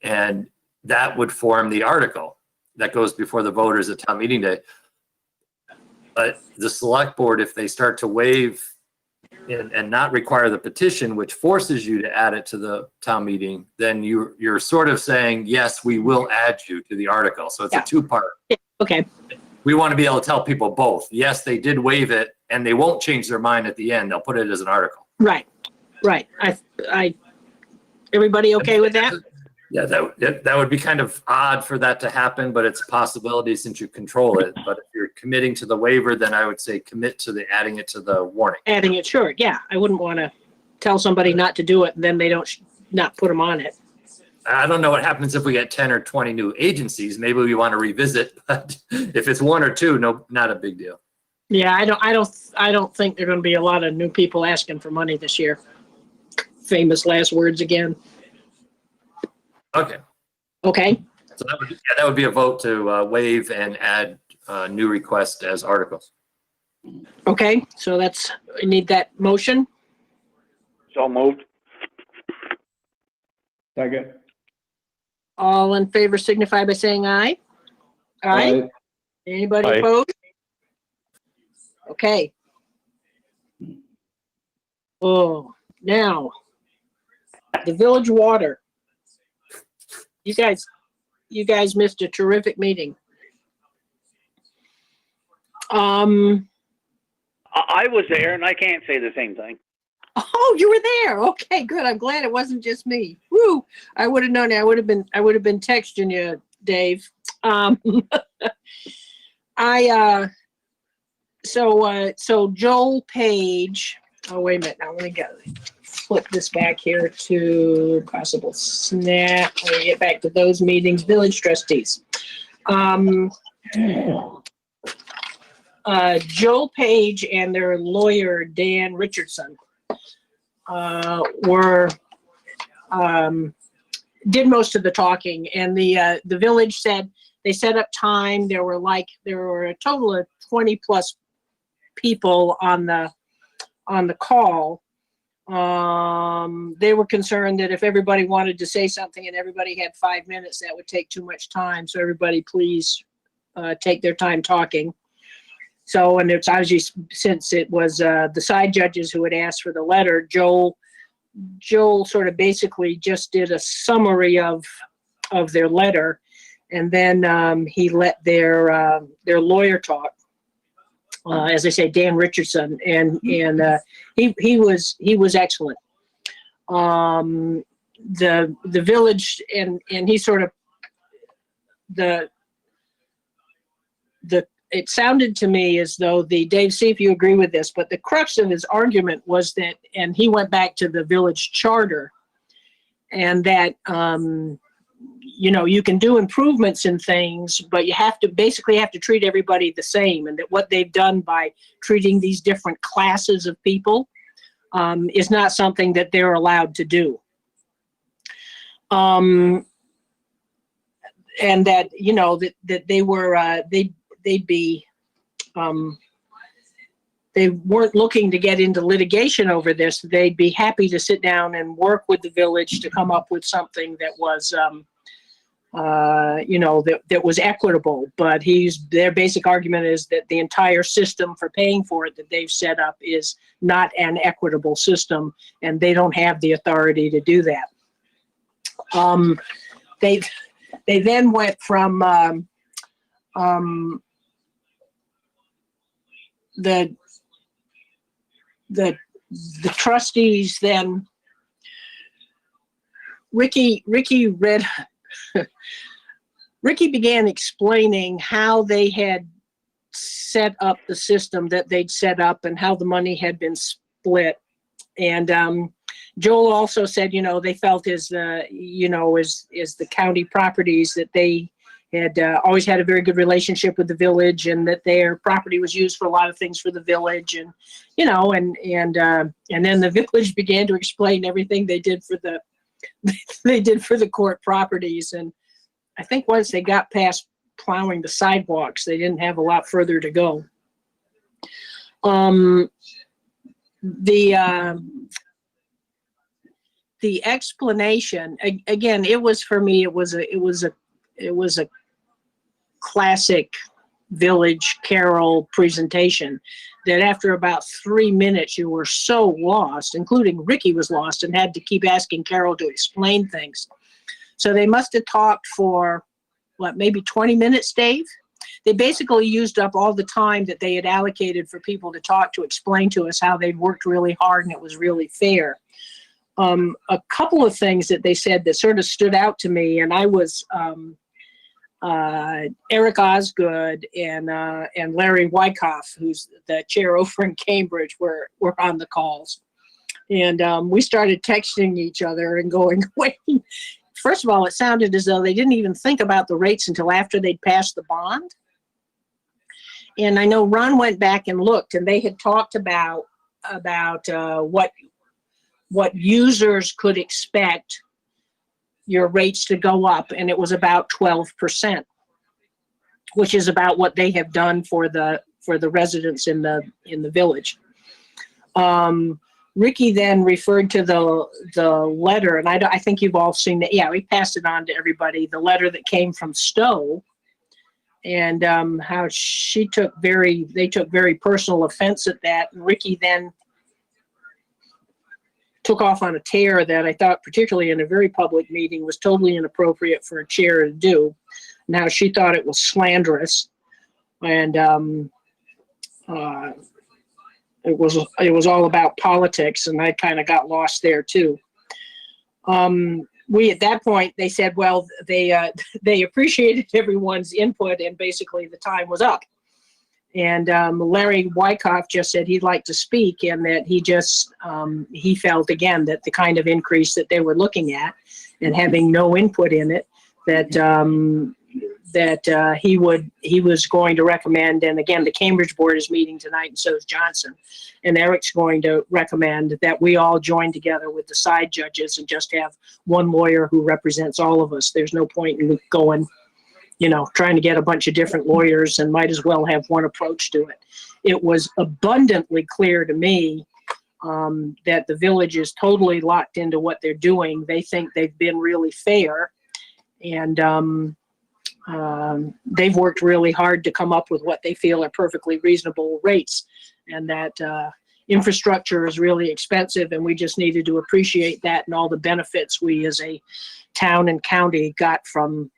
And that would form the article that goes before the voters at town meeting day. But the select board, if they start to waive and not require the petition, which forces you to add it to the town meeting, then you're sort of saying, yes, we will add you to the article. So it's a two-part. Okay. We want to be able to tell people both. Yes, they did waive it, and they won't change their mind at the end. They'll put it as an article. Right. Everybody okay with that? Yeah, that would be kind of odd for that to happen, but it's a possibility since you control it. But if you're committing to the waiver, then I would say commit to adding it to the warning. Adding it, sure. Yeah, I wouldn't want to tell somebody not to do it and then they don't not put them on it. I don't know what happens if we get 10 or 20 new agencies. Maybe we want to revisit, but if it's one or two, no, not a big deal. Yeah, I don't think there are going to be a lot of new people asking for money this year. Famous last words again. Okay. Okay. So that would be a vote to waive and add new requests as articles. Okay, so I need that motion. So moved. Second. All in favor signify by saying aye. Aye. Anybody Aye. opposed? Okay. Oh, now, the village water. You guys missed a terrific meeting. I was there and I can't say the same thing. Oh, you were there. Okay, good. I'm glad it wasn't just me. Woo! I would have known it. I would have been texting you, Dave. So Joel Page. Oh, wait a minute. Now let me flip this back here to possible snap. Let me get back to those meetings. Village trustees. Joel Page and their lawyer, Dan Richardson, did most of the talking, and the village said they set up time. There were a total of 20 plus people on the call. They were concerned that if everybody wanted to say something and everybody had 5 minutes, that would take too much time. So everybody please take their time talking. So, and it's obviously, since it was the side judges who had asked for the letter, Joel sort of basically just did a summary of their letter, and then he let their lawyer talk. As I say, Dan Richardson, and he was excellent. The village, and he sort of it sounded to me as though Dave, see if you agree with this, but the crux of his argument was that, and he went back to the village charter, and that, you can do improvements in things, but you basically have to treat everybody the same, and that what they've done by treating these different classes of people is not something that they're allowed to do. And that, that they were, they'd be, they weren't looking to get into litigation over this. They'd be happy to sit down and work with the village to come up with something that was, that was equitable. But their basic argument is that the entire system for paying for it that they've set up is not an equitable system, and they don't have the authority to do that. They then went from the trustees. Then Ricky read. Ricky began explaining how they had set up the system that they'd set up and how the money had been split. And Joel also said, they felt as the county properties that they had always had a very good relationship with the village, and that their property was used for a lot of things for the village, and and then the village began to explain everything they did for the court properties. And I think once they got past plowing the sidewalks, they didn't have a lot further to go. The explanation, again, it was, for me, it was a classic village carol presentation, that after about 3 minutes you were so lost, including Ricky was lost and had to keep asking Carol to explain things. So they must have talked for maybe 20 minutes, Dave? They basically used up all the time that they had allocated for people to talk, to explain to us how they'd worked really hard and it was really fair. A couple of things that they said that sort of stood out to me, and I was Eric Osgood and Larry Wyckoff, who's the chair over in Cambridge, were on the calls. And we started texting each other and going, wait, first of all, it sounded as though they didn't even think about the rates until after they'd passed the bond. And I know Ron went back and looked, and they had talked about what users could expect your rates to go up, and it was about 12%, which is about what they have done for the residents in the village. Ricky then referred to the letter, and I think you've all seen that. Yeah, we passed it on to everybody. The letter that came from Stowe, and how they took very personal offense at that. And Ricky then took off on a tear that I thought, particularly in a very public meeting, was totally inappropriate for a chair to do. Now, she thought it was slanderous, and it was all about politics, and I kind of got lost there too. At that point, they said, well, they appreciated everyone's input, and basically the time was up. And Larry Wyckoff just said he'd like to speak, and that he felt, again, that the kind of increase that they were looking at and having no input in it, that that he was going to recommend, and again, the Cambridge board is meeting tonight, and so is Johnson. And Eric's going to recommend that we all join together with the side judges and just have one lawyer who represents all of us. There's no point in going, trying to get a bunch of different lawyers, and might as well have one approach to it. It was abundantly clear to me that the village is totally locked into what they're doing. They think they've been really fair, and they've worked really hard to come up with what they feel are perfectly reasonable rates, and that infrastructure is really expensive, and we just needed to appreciate that and all the benefits we as a town and county got from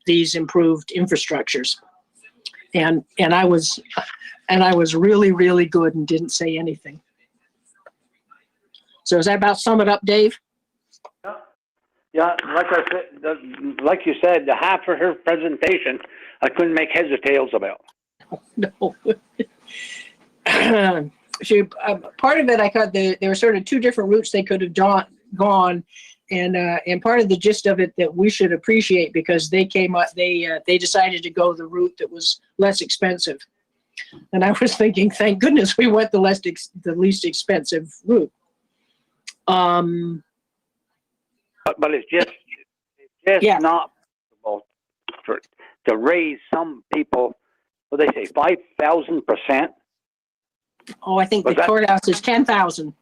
these improved infrastructures. And I was really, really good and didn't say anything. So does that about sum it up, Dave? Yeah, like you said, the half of her presentation, I couldn't make heads or tails about. No. Part of it, I thought there were sort of two different routes they could have gone, and part of the gist of it that we should appreciate, because they came up, they decided to go the route that was less expensive, and I was thinking, thank goodness we went the least expensive route. But it's just not possible to raise some people, what they say, 5,000%. Oh, I think the courthouse is 10,000.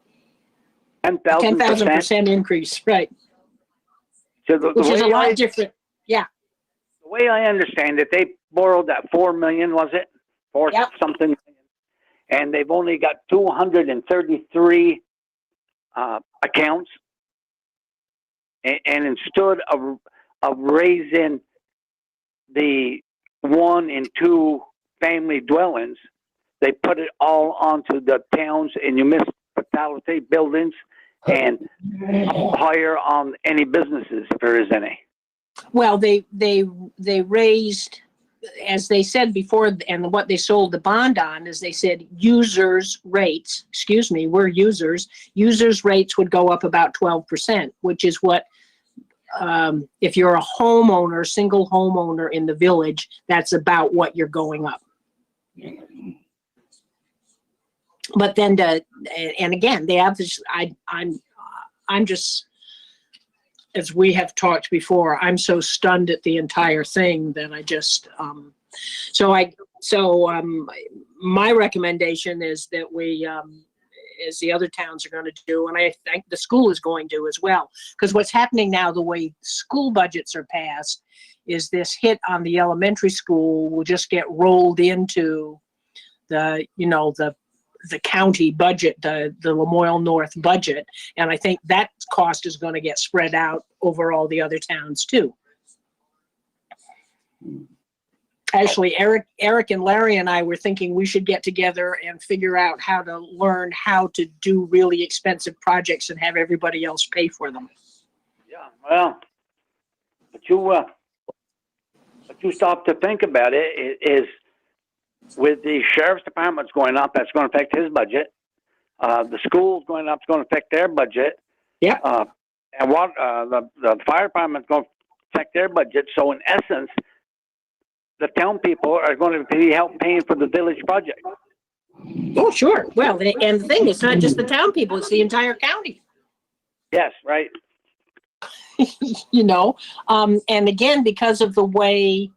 10,000% increase, right? So which is a lot different. Yeah. The way I understand it, they borrowed that 4 million, was it? Something, and they've only got 233 accounts. And instead of raising the 1 and 2 family dwellings, they put it all onto the towns and municipality buildings and higher on any businesses if there is any. Well, they raised, as they said before, and what they sold the bond on is they said users' rates, we're users rates would go up about 12%, which is what, if you're a homeowner, single homeowner in the village, that's about what you're going up. But then, and again, they have this, I'm just, as we have talked before, I'm so stunned at the entire thing that I just, my recommendation is that we, as the other towns are going to do, and I think the school is going to as well, because what's happening now, the way school budgets are passed, is this hit on the elementary school will just get rolled into the county budget, the Lamoille North budget, and I think that cost is going to get spread out over all the other towns too. Actually, Eric and Larry and I were thinking we should get together and figure out how to learn how to do really expensive projects and have everybody else pay for them. Yeah, well, but you stop to think about it, is with the sheriff's department's going up, that's going to affect his budget. The school's going up, it's going to affect their budget. Yeah. And what the fire department's going to affect their budget. So in essence, the town people are going to be paying for the village project. Oh, sure. Well, and the thing, it's not just the town people, it's the entire county. Yes, right. And again, because of the way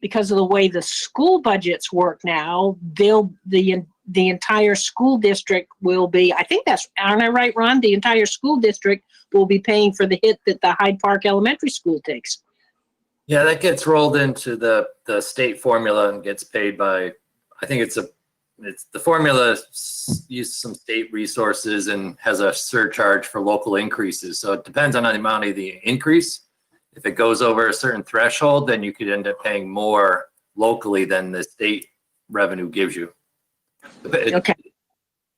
the school budgets work now, the entire school district will be, I think that's, aren't I right, Ron? The entire school district will be paying for the hit that the Hyde Park Elementary School takes. Yeah, that gets rolled into the state formula and gets paid by, I think it's the formula uses some state resources and has a surcharge for local increases. So it depends on the amount of the increase. If it goes over a certain threshold, then you could end up paying more locally than the state revenue gives you. Okay.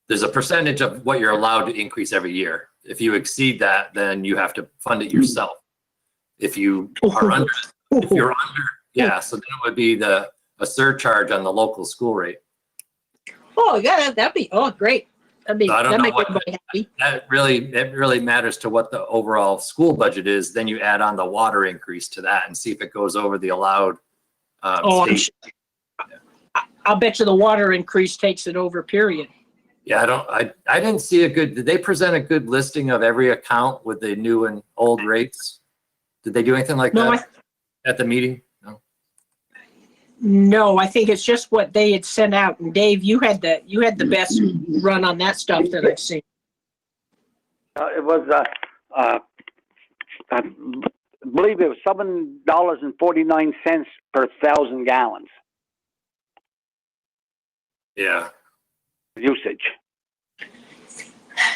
There's a percentage of what you're allowed to increase every year. If you exceed that, then you have to fund it yourself. If you are under, yeah, so then it would be a surcharge on the local school rate. Oh, yeah, that'd be, oh, great. I mean, So I don't that know make what everybody happy. it really matters to what the overall school budget is. Then you add on the water increase to that and see if it goes over the allowed Oh, state. I'll bet you the water increase takes it over, period. Yeah, I didn't see did they present a good listing of every account with the new and old rates? Did they do anything like No, that at the meeting? No. No, I think it's just what they had sent out. And Dave, you had the best run on that stuff that I've seen. It was, I believe it was $7.49 per 1,000 gallons Yeah. usage.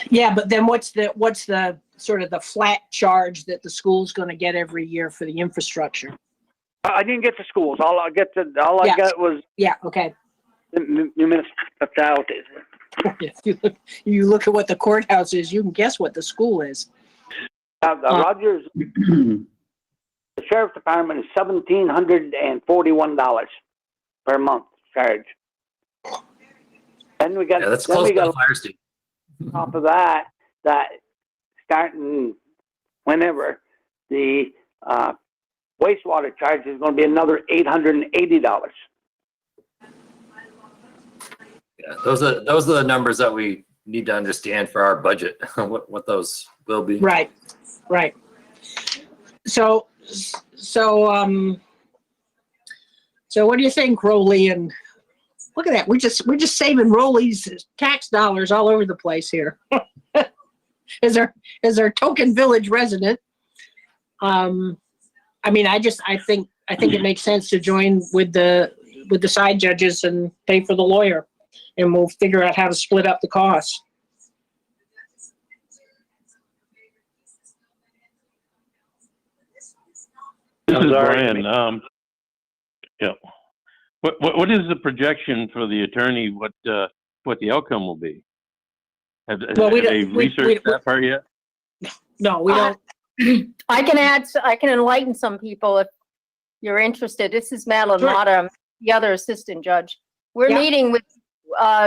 Yeah, but then what's the sort of the flat charge that the school's going to get every year for the infrastructure? I didn't get the schools. All I got was Yeah, okay. the municipalities. If you look at what the courthouse is, you can guess what the school is. Rogers, the sheriff's department is $1,741 per month charge. Then we got, Yeah, that's close to the fire station. on top of that starting whenever the wastewater charge is going to be another $880. Yeah, those are the numbers that we need to understand for our budget, what those will be. Right. So what do you think, Rowley? And look at that, we're just saving Rowley's tax dollars all over the place here. as our token village resident. I mean, I think it makes sense to join with the side judges and pay for the lawyer, and we'll figure out how to split up the costs. This is Brian. Yeah. What is the projection for the attorney? What the outcome will be? Have they researched that part yet? No, we don't. I can enlighten some people if you're interested. This is Madeline Motta, the other assistant judge. We're meeting with,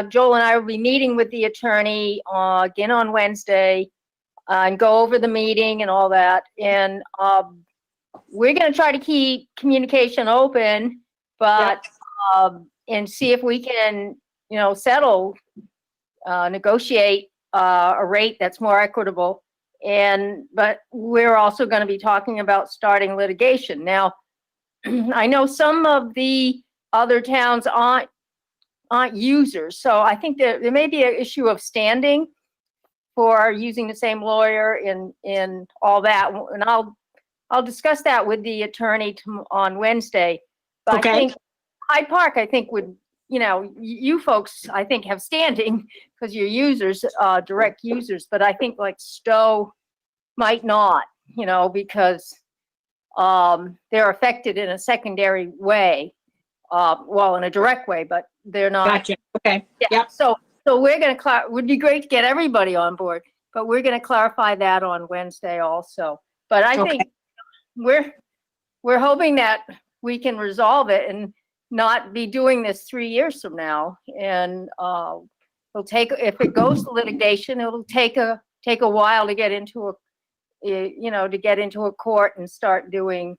Joel and I will be meeting with the attorney again on Wednesday and go over the meeting and all that. And we're going to try to keep communication open, but and see if we can, settle, negotiate a rate that's more equitable. But we're also going to be talking about starting litigation. Now, I know some of the other towns aren't users, so I think there may be an issue of standing for using the same lawyer in all that, and I'll discuss that with the attorney on Wednesday. But Okay. I think Hyde Park, would, you folks, I think, have standing because you're users, direct users, but I think like Stowe might not, because they're affected in a secondary way, well, in a direct way, but they're not. Gotcha. Okay. Yeah. Yep. So we're going to would be great to get everybody on board, but we're going to clarify that on Wednesday also. But I think we're hoping that we can resolve it and not be doing this 3 years from now. And it'll take, if it goes to litigation, it'll take a while to get into a court and start doing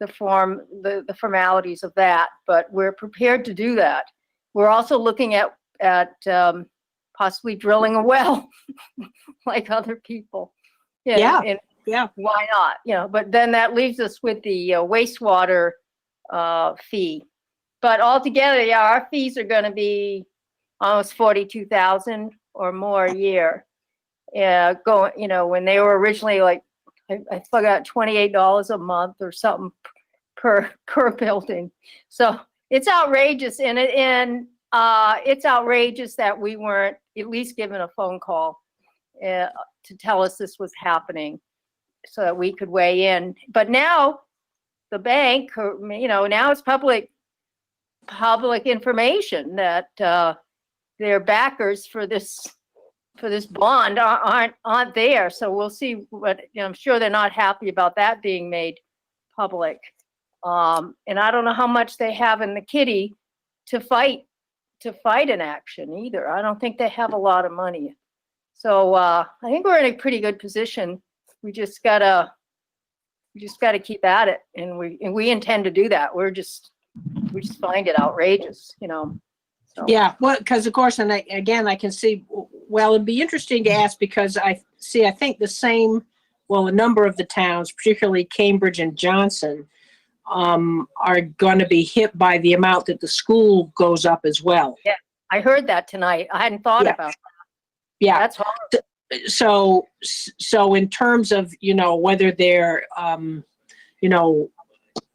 the formalities of that. But we're prepared to do that. We're also looking at possibly drilling a well like other people. Yeah. Why not? But then that leaves us with the wastewater fee. But altogether, our fees are going to be almost $42,000 or more a year. When they were originally like, I forgot, $28 a month or something per building. So it's outrageous, and it's outrageous that we weren't at least given a phone call to tell us this was happening, so that we could weigh in. But now the bank, now it's public information that their backers for this bond aren't there. So we'll see what, I'm sure they're not happy about that being made public. And I don't know how much they have in the kitty to fight to fight an action either. I don't think they have a lot of money. So, I think we're in a pretty good position. We just gotta keep at it, and we intend to do that. We just find it outrageous, you know. So. Yeah, well, because of course, and I can see, well, it'd be interesting to ask because I think the same, well, a number of the towns, particularly Cambridge and Johnson, are going to be hit by the amount that the school goes up as well. Yeah, I heard that tonight. I hadn't thought about that. Yeah. That's So horrible. in terms of, you know, whether their, you know,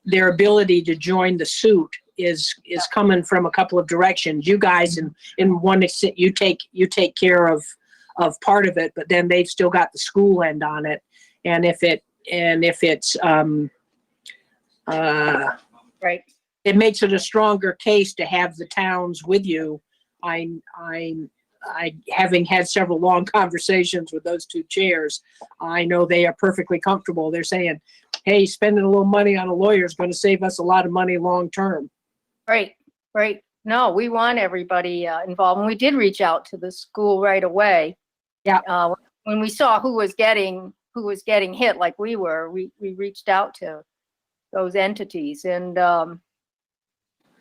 their ability to join the suit is coming from a couple of directions. You guys, in one extent, you take care of part of it, but then they've still got the school end on it. And if it's right, it makes it a stronger case to have the towns with you. I having had several long conversations with those two chairs, I know they are perfectly comfortable. They're saying, hey, spending a little money on a lawyer is going to save us a lot of money long term. Right. No, we want everybody involved, and we did reach out to the school right away. Yeah. When we saw who was getting hit, like we were, we reached out to those entities, and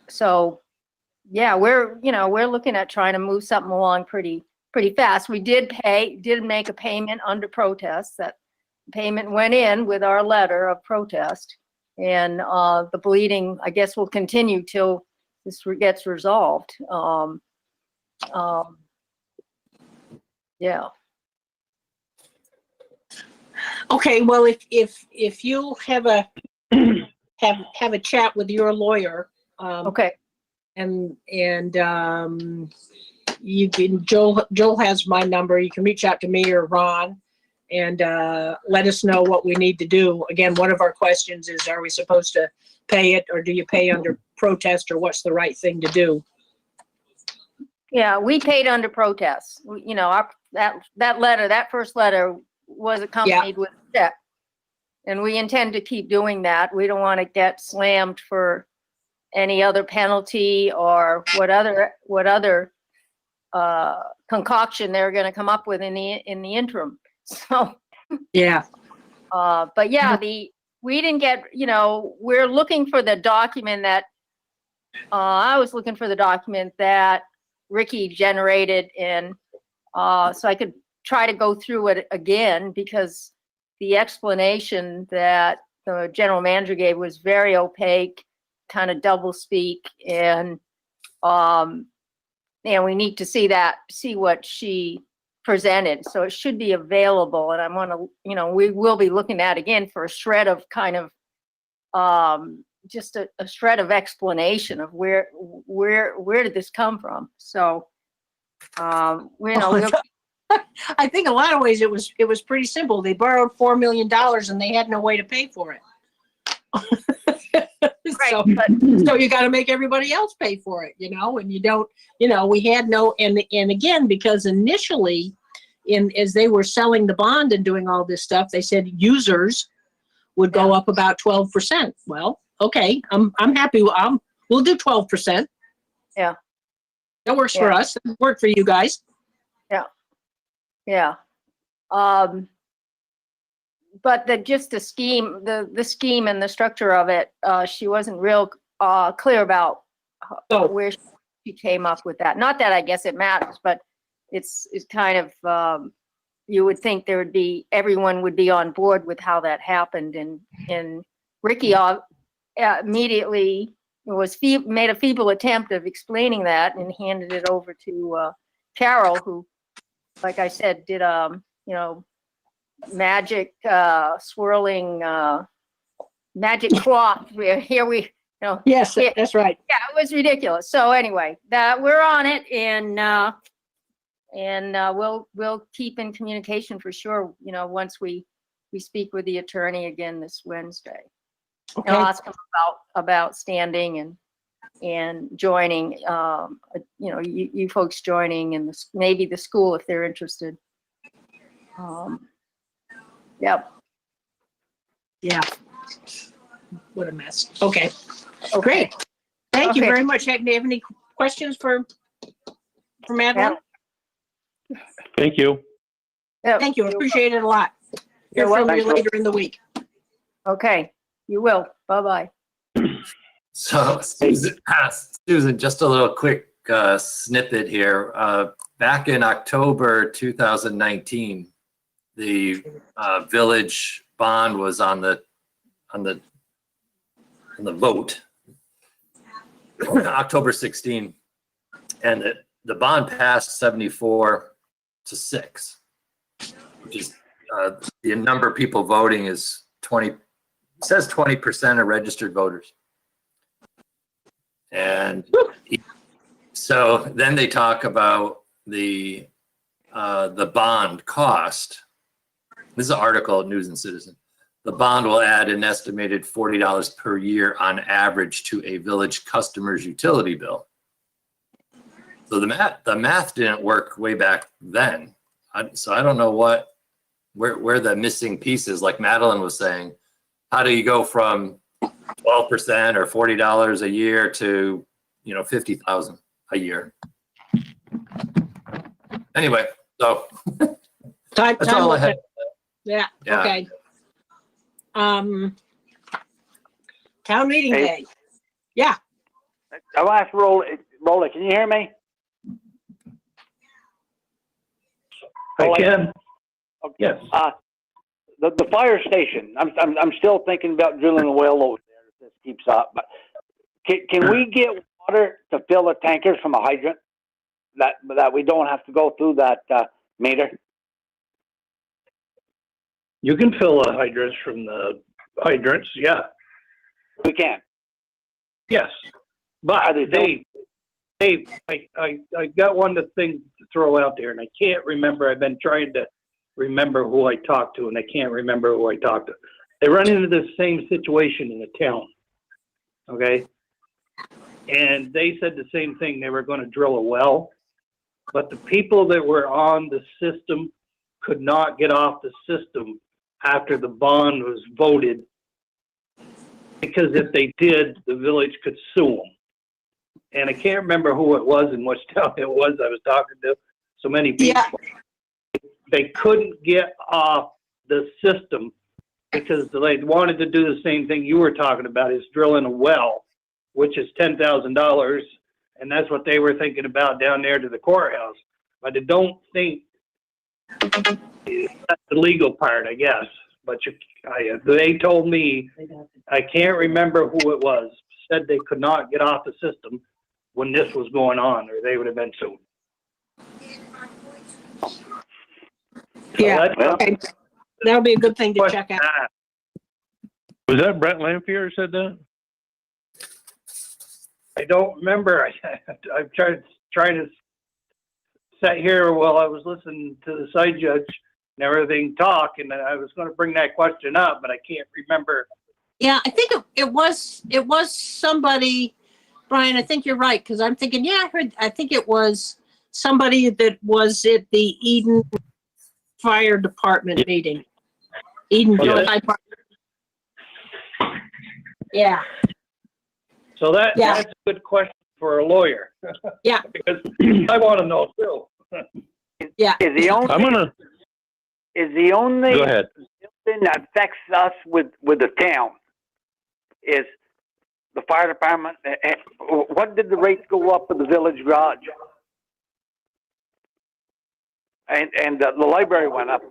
so yeah, we're looking at trying to move something along pretty fast. We did make a payment under protest. That payment went in with our letter of protest, and the bleeding, I guess, will continue till this gets resolved. Yeah. Okay, well, if you have a chat with your lawyer, okay, and you can, Joel has my number. You can reach out to me or Ron, and let us know what we need to do. Again, one of our questions is, are we supposed to pay it, or do you pay under protest, or what's the right thing to do? Yeah, we paid under protest. You know, that first letter was accompanied with a check, and we intend to keep doing that. We don't want to get slammed for any other penalty or what other concoction they're going to come up with in the interim. So yeah, but yeah, we didn't get, you know, we're looking for the document that I was looking for the document that Ricky generated, and so I could try to go through it again, because the explanation that the general manager gave was very opaque, kind of double speak, and we need to see what she presented. So it should be available, and I want to, you know, we will be looking at again for a shred of kind of just a shred of explanation of where did this come from. So we'll I think a lot of ways it was pretty simple. They borrowed $4 million and they had no way to pay for it. Right, so you got to make everybody else pay for it, you know, and you don't, you know, we had no, and again, because initially as they were selling the bond and doing all this stuff, they said users would go up about 12%. Well, okay, I'm happy. We'll do 12%. Yeah. That works for us. That worked for you guys. Yeah. But the scheme, the scheme and the structure of it, she wasn't real clear about where she came up with that. Not that I guess it matters, but it's kind of, you would think everyone would be on board with how that happened. And Ricky immediately made a feeble attempt of explaining that and handed it over to Carol, who, like I said, did magic swirling magic cloth. Yes, that's right. Yeah, it was ridiculous. So anyway, that we're on it, and we'll keep in communication for sure. You know, once we speak with the attorney again this Wednesday. Okay. And I'll ask him about standing and joining. You know, you folks joining, and maybe the school if they're interested. Yep. Yeah. What a mess. Okay. Great. Thank you very much. Do you have any questions for for Madeline? Thank you. Yeah. Thank you. Appreciate it a lot. Hear You're from welcome. you later in the week. Okay, you will. Bye-bye. So Susan, just a little quick snippet here. Back in October 2019, the village bond was on the vote, October 16, and the bond passed 74-6, which is the number of people voting is 20. It says 20% of registered voters. And so then they talk about the bond cost. This is an article at News and Citizen. The bond will add an estimated $40 per year on average to a village customer's utility bill. So the math didn't work way back then. So I don't know where the missing piece is. Like Madeline was saying, how do you go from 12% or $40 a year to, $50,000 a year? Anyway, so that's all I had. Yeah, Yeah. okay. Town meeting Hey. day. Yeah, I'll ask Roland, can you hear me? I can. Okay. Yes. The fire station, I'm still thinking about drilling a well over there if this keeps up, but can we get water to fill the tankers from a hydrant? That we don't have to go through that meter? You can fill the hydrants from the hydrants, yeah. We can. Yes. But I got one thing to throw out there, and I can't remember. I've been trying to remember who I talked to, and I can't remember who I talked to. They run into the same situation in the town, okay? And they said the same thing. They were going to drill a well, but the people that were on the system could not get off the system after the bond was voted, because if they did, the village could sue them. And I can't remember who it was and which town it was I was talking to. So many people. Yeah. They couldn't get off the system because they wanted to do the same thing you were talking about, is drilling a well, which is $10,000. And that's what they were thinking about down there to the courthouse. But I don't think that's the legal part, I guess. But they told me, I can't remember who it was, said they could not get off the system when this was going on, or they would have been sued. yeah, okay. That'll be a good thing to check out. Was that Brett Lamphere said that? I don't remember. I've trying to sit here while I was listening to the side judge and everything talk, and I was going to bring that question up, but I can't remember. Yeah, I think it was somebody, Brian, I think you're right, because I'm thinking, yeah, I think it was somebody that was at the Eden Fire Department meeting. Eden, Yes. Hyde Park. Yeah. So that's a good question for a lawyer. Yeah. Because I want to know too. Yeah. Is the only Go ahead. thing that affects us with the town is the fire department? What did the rates go up for the village garage? And the library went up,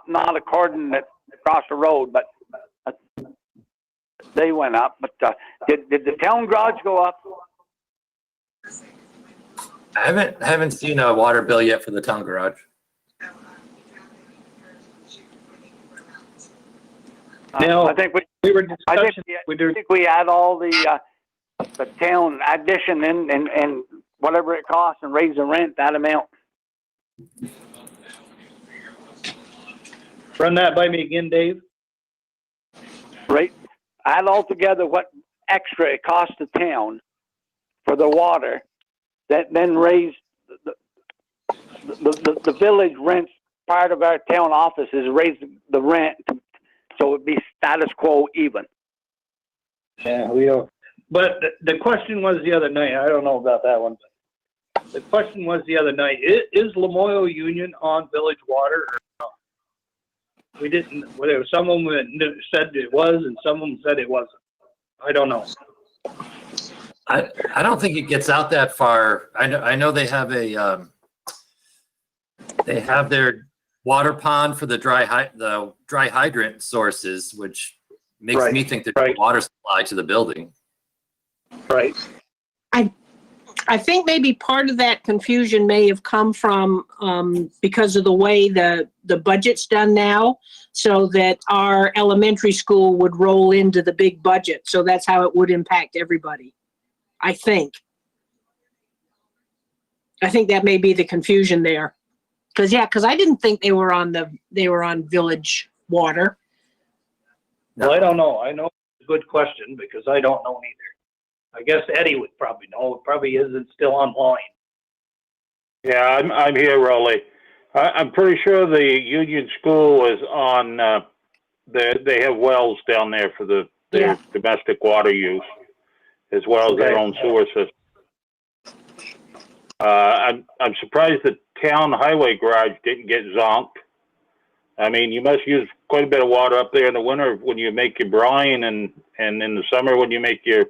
not according to across the road, but they went up. But did the town garage go up? I haven't seen a water bill yet for the town garage. Now, I think we were I think, discussing. we add all the town addition in and whatever it costs and raise the rent that amount. Run that by me again, Dave. Right. Add all together what extra it costs the town for the water, that then raise the village rents part of our town offices, raise the rent so it'd be status quo even. Yeah, we don't. But the question was the other night, I don't know about that one. the question was the other night, is Lamoille Union on village water or not? We didn't, well, there was some of them that said it was and some of them said it wasn't. I don't know. I don't think it gets out that far. I know they have a they have their water pond for the dry hydrant sources, which makes me think there's a water supply to the building. Right. I think maybe part of that confusion may have come from because of the way the budget's done now, so that our elementary school would roll into the big budget. So that's how it would impact everybody, I think. I think that may be the confusion there. Because I didn't think they were on village water. Well, I don't know. I know it's a good question because I don't know either. I guess Eddie would probably know. It probably isn't still online. Yeah, I'm here, Rolly. I'm pretty sure the Union School is on, they have wells down there for their domestic water use, as well as their own sewer system. I'm surprised the town highway garage didn't get zonked. I mean, you must use quite a bit of water up there in the winter when you make your brine, and in the summer when you make your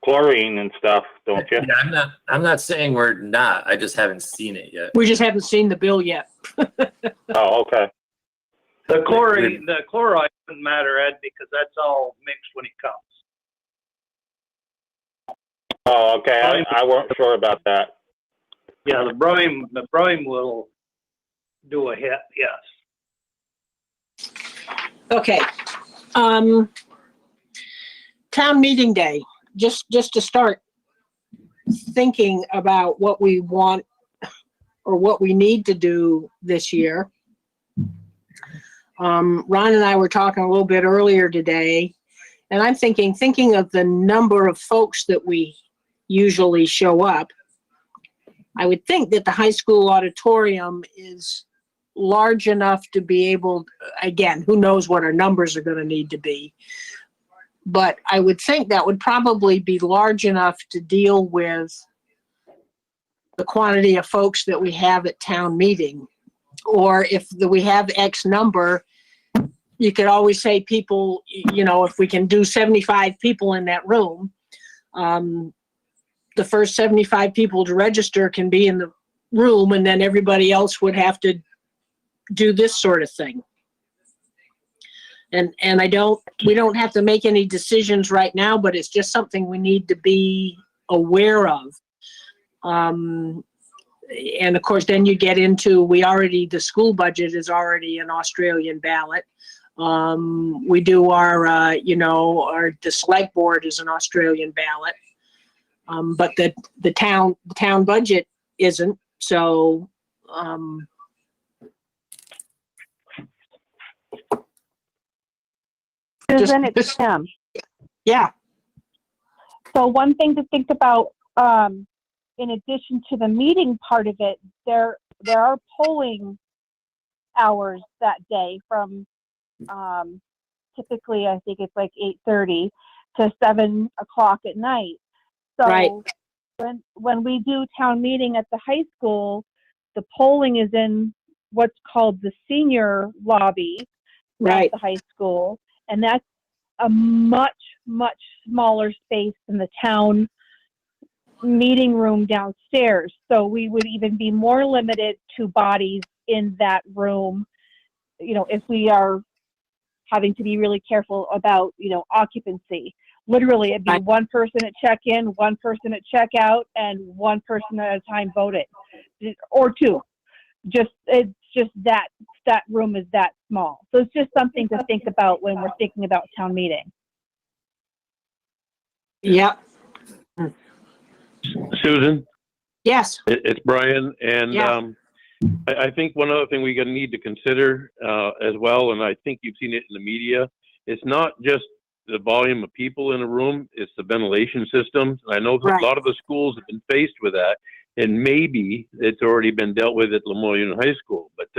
chlorine and stuff, don't you? Yeah, I'm not saying we're not. I just haven't seen it yet. We just haven't seen the bill yet. Oh, okay. The chloride doesn't matter, Ed, because that's all mixed when it comes. Oh, okay. I weren't sure about that. Yeah, the brine will do a hit, yes. Okay. Town meeting day, just to start thinking about what we want or what we need to do this year. Ron and I were talking a little bit earlier today, and I'm thinking of the number of folks that we usually show up. I would think that the high school auditorium is large enough to be able, again, who knows what our numbers are going to need to be. But I would think that would probably be large enough to deal with the quantity of folks that we have at town meeting. Or if we have X number, you could always say people, if we can do 75 people in that room, the first 75 people to register can be in the room, and then everybody else would have to do this sort of thing. And we don't have to make any decisions right now, but it's just something we need to be aware of. And of course, then you get into, the school budget is already an Australian ballot. We do the select board is an Australian ballot. But the town budget isn't, so, Susan, it's Kim. Yeah. So one thing to think about, in addition to the meeting part of it, there are polling hours that day from typically I think it's like 8:30 to 7 o'clock at night. So right. when we do town meeting at the high school, the polling is in what's called the senior lobby right. at the high school. And that's a much, much smaller space than the town meeting room downstairs. So we would even be more limited to bodies in that room, if we are having to be really careful about, occupancy. Literally, it'd be one person at check-in, one person at check-out, and one person at a time voting, or two. It's just that room is that small. So it's just something to think about when we're thinking about town meeting. Yep. Susan? Yes. It's Brian, and Yeah. I think one other thing we need to consider as well, and I think you've seen it in the media, it's not just the volume of people in a room, it's the ventilation systems. I know a lot of the schools have been faced with that, and maybe it's already been dealt with at Lamoille Union High School, but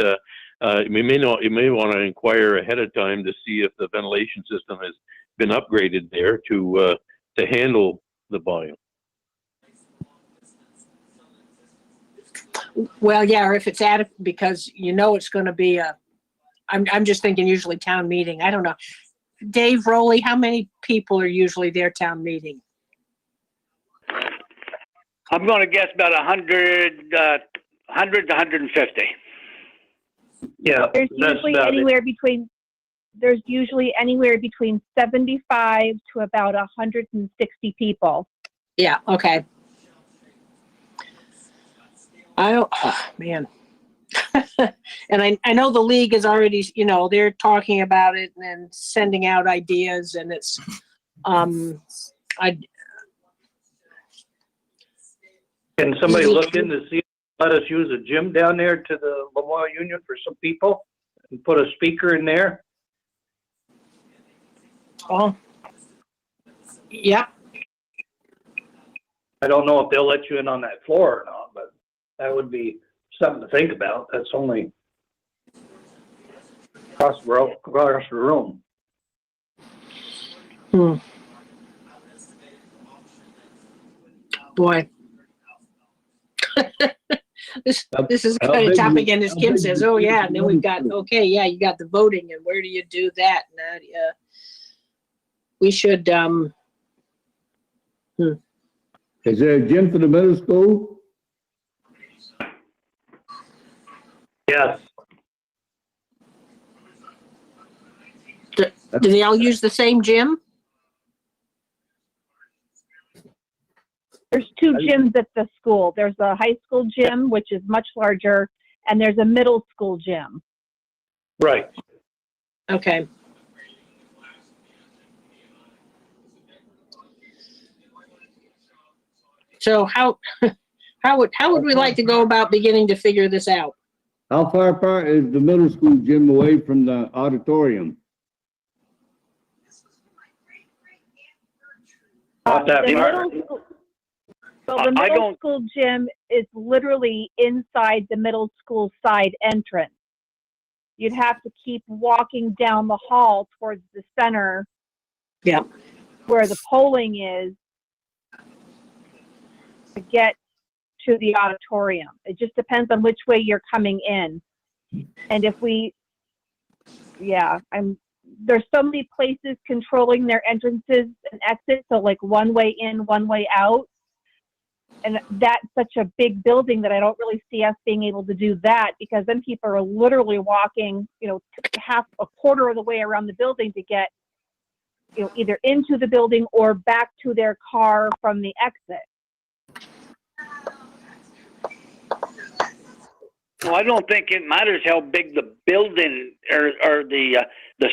you may want to inquire ahead of time to see if the ventilation system has been upgraded there to handle the volume. Well, yeah, or if it's adequate, because you know it's going to be I'm just thinking usually town meeting. I don't know. Dave Rowley, how many people are usually their town meeting? I'm going to guess about 100 to 150. Yeah, There's that's usually about it. there's usually anywhere between 75 to about 160 people. Yeah, okay. I don't, oh, man. And I know the league is already, you know, they're talking about it and sending out ideas, and it's, Can somebody look in to see, let us use a gym down there to the Lemoyle Union for some people and put a speaker in there? oh, yeah, I don't know if they'll let you in on that floor or not, but that would be something to think about. That's only across the room. boy. This is How kind of big tough is- again, as how Kim big says, is oh the yeah, and then we've got, room? okay, yeah, you got the voting, and where do you do that? And how do you, we should, Is there a gym for the middle school? Yes. do they all use the same gym? There's two gyms at the school. There's a high school gym, which is much larger, and there's a middle school gym. Right. Okay. So how would we like to go about beginning to figure this out? How far apart is the middle school gym away from the auditorium? Not that The far. middle school, so the middle school gym is literally inside the middle school side entrance. You'd have to keep walking down the hall towards the center. Yeah. Where the polling is to get to the auditorium. It just depends on which way you're coming in. And if there's so many places controlling their entrances and exits, so like one way in, one way out. And that's such a big building that I don't really see us being able to do that, because then people are literally walking, you know, a quarter of the way around the building to get, you know, either into the building or back to their car from the exit. Well, I don't think it matters how big the building or the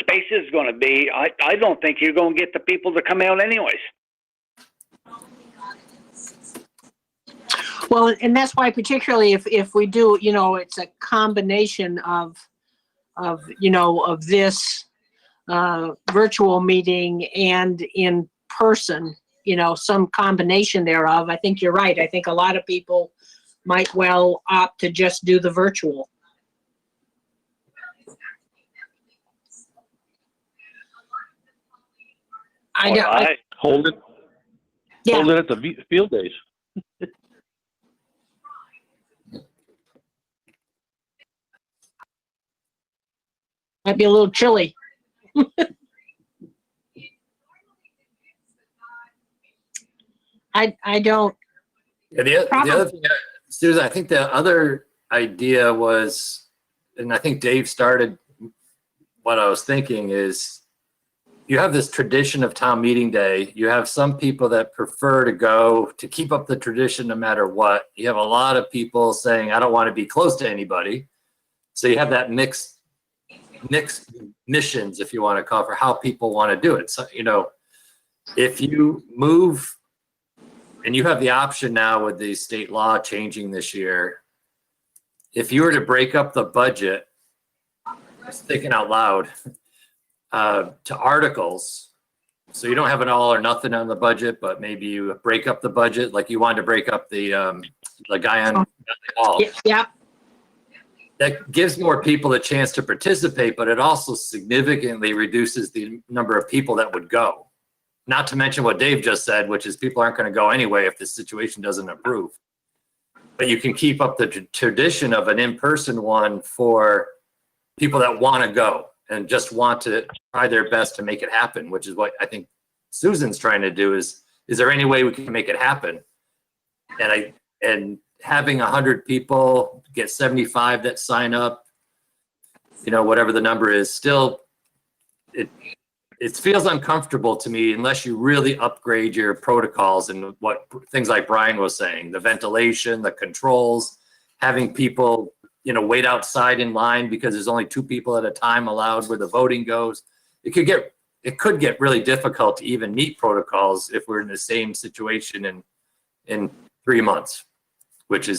space is going to be. I don't think you're going to get the people to come out anyways. Well, and that's why particularly if we do, you know, it's a combination of you know, of this virtual meeting and in person, you know, some combination thereof. I think you're right. I think a lot of people might well opt to just do the virtual. Hold it. Yeah. Hold it at the field days. Might be a little chilly. I don't. Yeah, the other thing, Susan, I think the other idea was, and I think Dave started what I was thinking is, you have this tradition of town meeting day. You have some people that prefer to go to keep up the tradition no matter what. You have a lot of people saying, I don't want to be close to anybody. So you have that mixed missions, if you want to call it, for how people want to do it. So, you know, if you move, and you have the option now with the state law changing this year, if you were to break up the budget, just thinking out loud, to articles, so you don't have an all or nothing on the budget, but maybe you break up the budget, like you wanted to break up the guy on the wall. Yeah. That gives more people a chance to participate, but it also significantly reduces the number of people that would go. Not to mention what Dave just said, which is people aren't going to go anyway if the situation doesn't improve. but you can keep up the tradition of an in-person one for people that want to go and just want to try their best to make it happen, which is what I think Susan's trying to do. Is there any way we can make it happen? And having 100 people get 75 that sign up, you know, whatever the number is, still, it feels uncomfortable to me unless you really upgrade your protocols and what things like Brian was saying, the ventilation, the controls, having people, you know, wait outside in line because there's only 2 people at a time allowed where the voting goes. It could get really difficult to even meet protocols if we're in the same situation in 3 months, which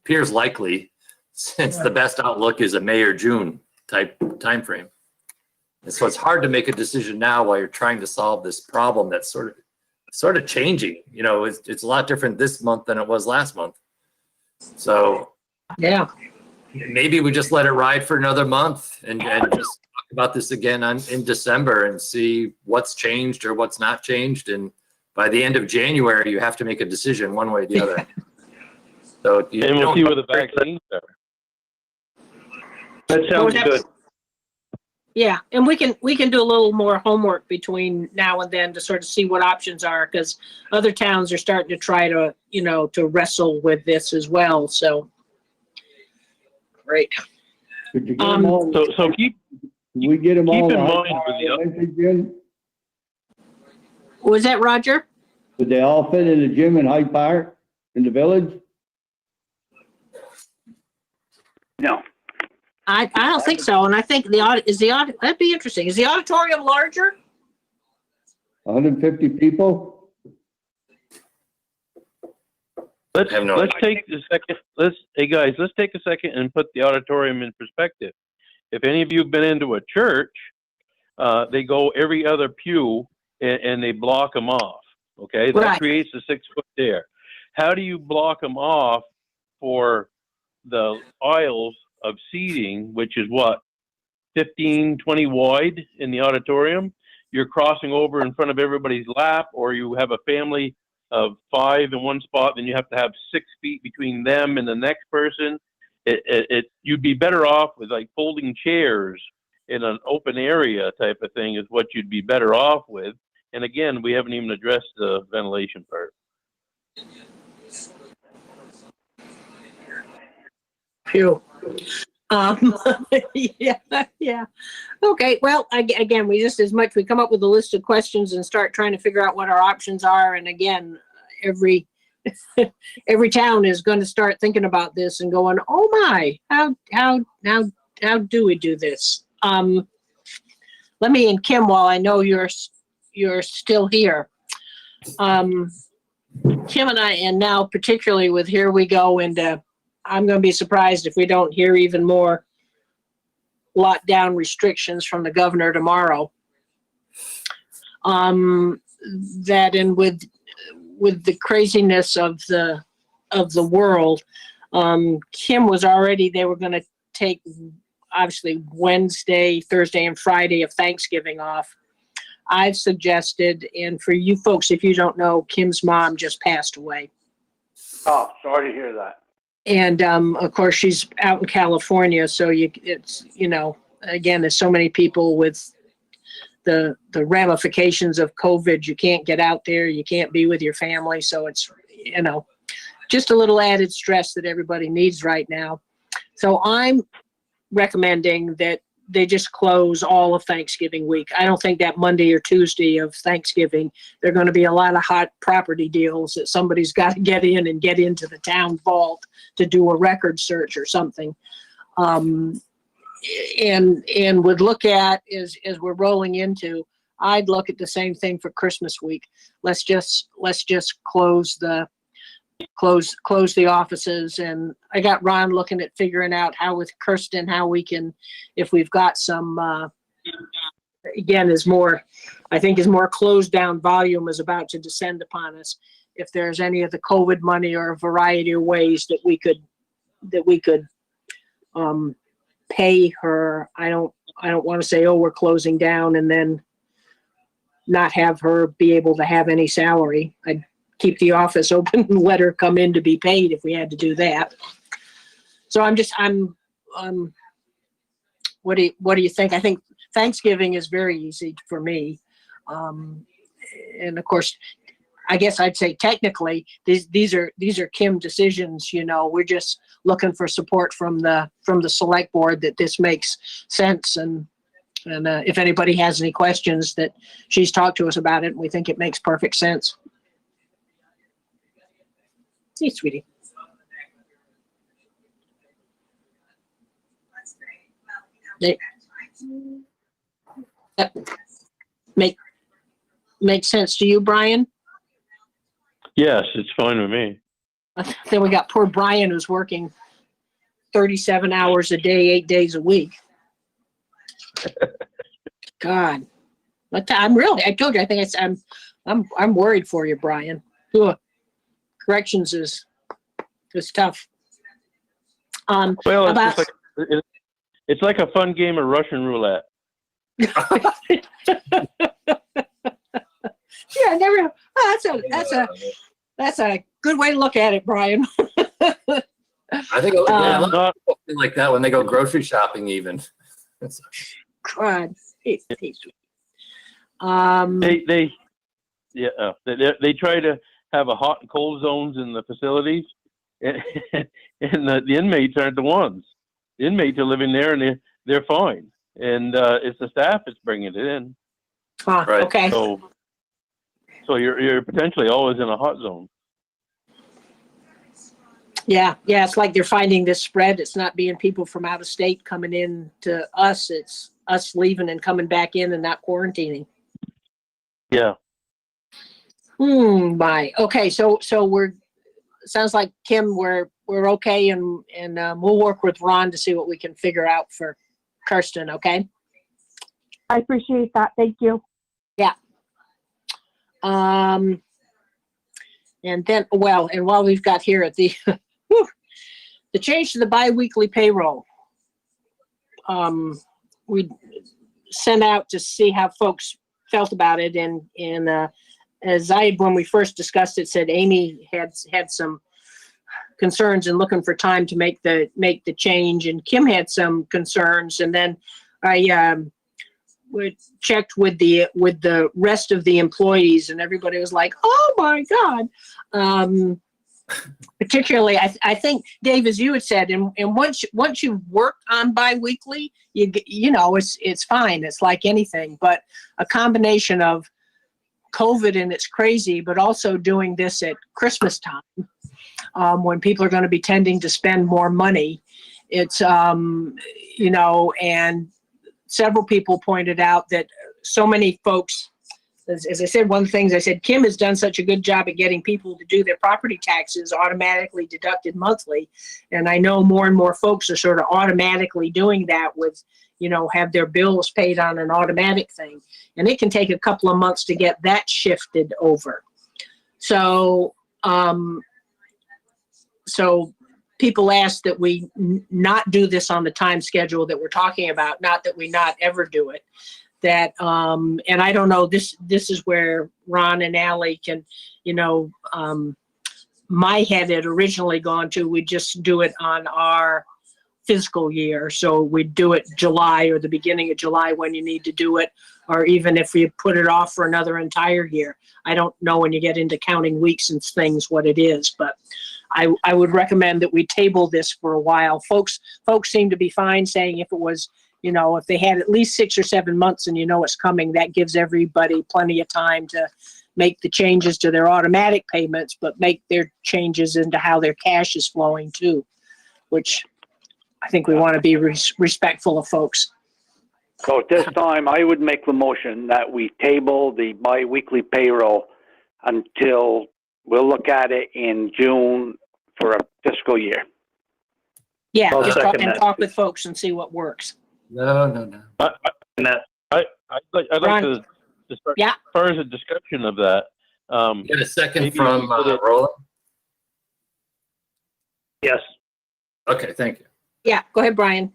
appears likely since the best outlook is a May or June type timeframe. And so it's hard to make a decision now while you're trying to solve this problem that's sort of changing. You know, it's a lot different this month than it was last month. So yeah, maybe we just let it ride for another month and just talk about this again in December and see what's changed or what's not changed. And by the end of January, you have to make a decision one way or the other. So And we'll see where the vaccines are. That sounds good. Yeah, and we can do a little more homework between now and then to sort of see what options are, because other towns are starting to try to, you know, to wrestle with this as well. So great. Could you get them all? So keep We get them keep all. in on mind Hyde for the Park gym? Was that Roger? Would they all fit in the gym in Hyde Park, in the village? No. I don't think so, and I think that'd be interesting. Is the auditorium larger? 150 people? let's I have no take a second. Hey guys, let's take a second and put the auditorium in perspective. If any of you have been into a church, they go every other pew and they block them off. Okay, that Right. creates a 6-foot there. How do you block them off for the aisles of seating, which is what, 15, 20 wide in the auditorium? You're crossing over in front of everybody's lap, or you have a family of 5 in one spot, then you have to have 6 feet between them and the next person. You'd be better off with like folding chairs in an open area type of thing is what you'd be better off with. And again, we haven't even addressed the ventilation part. Phew. Yeah. Okay, well, again, we come up with a list of questions and start trying to figure out what our options are. And again, every town is going to start thinking about this and going, oh my, how do we do this? Let me, and Kim, while I know you're still here, Kim and I, and now particularly with here we go into, I'm going to be surprised if we don't hear even more lockdown restrictions from the governor tomorrow. That, and with the craziness of the world, Kim was already, they were going to take obviously Wednesday, Thursday, and Friday of Thanksgiving off. I've suggested, and for you folks, if you don't know, Kim's mom just passed away. Oh, sorry to hear that. And of course, she's out in California, so it's again, there's so many people with the ramifications of COVID. You can't get out there, you can't be with your family, so it's just a little added stress that everybody needs right now. So I'm recommending that they just close all of Thanksgiving week. I don't think that Monday or Tuesday of Thanksgiving, there are going to be a lot of hot property deals that somebody's got to get in and get into the town vault to do a record search or something. And would look at, as we're rolling into, I'd look at the same thing for Christmas week. Let's just close the offices. And I got Ron looking at figuring out how with Kirsten, how we can, if we've got some, again, I think as more closed down volume is about to descend upon us, if there's any of the COVID money or a variety of ways that we could pay her. I don't want to say, oh, we're closing down and then not have her be able to have any salary. keep the office open and let her come in to be paid if we had to do that. So what do you think? I think Thanksgiving is very easy for me. And of course, I guess I'd say technically these are Kim decisions. You know, we're just looking for support from the select board that this makes sense. And if anybody has any questions, that she's talked to us about it, and we think it makes perfect sense. See, sweetie. Make sense to you, Brian? Yes, it's fine with me. Then we got poor Brian, who's working 37 hours a day, 8 days a week. God, I told you, I think I'm worried for you, Brian. Ugh. Corrections is tough. Well, it's like a fun game of Russian roulette. Yeah, never. Oh, that's a good way to look at it, Brian. I think a lot of people feel like that when they go grocery shopping, even. God, they try to have a hot and cold zones in the facilities, and the inmates aren't the ones. The inmates are living there, and they're fine, and it's the staff that's bringing it in. Right. Okay. So you're potentially always in a hot zone. Yeah, it's like they're finding this spread. It's not being people from out of state coming in to us. It's us leaving and coming back in and not quarantining. Yeah. Bye. Okay, so sounds like Kim, we're okay, and we'll work with Ron to see what we can figure out for Kirsten. Okay. I appreciate that. Thank you. Yeah. And then, and while we've got here at the the change to the biweekly payroll, we sent out to see how folks felt about it, and as when we first discussed it, said Amy had some concerns and looking for time to make the change, and Kim had some concerns, and then I we checked with the rest of the employees, and everybody was like, "Oh my God!" Particularly, I think, Dave, as you had said, and once you've worked on biweekly, you know it's fine. It's like anything, but a combination of COVID and it's crazy, but also doing this at Christmas time, when people are going to be tending to spend more money, it's and several people pointed out that so many folks, as I said, one of the things I said, Kim has done such a good job at getting people to do their property taxes automatically deducted monthly. And I know more and more folks are sort of automatically doing that with, have their bills paid on an automatic thing. And it can take a couple of months to get that shifted over. So, people ask that we not do this on the time schedule that we're talking about, not that we not ever do it. That, and I don't know, this is where Ron and Ally can, my head had originally gone to, we just do it on our fiscal year. So we do it July or the beginning of July when you need to do it, or even if we put it off for another entire year. I don't know when you get into counting weeks and things what it is, but I would recommend that we table this for a while. Folks seem to be fine saying if it was, if they had at least 6 or 7 months and it's coming, that gives everybody plenty of time to make the changes to their automatic payments, but make their changes into how their cash is flowing too, which I think we want to be respectful of folks. So at this time, I would make the motion that we table the biweekly payroll until we'll look at it in June for a fiscal year. Yeah, I'll just second that. talk with folks and see what works. No. I'd like to start, yeah. As far as a discussion of that. Get a second from Roland? Yes. Okay, thank you. Yeah, go ahead, Brian.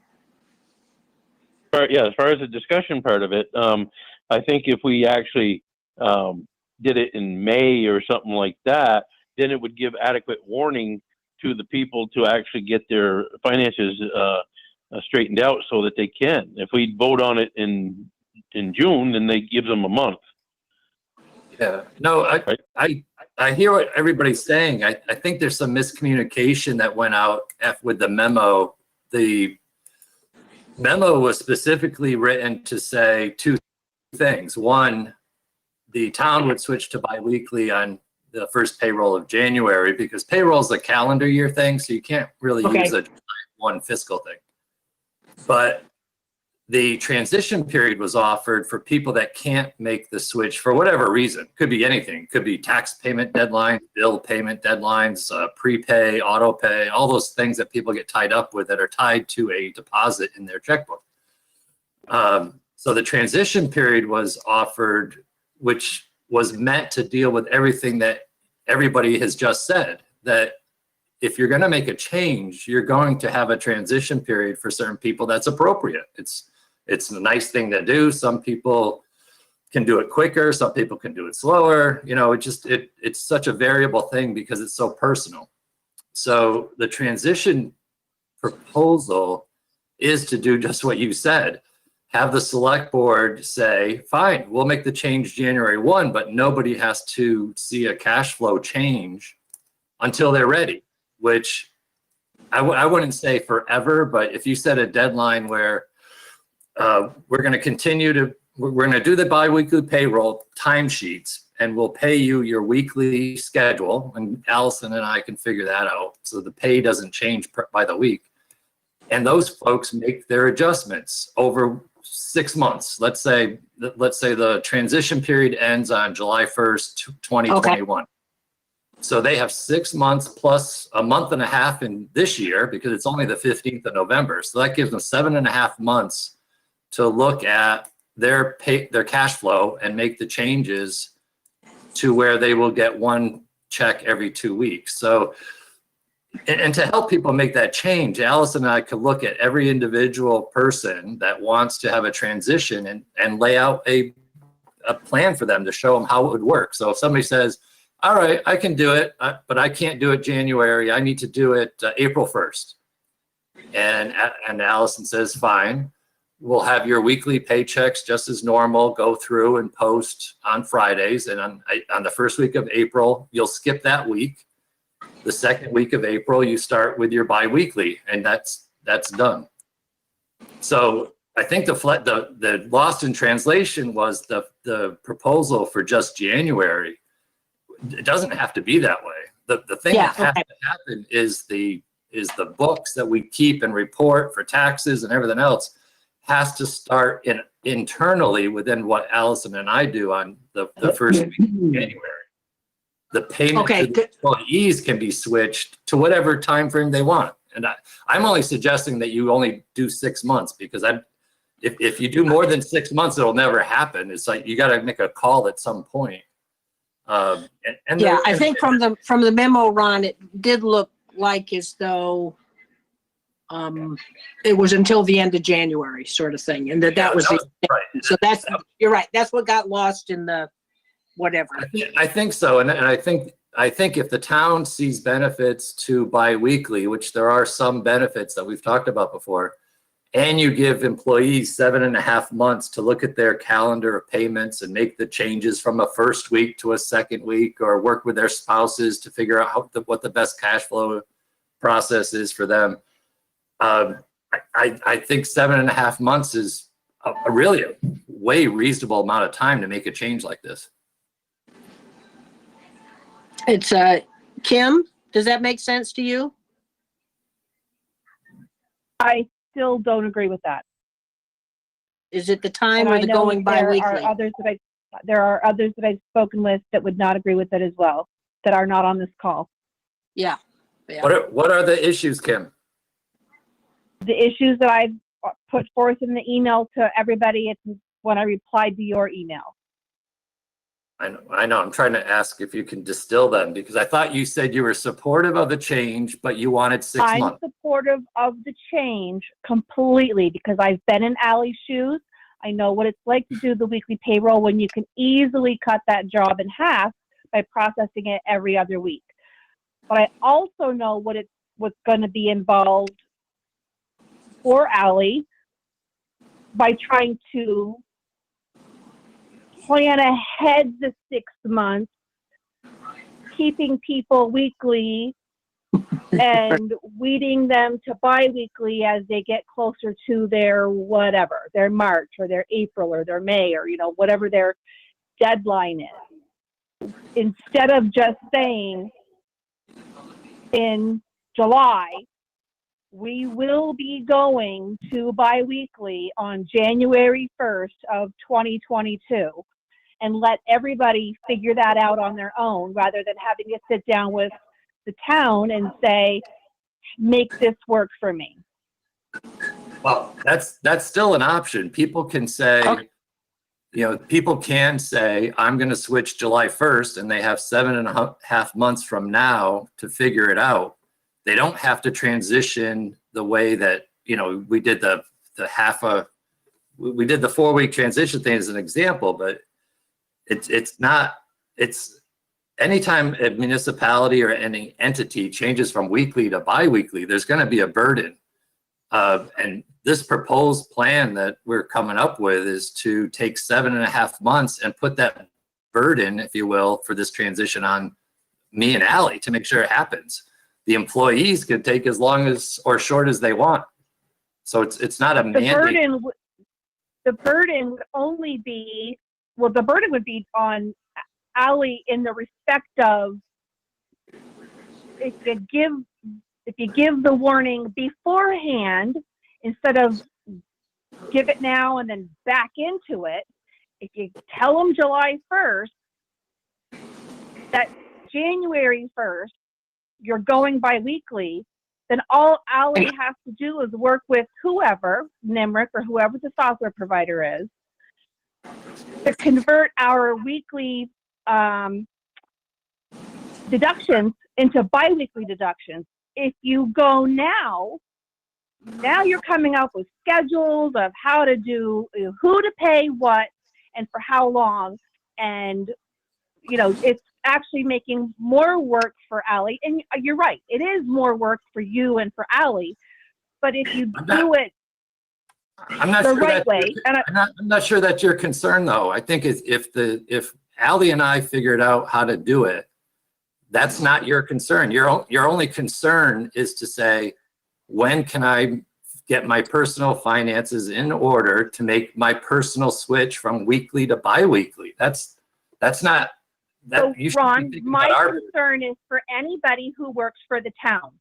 As far as the discussion part of it, I think if we actually did it in May or something like that, then it would give adequate warning to the people to actually get their finances straightened out so that they can. If we vote on it in June, then they give them a month. Yeah, no, I hear what everybody's saying. I think there's some miscommunication that went out with the memo. The memo was specifically written to say two things. One, the town would switch to biweekly on the first payroll of January, because payroll is a calendar year thing, so you can't really use a one fiscal thing. But the transition period was offered for people that can't make the switch for whatever reason. Could be anything. Could be tax payment deadlines, bill payment deadlines, prepay, auto pay, all those things that people get tied up with that are tied to a deposit in their checkbook. So the transition period was offered, which was meant to deal with everything that everybody has just said, that if you're going to make a change, you're going to have a transition period for certain people that's appropriate. It's a nice thing to do. Some people can do it quicker. Some people can do it slower. You know, it's such a variable thing because it's so personal. So the transition proposal is to do just what you said. Have the select board say, fine, we'll make the change January 1, but nobody has to see a cash flow change until they're ready, which I wouldn't say forever, but if you set a deadline where we're going to do the biweekly payroll timesheets, and we'll pay you your weekly schedule, and Allison and I can figure that out, so the pay doesn't change by the week. And those folks make their adjustments over 6 months. Let's say the transition period ends on July 1st, 2021. Okay. So they have 6 months plus a month and a half in this year, because it's only the 15th of November. So that gives them 7.5 months to look at their cash flow and make the changes to where they will get one check every 2 weeks. So, and to help people make that change, Allison and I could look at every individual person that wants to have a transition and lay out a plan for them to show them how it would work. So if somebody says, all right, I can do it, but I can't do it January, I need to do it April 1st. And Allison says, fine, we'll have your weekly paychecks just as normal, go through and post on Fridays. And on the first week of April, you'll skip that week. The second week of April, you start with your biweekly, and that's done. So I think the lost in translation was the proposal for just January. It doesn't have to be that way. The thing that has to happen is the books that we keep and report for taxes and everything else has to start internally within what Allison and I do on the first week of January. The payment to the employees can be switched to whatever time frame they want. And I'm only suggesting that you only do 6 months, because if you do more than 6 months, it'll never happen. It's like you got to make a call at some point. I think from the memo, Ron, it did look like as though it was until the end of January, sort of thing, and that was right. So you're right. That's what got lost in the whatever. I think so, and I think if the town sees benefits to biweekly, which there are some benefits that we've talked about before, and you give employees 7.5 months to look at their calendar of payments and make the changes from a first week to a second week, or work with their spouses to figure out what the best cash flow process is for them. I think 7.5 months is a really way reasonable amount of time to make a change like this. It's Kim, does that make sense to you? I still don't agree with that. Is it the time or the going bi-weekly? There are others that I've spoken with that would not agree with it as well, that are not on this call. Yeah. What are the issues, Kim? The issues that I've put forth in the email to everybody, it's when I replied to your email. I know. I'm trying to ask if you can distill them, because I thought you said you were supportive of the change, but you wanted 6 months. I'm supportive of the change completely, because I've been in Allie's shoes. I know what it's like to do the weekly payroll when you can easily cut that job in half by processing it every other week. But I also know what's going to be involved for Ally by trying to plan ahead the 6 months, keeping people weekly and weeding them to bi-weekly as they get closer to their whatever, their March or their April or their May or, whatever their deadline is. Instead of just saying in July, we will be going to bi-weekly on January 1st of 2022 and let everybody figure that out on their own rather than having to sit down with the town and say, make this work for me. Well, that's still an option. People can say, people can say, I'm going to switch July 1st, and they have 7.5 months from now to figure it out. They don't have to transition the way that, we did the 4-week transition thing as an example, but it's anytime a municipality or any entity changes from weekly to bi-weekly, there's going to be a burden. And this proposed plan that we're coming up with is to take 7.5 months and put that burden, if you will, for this transition on me and Ally to make sure it happens. The employees could take as long as or short as they want. So it's not a mandate. The burden would only be, the burden would be on Ally in the respect of if you give the warning beforehand instead of give it now and then back into it, if you tell them July 1st, that January 1st, you're going bi-weekly, then all Ally has to do is work with whoever, NIMRIC or whoever the software provider is, to convert our weekly deductions into bi-weekly deductions. If you go now you're coming up with schedules of how to do, who to pay what and for how long. And, it's actually making more work for Ally. And you're right, it is more work for you and for Ally. But if you do it I'm not the sure right way, I'm not sure that's your concern, though. I think if Ally and I figured out how to do it, that's not your concern. Your only concern is to say, when can I get my personal finances in order to make my personal switch from weekly to bi-weekly? That's not that. So, you should Ron, be thinking my about concern is for anybody who works for the town.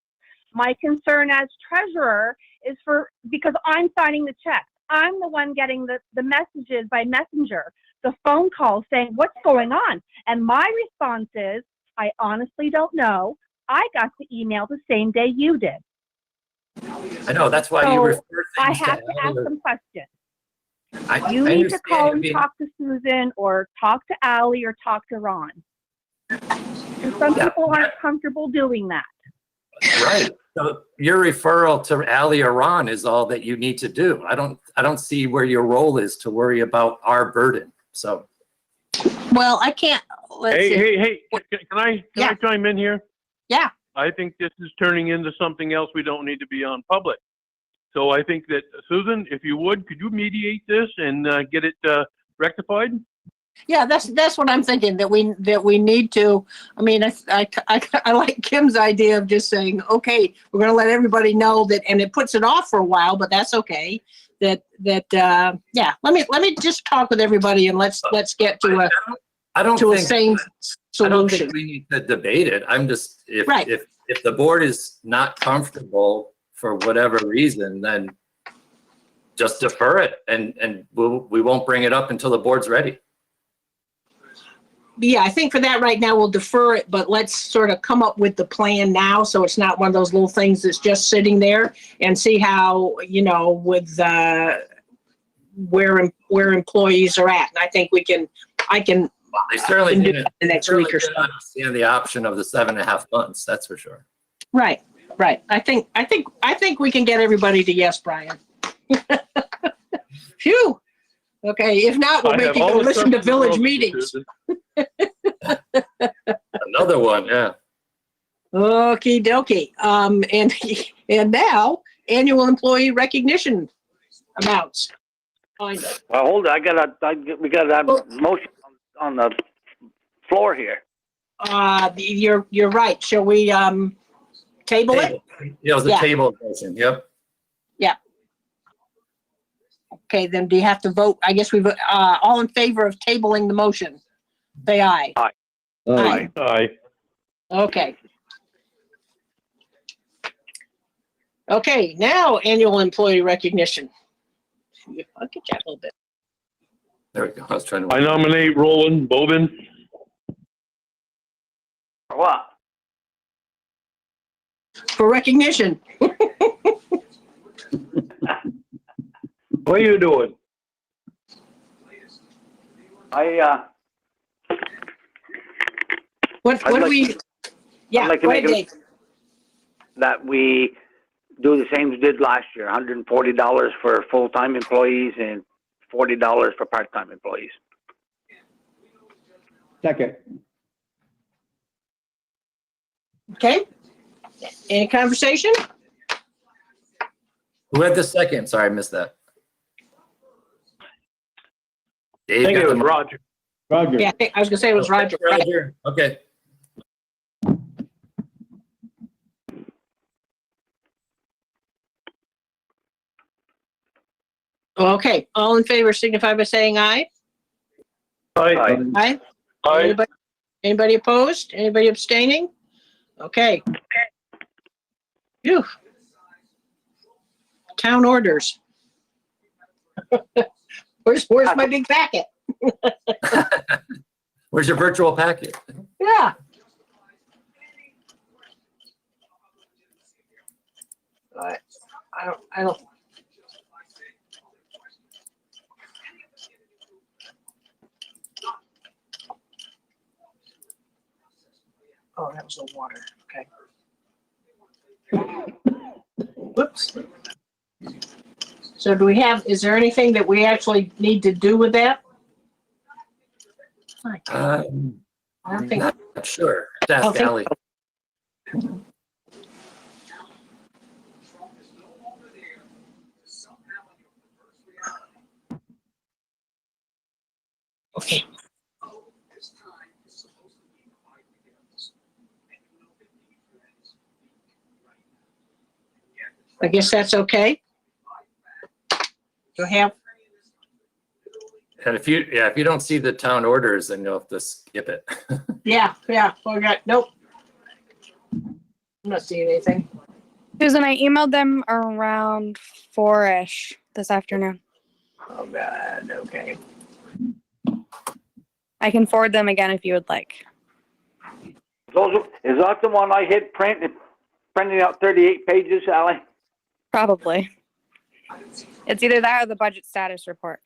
My concern as treasurer is because I'm signing the checks. I'm the one getting the messages by messenger, the phone calls saying, what's going on? And my response is, I honestly don't know. I got the email the same day you did. I know, that's why you refer I things have to ask Ally. some questions. I Need to call understand and talk to Susan or talk to Ally or talk to Ron. And some people aren't comfortable doing that. Right. So your referral to Ally or Ron is all that you need to do. I don't see where your role is to worry about our burden. So. Well, I can't. Hey, can I chime in here? Yeah. I think this is turning into something else we don't need to be on public. So I think that, Susan, if you would, could you mediate this and get it rectified? Yeah, that's what I'm thinking, that we need to. I mean, I like Kim's idea of just saying, okay, we're going to let everybody know that, and it puts it off for a while, but that's okay. Let me just talk with everybody and let's get to a sane solution. I don't think we need to debate it. I'm just, if the board is not comfortable for whatever reason, then just defer it and we won't bring it up until the board's ready. Yeah, I think for that right now, we'll defer it, but let's sort of come up with the plan now. So it's not one of those little things that's just sitting there, and see how, with where employees are at. And I think I can They certainly do didn't, the next week or so. understand the option of the 7.5 months. That's for sure. Right. I think we can get everybody to yes, Brian. Phew. Okay, if not, we'll I make have you all go the listen to stuff in the village world, meetings. Susan. Another one, yeah. Okie dokie. And now, annual employee recognition amounts. Find it. Well, hold it. We got a motion on the floor here. You're right. Shall we, table it? Yeah, it was a Yeah. table motion, yep. Yeah. Okay, then do you have to vote? I guess we vote, all in favor of tabling the motion? Say aye. Aye. Aye. Aye. Okay. Okay, now annual employee recognition. I'll get you a little bit. There we go. I was trying to. I nominate Roland Bobin. What? For recognition. What are you doing? What do we? Yeah, I'd like to go make ahead, it Dave. that we do the same as we did last year, $140 for full-time employees and $40 for part-time employees. Second. Okay. Any conversation? Who had the second? Sorry, I missed that. I Dave think got it the was mo- Roger. Roger. Yeah, I was gonna say it was Roger. Roger, okay. Okay, all in favor signify by saying aye. Aye. Aye. Aye. Anybody opposed? Anybody abstaining? Okay. Phew. Town orders. Where's my big packet? Where's your virtual packet? Yeah. I don't. Oh, that was the water. Okay. Whoops. So is there anything that we actually need to do with that? I don't think. Not sure. Ask don't think Ally. Okay. I guess that's okay. To have, And if you don't see the town orders, then you'll have to skip it. yeah, we got, nope. I'm not seeing anything. Susan, I emailed them around 4-ish this afternoon. Oh, God, okay. I can forward them again if you would like. Is that the one I hit print and printing out 38 pages, Ally? Probably. It's either that or the budget status report.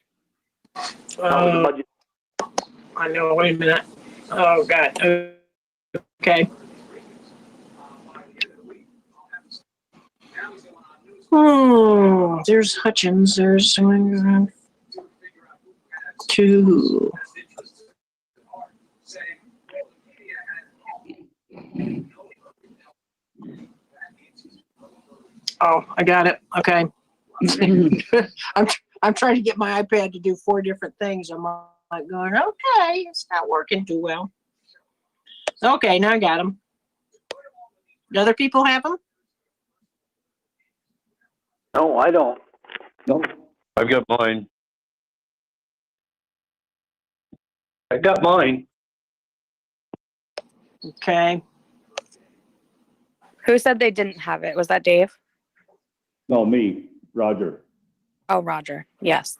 Budget. I know, wait a minute. Oh, God, okay. Oh, there's Hutchins, there's two. Oh, I got it. Okay. I'm trying to get my iPad to do 4 different things. I'm like going, okay, it's not working too well. Okay, now I got them. Do other people have them? No, I don't. Nope. I've got mine. I got mine. Okay. Who said they didn't have it? Was that Dave? No, me, Roger. Oh, Roger. Yes.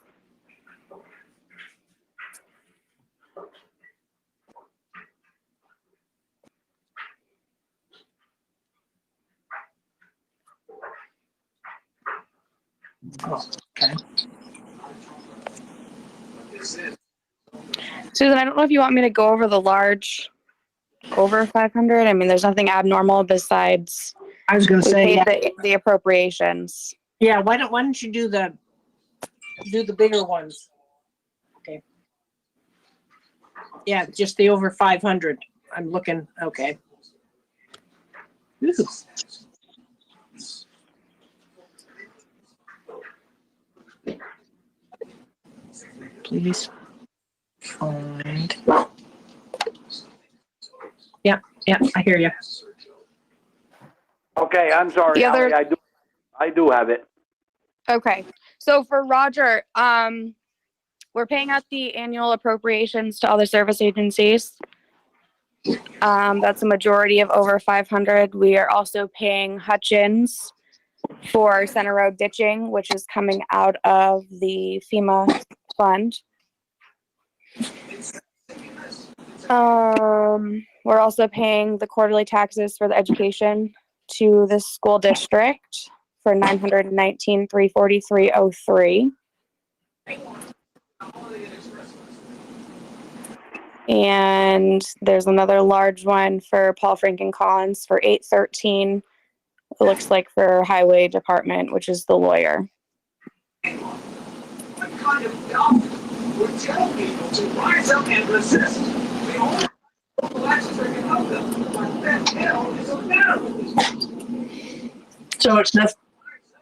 Oh, okay. Susan, I don't know if you want me to go over the large over 500. I mean, there's nothing abnormal besides I was going to say, yeah. the appropriations. Yeah, why don't you do the bigger ones? Yeah, just the over 500. I'm looking, okay. Ooh. Please find. Yeah, I hear you. Okay, I'm sorry, The other- Ally, I do have it. Okay, so for Roger, we're paying out the annual appropriations to all the service agencies. That's a majority of over 500. We are also paying Hutchins for Center Road ditching, which is coming out of the FEMA fund. We're also paying the quarterly taxes for the education to the school district for $919,343.03. And there's another large one for Paul Franken Collins for $813. It looks like for highway department, which is the lawyer. What kind of dumb would tell people to rise up and resist? We all know local actions that can help them. What the hell is the matter with these people? So it's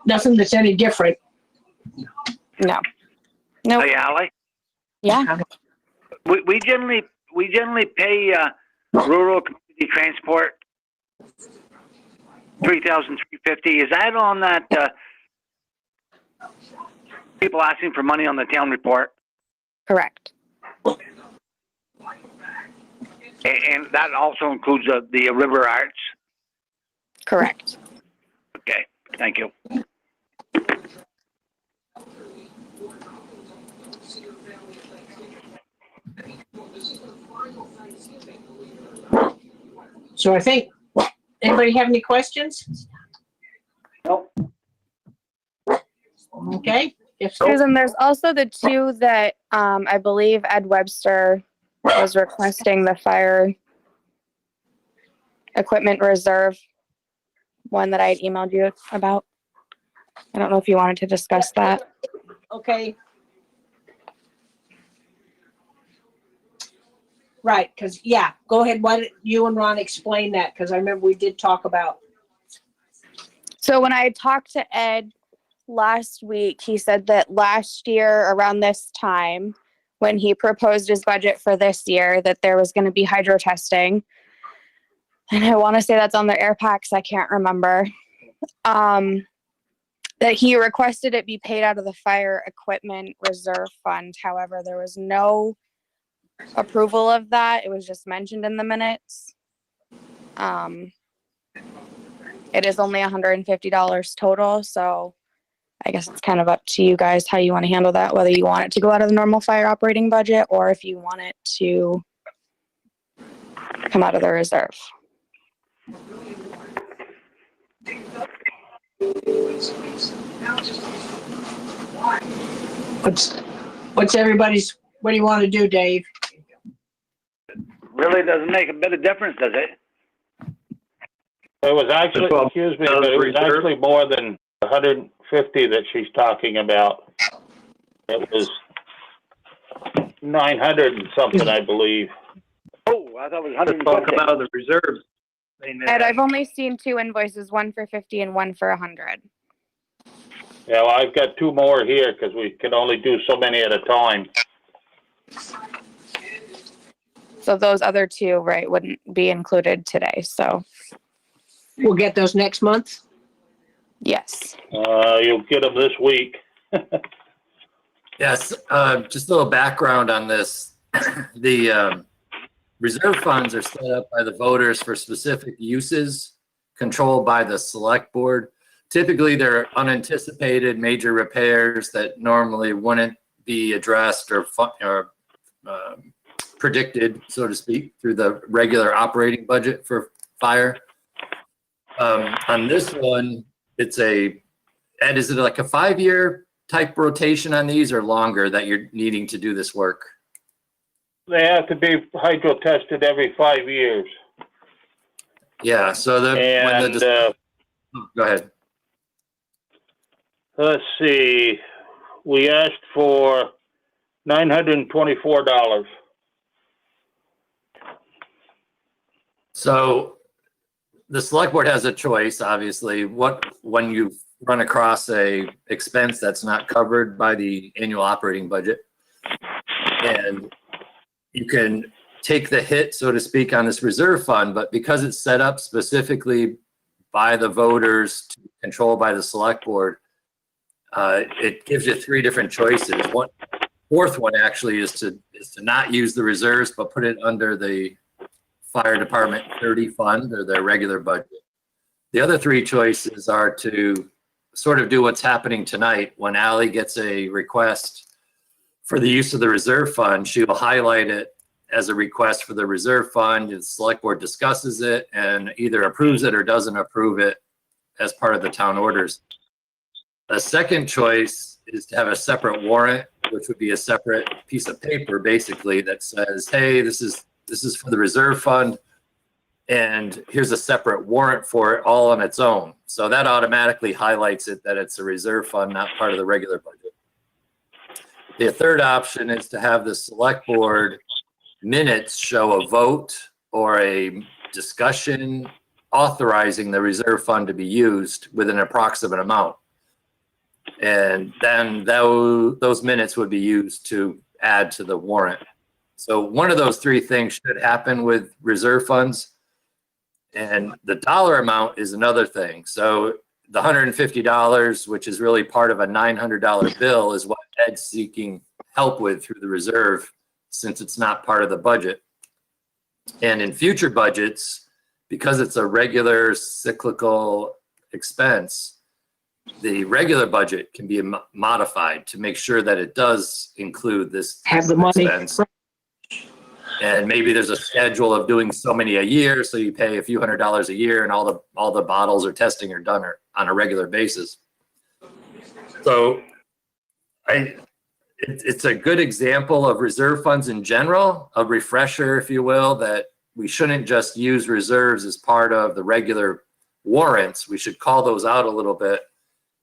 nothing that's any different. No. Nope. Hey, Ally, Yeah. we generally pay rural community transport $3,350. Is that on that people asking for money on the town report? Correct. And that also includes the River Arts? Correct. Okay, thank you. So I think, anybody have any questions? Nope. Okay. If so, Susan, there's also the two that I believe Ed Webster was requesting, the fire equipment reserve one that I had emailed you about. I don't know if you wanted to discuss that. okay. Right, because, yeah, go ahead. Why don't you and Ron explain that? Because I remember we did talk about. So when I talked to Ed last week, he said that last year around this time, when he proposed his budget for this year, that there was going to be hydro testing. And I want to say that's on the air packs. I can't remember. That he requested it be paid out of the fire equipment reserve fund. However, there was no approval of that. It was just mentioned in the minutes. It is only $150 total, so I guess it's kind of up to you guys how you want to handle that, whether you want it to go out of the normal fire operating budget or if you want it to come out of the reserve. What's everybody's, what do you want to do, Dave? Really doesn't make a bit of difference, does it? It was actually, excuse me, but it was actually more than 150 that she's talking about. It was 900 and something, I believe. Oh, I thought it was Let's 150. talk about the reserves. Ed, I've only seen two invoices, one for 50 and one for 100. Yeah, well, I've got two more here because we can only do so many at a time. So those other two, right, wouldn't be included today, so. We'll get those next month? Yes. You'll get them this week. Yes, just a little background on this. The reserve funds are set up by the voters for specific uses controlled by the select board. Typically, they're unanticipated major repairs that normally wouldn't be addressed or predicted, so to speak, through the regular operating budget for fire. On this one, it's Ed, is it like a 5-year type rotation on these or longer that you're needing to do this work? They have to be hydro tested every 5 years. Yeah, so go ahead. Let's see, we asked for $924. So the select board has a choice, obviously. When you run across a expense that's not covered by the annual operating budget, and you can take the hit, so to speak, on this reserve fund, but because it's set up specifically by the voters, controlled by the select board, it gives you three different choices. Fourth one actually is to not use the reserves, but put it under the fire department 30 fund or their regular budget. The other three choices are to sort of do what's happening tonight. When Ally gets a request for the use of the reserve fund, she will highlight it as a request for the reserve fund. The select board discusses it and either approves it or doesn't approve it as part of the town orders. A second choice is to have a separate warrant, which would be a separate piece of paper basically that says, hey, this is for the reserve fund, and here's a separate warrant for it all on its own. So that automatically highlights it that it's a reserve fund, not part of the regular budget. The third option is to have the select board minutes show a vote or a discussion authorizing the reserve fund to be used with an approximate amount. And then those minutes would be used to add to the warrant. So one of those three things should happen with reserve funds. And the dollar amount is another thing. So the $150, which is really part of a $900 bill, is what Ed's seeking help with through the reserve, since it's not part of the budget. And in future budgets, because it's a regular cyclical expense, the regular budget can be modified to make sure that it does include this Have the money. expense. And maybe there's a schedule of doing so many a year, so you pay a few $100s a year, and all the bottles or testing are done on a regular basis. So it's a good example of reserve funds in general, a refresher, if you will, that we shouldn't just use reserves as part of the regular warrants. We should call those out a little bit,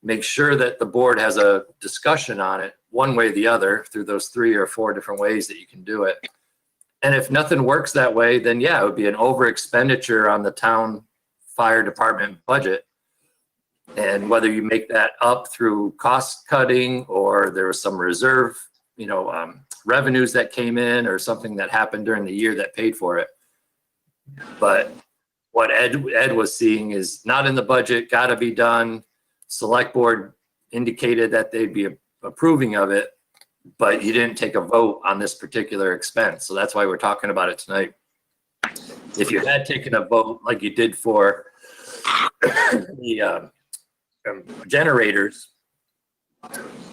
make sure that the board has a discussion on it one way or the other through those 3 or 4 different ways that you can do it. And if nothing works that way, then yeah, it would be an over expenditure on the town fire department budget. And whether you make that up through cost cutting or there was some reserve, revenues that came in or something that happened during the year that paid for it. But what Ed was seeing is not in the budget, got to be done. Select board indicated that they'd be approving of it, but you didn't take a vote on this particular expense. So that's why we're talking about it tonight. If you had taken a vote like you did for the generators,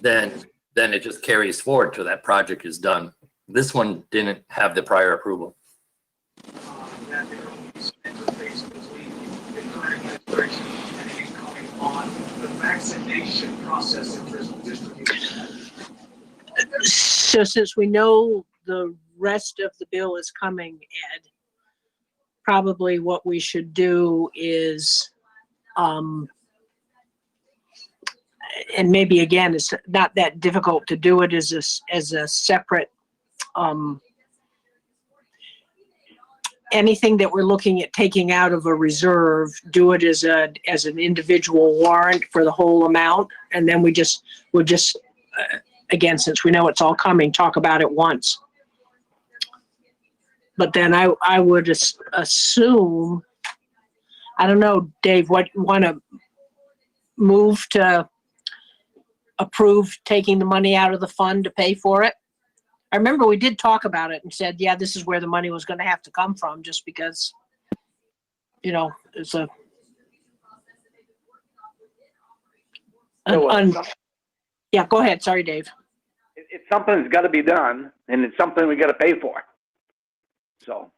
then it just carries forward till that project is done. This one didn't have the prior approval. On the vaccination process in prison distribution. So since we know the rest of the bill is coming, Ed, probably what we should do is, and maybe again, it's not that difficult to do it as a separate, anything that we're looking at taking out of a reserve, do it as an individual warrant for the whole amount, and then we'll just again, since we know it's all coming, talk about it once. But then I would assume, I don't know, Dave, what you want to move to approve taking the money out of the fund to pay for it? I remember we did talk about it and said, yeah, this is where the money was going to have to come from, just because, it's a. Yeah, go ahead. Sorry, Dave. It's something that's got to be done, and it's something we got to pay for. So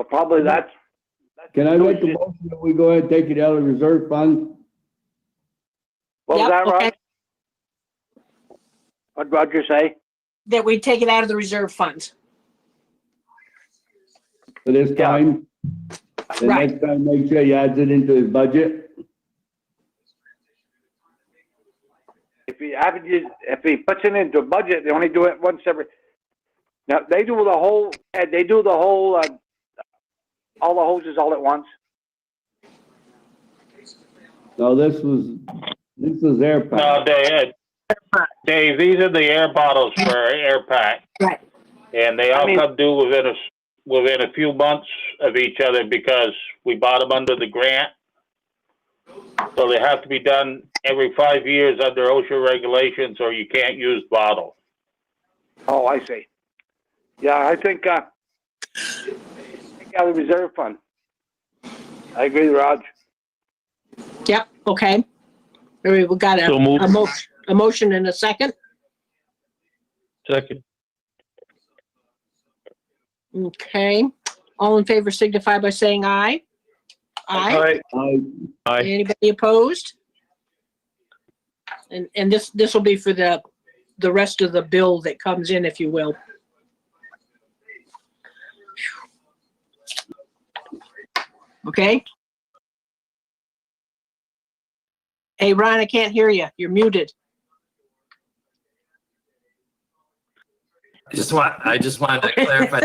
probably that's. Can I make the motion that we go ahead and take it out of the reserve fund? What was that, Rod? What'd Roger say? That we take it out of the reserve funds. For this time? The Right. next time, make sure he adds it into his budget? If he puts it into a budget, they only do it once every. Now they do the whole all the hoses all at once? No, this was air No, pack. Dave, these are the air bottles for air pack. Right. And they all come due within a few months of each other because we bought them under the grant. So they have to be done every 5 years under OSHA regulations, or you can't use bottle. Oh, I see. Yeah, I think, take out of the reserve fund. I agree, Raj. Yep, okay. We got So moved. a motion and a second. Second. Okay. All in favor signify by saying aye. Aye. Aye. Anybody opposed? And this will be for the rest of the bill that comes in, if you will. Okay. Hey, Ron, I can't hear you. You're muted. I just wanted to clarify,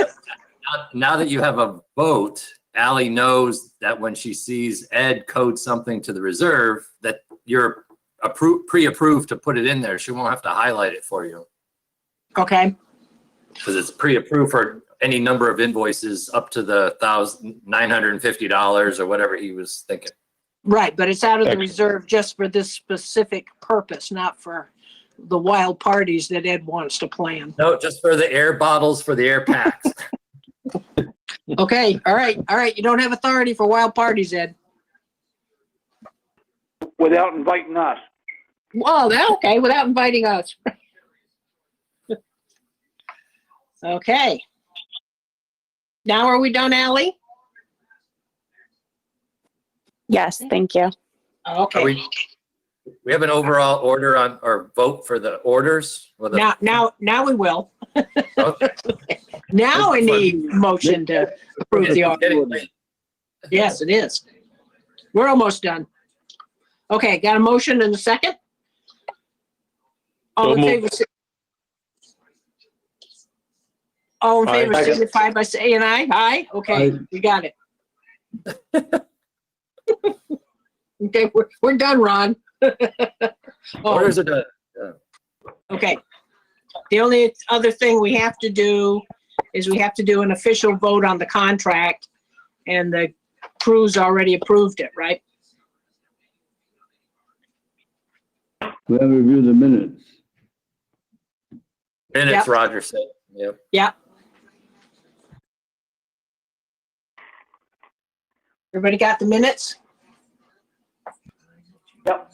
now that you have a vote, Ally knows that when she sees Ed code something to the reserve, that you're pre-approved to put it in there. She won't have to highlight it for you. Okay. Because it's pre-approved for any number of invoices up to the $1,950 or whatever he was thinking. Right, but it's out of the reserve just for this specific purpose, not for the wild parties that Ed wants to plan. No, just for the air bottles for the air packs. Okay, all right. You don't have authority for wild parties, Ed. Without inviting us. Well, okay, without inviting us. Okay. Now are we done, Ally? Yes, thank you. Okay. We have an overall order on, or vote for the orders? Or the, Now we will. okay. Now we need motion to approve the order. Yes, it is. We're almost done. Okay, got a motion and a second? All in favor? All in favor signify by saying aye. Aye? Okay, we got it. Okay, we're done, Ron. Orders are done. Okay. The only other thing we have to do is we have to do an official vote on the contract, and the crew's already approved it, right? We have to review the minutes. Minutes, Yep. Roger said. Yep. Yeah. Everybody got the minutes? Yep.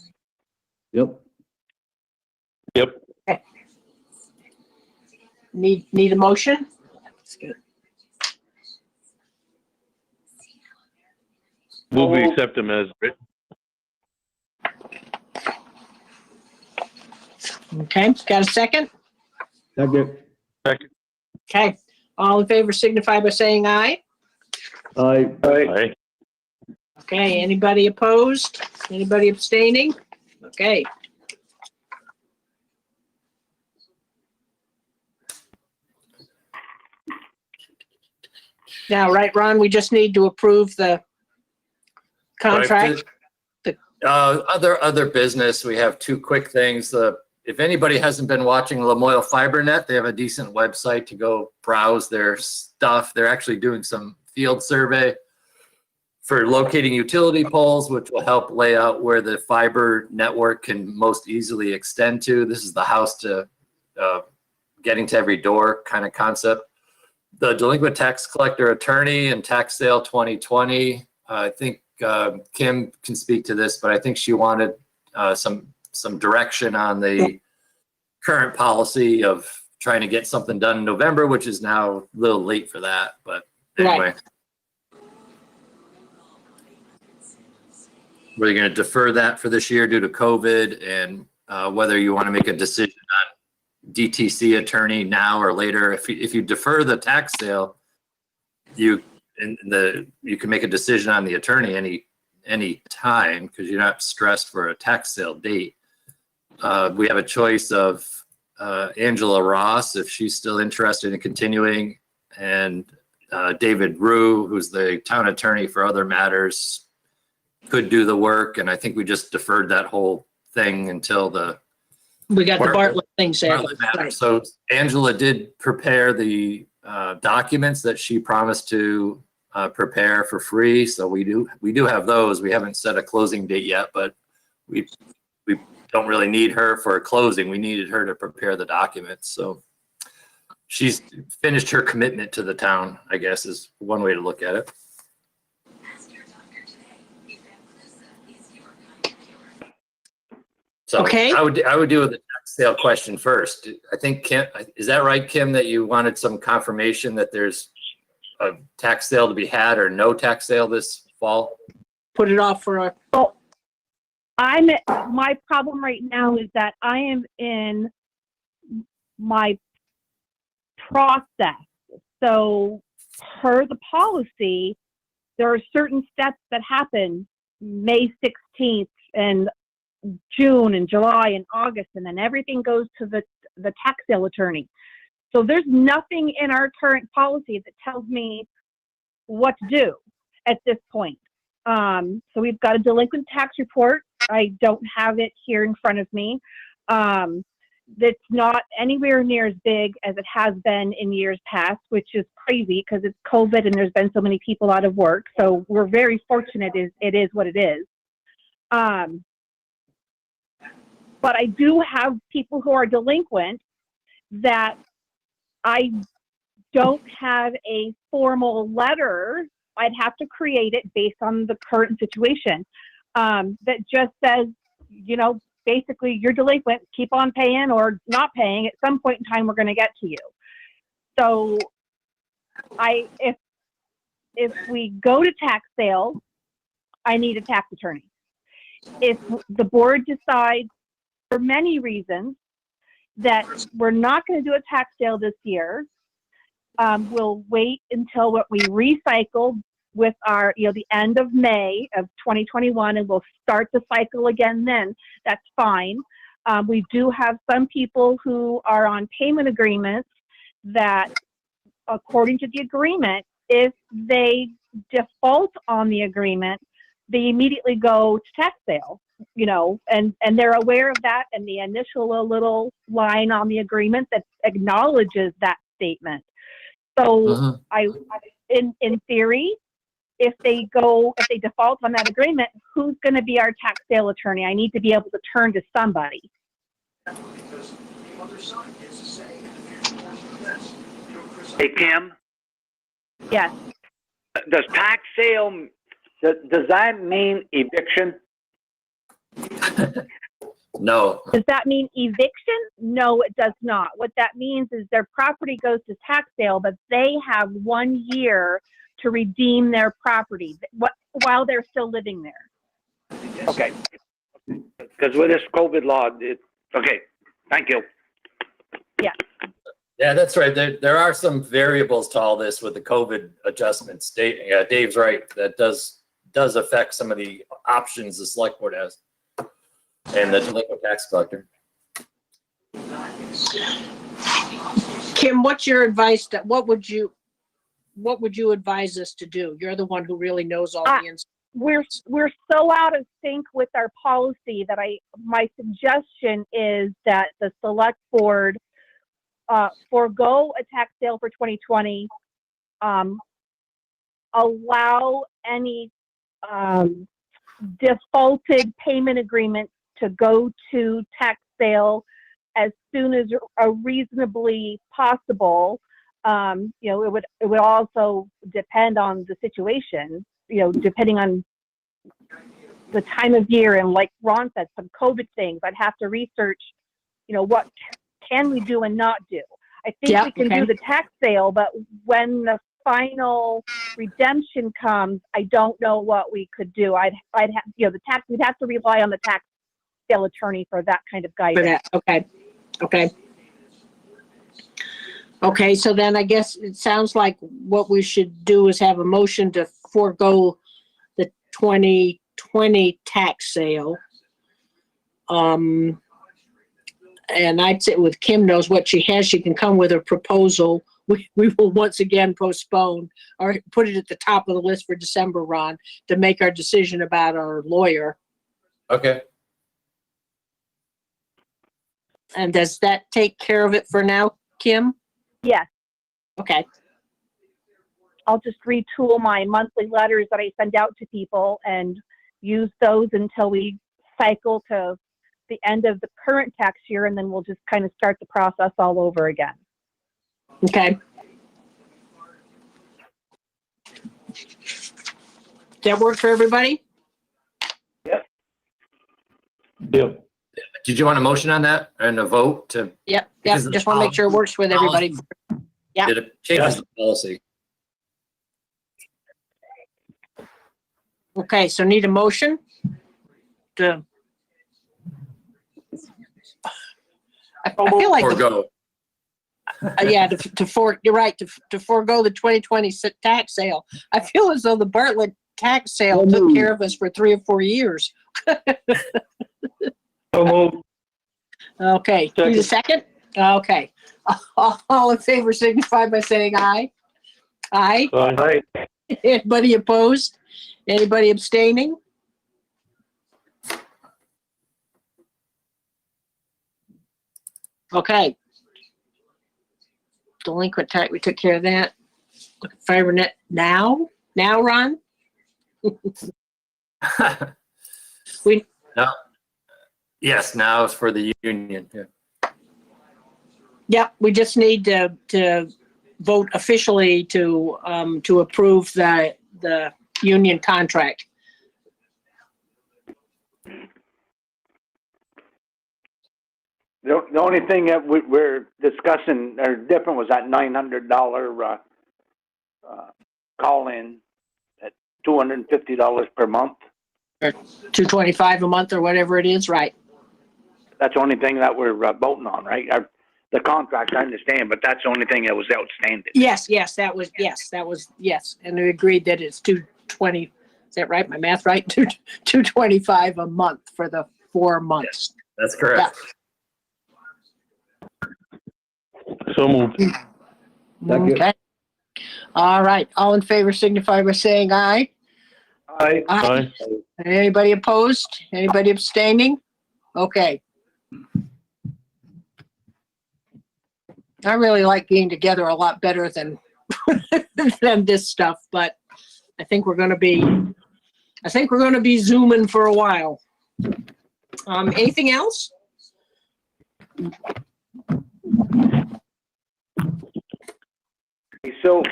Yep. Yep. Okay. Need a motion? That's good. Move we accept them as written. Okay, got a second? Second. Second. Okay, all in favor signify by saying aye. Aye. Aye. Okay, anybody opposed? Anybody abstaining? Okay. Now, right, Ron, we just need to approve the contract. Other business, we have two quick things. If anybody hasn't been watching Lamoille FiberNet, they have a decent website to go browse their stuff. They're actually doing some field survey for locating utility poles, which will help lay out where the fiber network can most easily extend to. This is the house to getting to every door kind of concept. The delinquent tax collector attorney and tax sale 2020. I think Kim can speak to this, but I think she wanted some direction on the current policy of trying to get something done in November, which is now a little late for that. But anyway. Right. We're going to defer that for this year due to COVID, and whether you want to make a decision on DTC attorney now or later. If you defer the tax sale, you can make a decision on the attorney any time because you're not stressed for a tax sale date. We have a choice of Angela Ross if she's still interested in continuing, and David Rue, who's the town attorney for other matters, could do the work, and I think we just deferred that whole thing until We got the Bartlett thing set. Bartlett matter. So Angela did prepare the documents that she promised to prepare for free. So we do have those. We haven't set a closing date yet, but we don't really need her for a closing. We needed her to prepare the documents. So she's finished her commitment to the town, I guess, is one way to look at it. So Okay. I would deal with the tax sale question first. I think Kim, is that right, Kim, that you wanted some confirmation that there's a tax sale to be had or no tax sale this fall? Put it off for a. Well, my problem right now is that I am in my process. So per the policy, there are certain steps that happen May 16th and June and July and August, and then everything goes to the tax sale attorney. So there's nothing in our current policy that tells me what to do at this point. So we've got a delinquent tax report. I don't have it here in front of me. That's not anywhere near as big as it has been in years past, which is crazy because it's COVID and there's been so many people out of work. So we're very fortunate it is what it is. But I do have people who are delinquent that I don't have a formal letter. I'd have to create it based on the current situation that just says, you know, basically you're delinquent, keep on paying or not paying. At some point in time, we're going to get to you. So if we go to tax sale, I need a tax attorney. If the board decides for many reasons that we're not going to do a tax sale this year, we'll wait until what we recycle with our, the end of May of 2021, and we'll start the cycle again then. That's fine. We do have some people who are on payment agreements that, according to the agreement, if they default on the agreement, they immediately go to tax sale. And they're aware of that, and they initial a little line on the agreement that acknowledges that statement. So in theory, if they default on that agreement, who's going to be our tax sale attorney? I need to be able to turn to somebody. Hey, Kim? Yes. Does tax sale, does that mean eviction? No. Does that mean eviction? No, it does not. What that means is their property goes to tax sale, but they have 1 year to redeem their property while they're still living there. Okay. Because with this COVID law, okay, thank you. Yeah. Yeah, that's right. There are some variables to all this with the COVID adjustments. Dave's right. That does affect some of the options the select board has and the delinquent tax collector. Kim, what's your advice? What would you advise us to do? You're the one who really knows all the ins. We're so out of sync with our policy that my suggestion is that the select board forego a tax sale for 2020, allow any defaulted payment agreements to go to tax sale as soon as reasonably possible. It would also depend on the situation, depending on the time of year, and like Ron said, some COVID things. I'd have to research, what can we do and not do. I think we can do the tax sale, but when the final redemption comes, I don't know what we could do. I'd have, we'd have to rely on the tax sale attorney for that kind of guidance. Okay, so then I guess it sounds like what we should do is have a motion to forego the 2020 tax sale. And I'd say with Kim knows what she has, she can come with a proposal. We will once again postpone or put it at the top of the list for December, Ron, to make our decision about our lawyer. Okay. And does that take care of it for now, Kim? Yes, Okay. I'll just retool my monthly letters that I send out to people and use those until we cycle to the end of the current tax year, and then we'll just kind of start the process all over again. Okay. Does that work for everybody? Yep. Yep. Did you want a motion on that and a vote to? Yep, yep. Because the Just want to make sure it works with everybody. Yeah. Did it changes the policy? Okay, so need a motion to. I feel like, Or go? yeah, you're right, to forego the 2020 tax sale. I feel as though the Bartlett tax sale took care of us for 3 or 4 years. So moved. Okay, need a second? Okay. All in favor signify by saying aye. Aye. Aye. Anybody opposed? Anybody abstaining? Okay. Delinquent tax, we took care of that. Look at fiber net now, Ron? We, No. Yes, now it's for the union. Yeah. yep, we just need to vote officially to approve the union contract. The only thing that we're discussing or different was that $900 call-in at $250 per month. Or $225 a month or whatever it is, right? That's the only thing that we're voting on, right? The contract, I understand, but that's the only thing that was outstanding. Yes, that was, and we agreed that it's 220, is that right? My math right? 225 a month for the 4 months. That's correct. So moved. Okay. All right, all in favor signify by saying aye. Aye. Aye. Anybody opposed? Anybody abstaining? Okay. I really like being together a lot better than than this stuff, but I think we're gonna be zooming for a while. Anything else? So,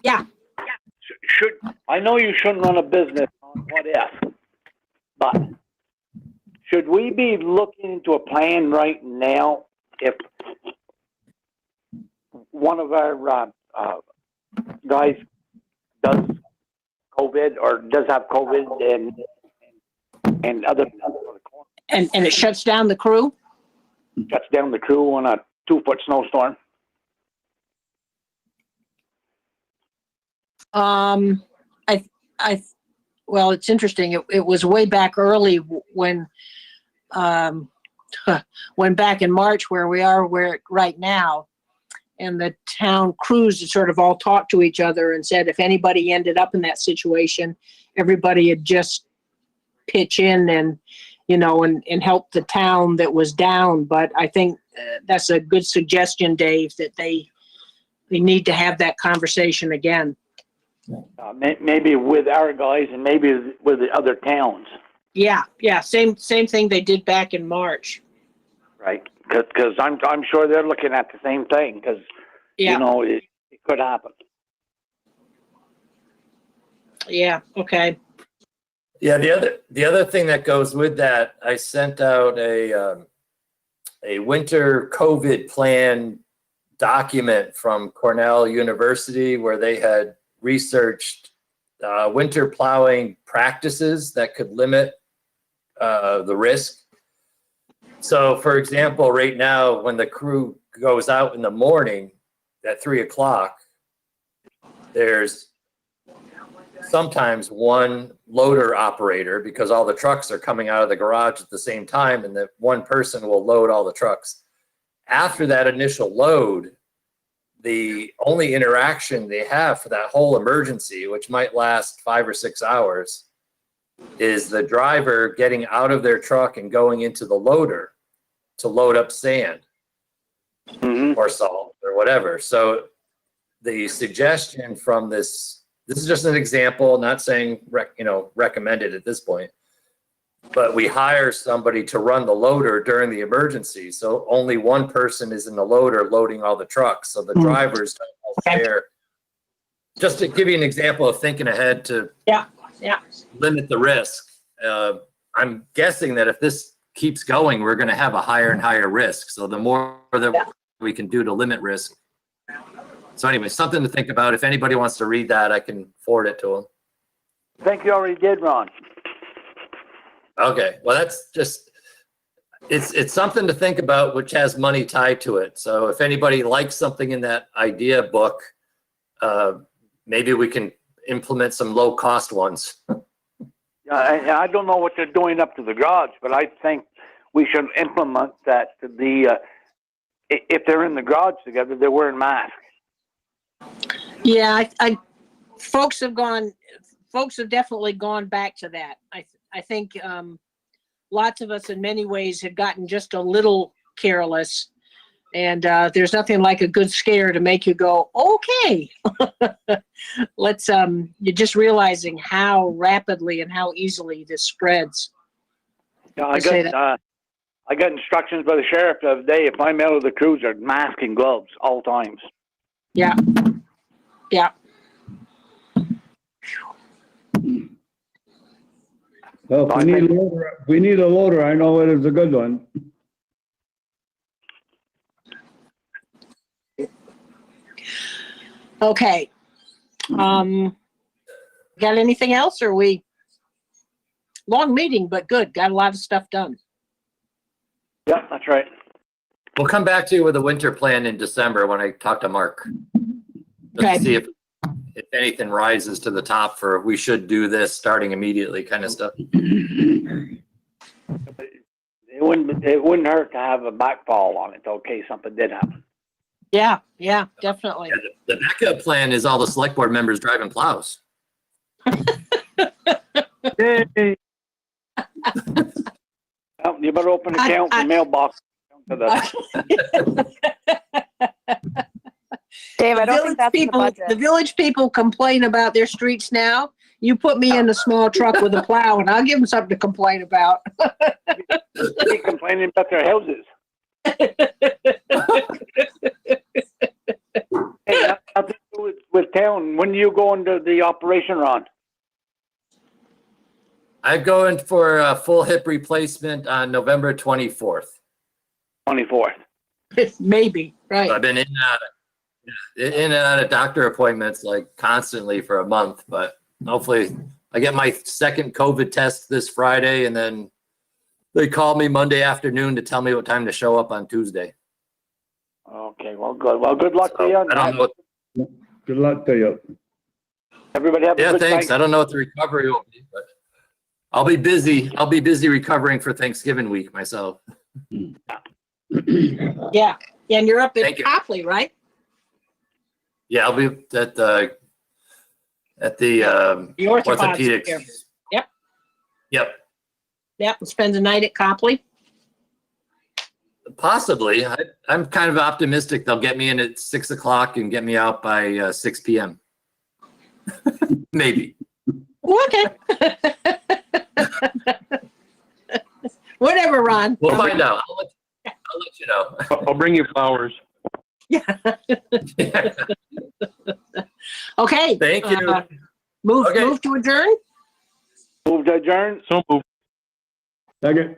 yeah. I know you shouldn't run a business on what if, but should we be looking into a plan right now if one of our guys does COVID or does have COVID and other and it shuts down the crew? Shuts down the crew on a 2-foot snowstorm? Well, it's interesting. It was way back early when back in March where we are right now, and the town crews had sort of all talked to each other and said if anybody ended up in that situation, everybody had just pitch in and help the town that was down. But I think that's a good suggestion, Dave, that they need to have that conversation again. Maybe with our guys and maybe with the other towns. Yeah. Same thing they did back in March. Right, because I'm sure they're looking at the same thing because it could happen. Yeah. Okay. Yeah. The other thing that goes with that, I sent out a winter COVID plan document from Cornell University where they had researched winter plowing practices that could limit the risk. So, for example, right now, when the crew goes out in the morning at 3 o'clock, there's sometimes one loader operator because all the trucks are coming out of the garage at the same time, and that one person will load all the trucks. after that initial load, the only interaction they have for that whole emergency, which might last 5 or 6 hours, is the driver getting out of their truck and going into the loader to load up sand or salt or whatever. So the suggestion from this is just an example, not saying, recommended at this point, but we hire somebody to run the loader during the emergency. So only one person is in the loader loading all the trucks. So the drivers don't all share. Just to give you an example of thinking ahead to limit the risk. I'm guessing that if this keeps going, we're going to have a higher and higher risk. So the more that we can do to limit risk. So anyway, something to think about. If anybody wants to read that, I can forward it to them. I think you already did, Ron. Okay, well, that's just, it's something to think about, which has money tied to it. So if anybody likes something in that idea book, maybe we can implement some low cost ones. I don't know what they're doing up to the garage, but I think we should implement that if they're in the garage together, they're wearing masks. Yeah, folks have definitely gone back to that. I think lots of us in many ways had gotten just a little careless, and there's nothing like a good scare to make you go, okay, let's, you're just realizing how rapidly and how easily this spreads. Yeah, I got instructions by the sheriff the other day, if I'm out of the cruiser, mask and gloves all times. Yeah. Yeah. Well, if we need a loader, I know it is a good one. Okay. Got anything else, or long meeting, but good. Got a lot of stuff done. Yeah, that's right. We'll come back to you with a winter plan in December when I talk to Mark. Let's see if anything rises to the top for we should do this starting immediately kind of stuff. It wouldn't hurt to have a backfall on it, though, in case something did happen. Yeah, definitely. Yeah, the backup plan is all the select board members driving plows. Hey. Well, you better open an account for mailbox. Dave, I don't think that's in the budget. The village people complain about their streets now. You put me in a small truck with a plow and I'll give them something to complain about. They complaining about their houses. Hey, nothing to do with town. When do you go into the operation, Ron? I'm going for a full hip replacement on November 24th. 24th. Maybe, right. I've been in and out of doctor appointments like constantly for a month, but hopefully I get my second COVID test this Friday, and then they call me Monday afternoon to tell me what time to show up on Tuesday. Okay, well, good. Well, good luck to you. I don't know. Good luck to you. Everybody have a good thanks. night. I don't know what the recovery will be, but I'll be busy. I'll be busy recovering for Thanksgiving week myself. Yeah, and you're up in Copley, right? Yeah, I'll be at the orthopedics. Care. Yep. Yep. Yep. Spend the night at Copley. Possibly. I'm kind of optimistic they'll get me in at 6 o'clock and get me out by 6 p.m. Maybe. Okay. Whatever, Ron. We'll find out. I'll let you know. I'll bring you flowers. Yeah. Okay. Thank you. Move to adjourn. Move to adjourn. So move. Second.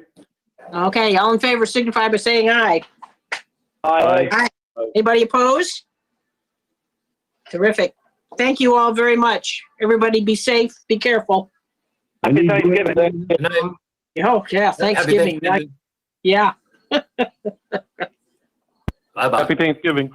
Okay. All in favor signify by saying aye. Aye. Aye. Anybody opposed? Terrific. Thank you all very much. Everybody be safe. Be careful. Happy Thanksgiving. Good night. Oh, yeah. Thanksgiving. Happy Thanksgiving. Yeah. Bye-bye. Happy Thanksgiving.